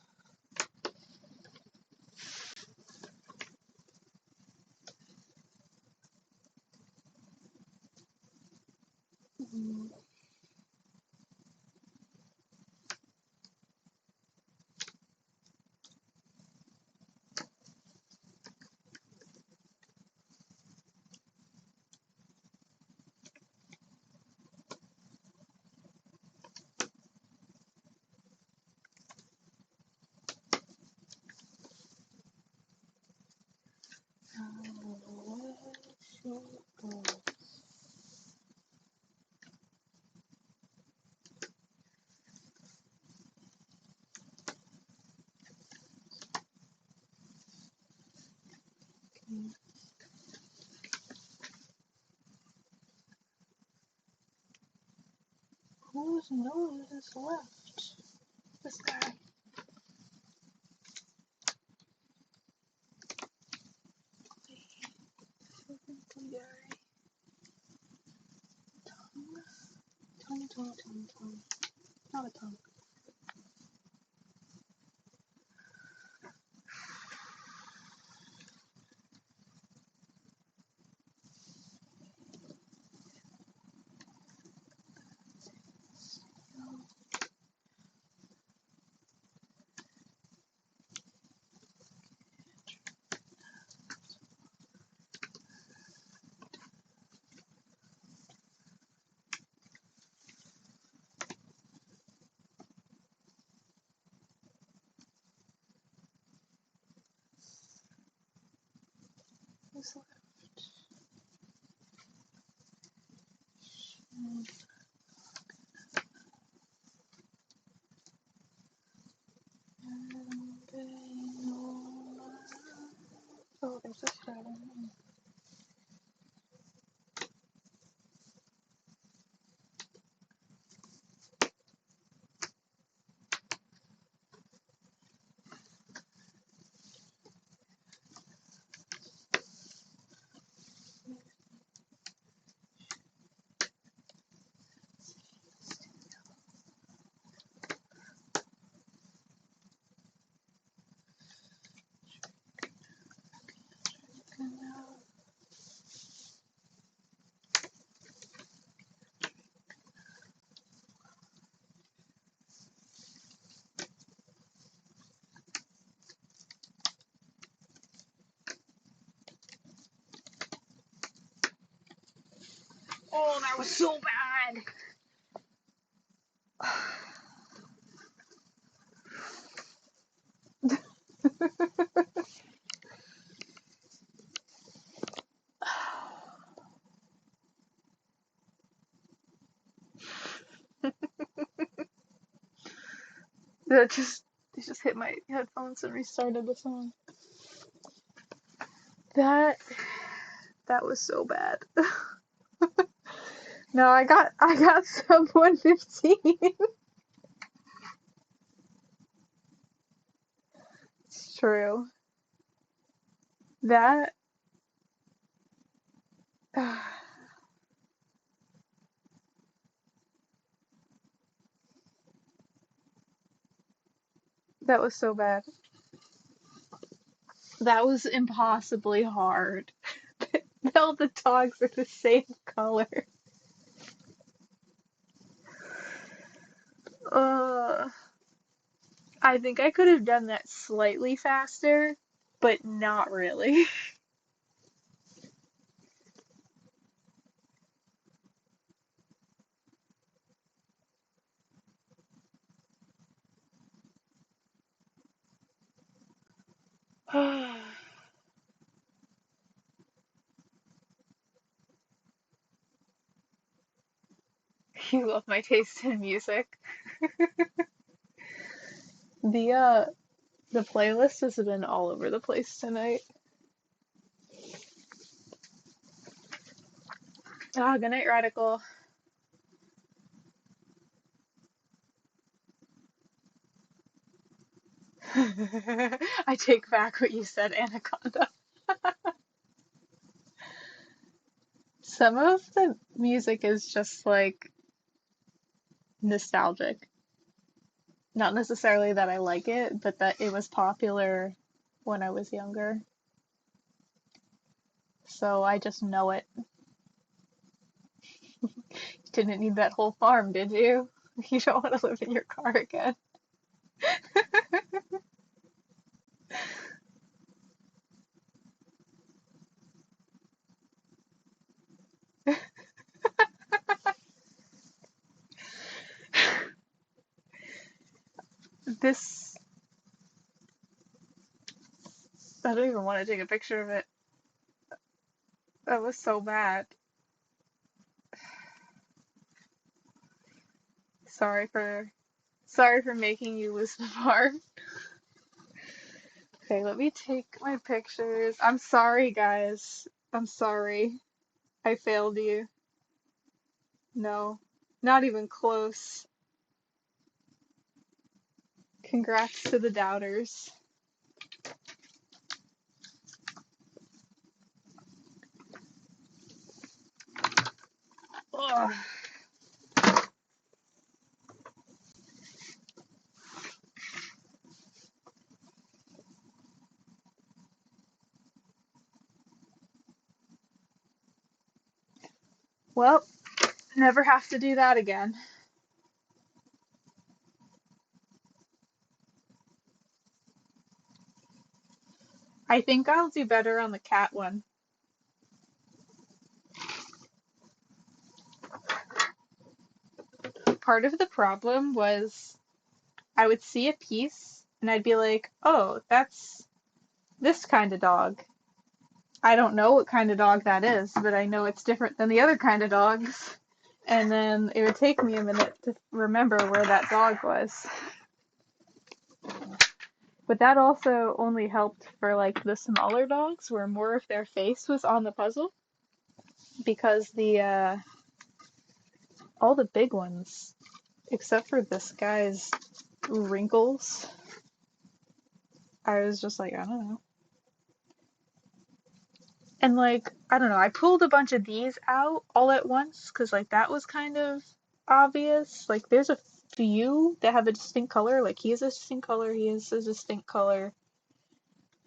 Whose nose is left? This guy. Tongue. Not a tongue. Who's left? Oh, there's this guy. Oh, that was so bad. That just it just hit my headphones and restarted the song. That that was so bad. No, I got sub 115. It's true. That that was so bad. That was impossibly hard. All the dogs are the same color. Uh, I think I could have done that slightly faster, but not really. You love my taste in music. The playlist has been all over the place tonight. Ah, good night, Radical. I take back what you said, Anaconda. Some of the music is just like nostalgic. Not necessarily that I like it, but that it was popular when I was younger. So I just know it. Didn't need that whole farm, did you? You don't want to live in your car again. This, I don't even want to take a picture of it. That was so bad. Sorry for, sorry for making you lose the farm. Okay, let me take my pictures. I'm sorry, guys. I'm sorry. I failed you. No, not even close. Congrats to the doubters. Ugh. Well, never have to do that again. I think I'll do better on the cat one. Part of the problem was I would see a piece and I'd be like, oh, that's this kind of dog. I don't know what kind of dog that is, but I know it's different than the other kind of dogs. And then it would take me a minute to remember where that dog was. But that also only helped for like the smaller dogs where more of their face was on the puzzle because the all the big ones, except for this guy's wrinkles, I was just like, I don't know. And like, I don't know, I pulled a bunch of these out all at once because like that was kind of obvious. Like there's a few that have a distinct color, like he has a distinct color, he has a distinct color.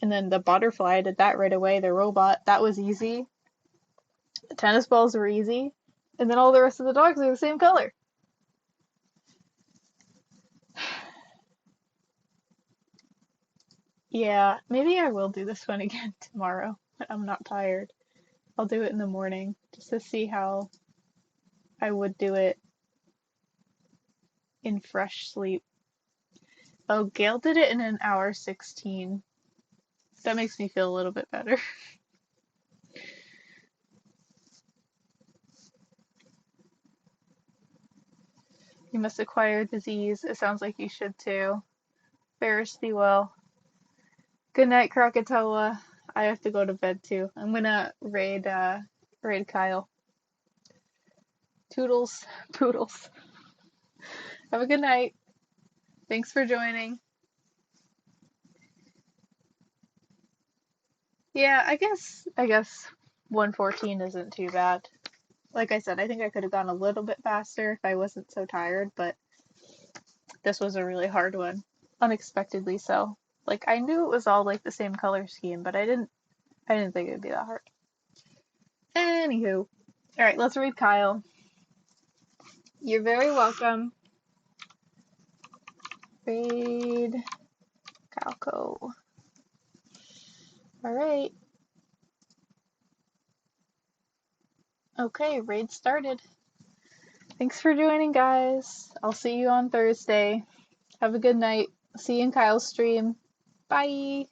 And then the butterfly, I did that right away. The robot, that was easy. The tennis balls were easy. And then all the rest of the dogs are the same color. Yeah, maybe I will do this one again tomorrow when I'm not tired. I'll do it in the morning just to see how I would do it in fresh sleep. Oh, Gail did it in an hour 16. That makes me feel a little bit better. You must acquire disease. It sounds like you should too. Ferris thee well. Good night, Krakatoa. I have to go to bed too. I'm gonna raid Kyle. Toodles, poodles. Have a good night. Thanks for joining. Yeah, I guess 114 isn't too bad. Like I said, I think I could have gone a little bit faster if I wasn't so tired, but this was a really hard one. Unexpectedly so. Like I knew it was all like the same color scheme, but I didn't think it would be that hard. Anywho. Alright, let's read Kyle. You're very welcome. Raid Calco. Alright. Okay, raid started. Thanks for joining, guys. I'll see you on Thursday. Have a good night. See you in Kyle's stream. Bye.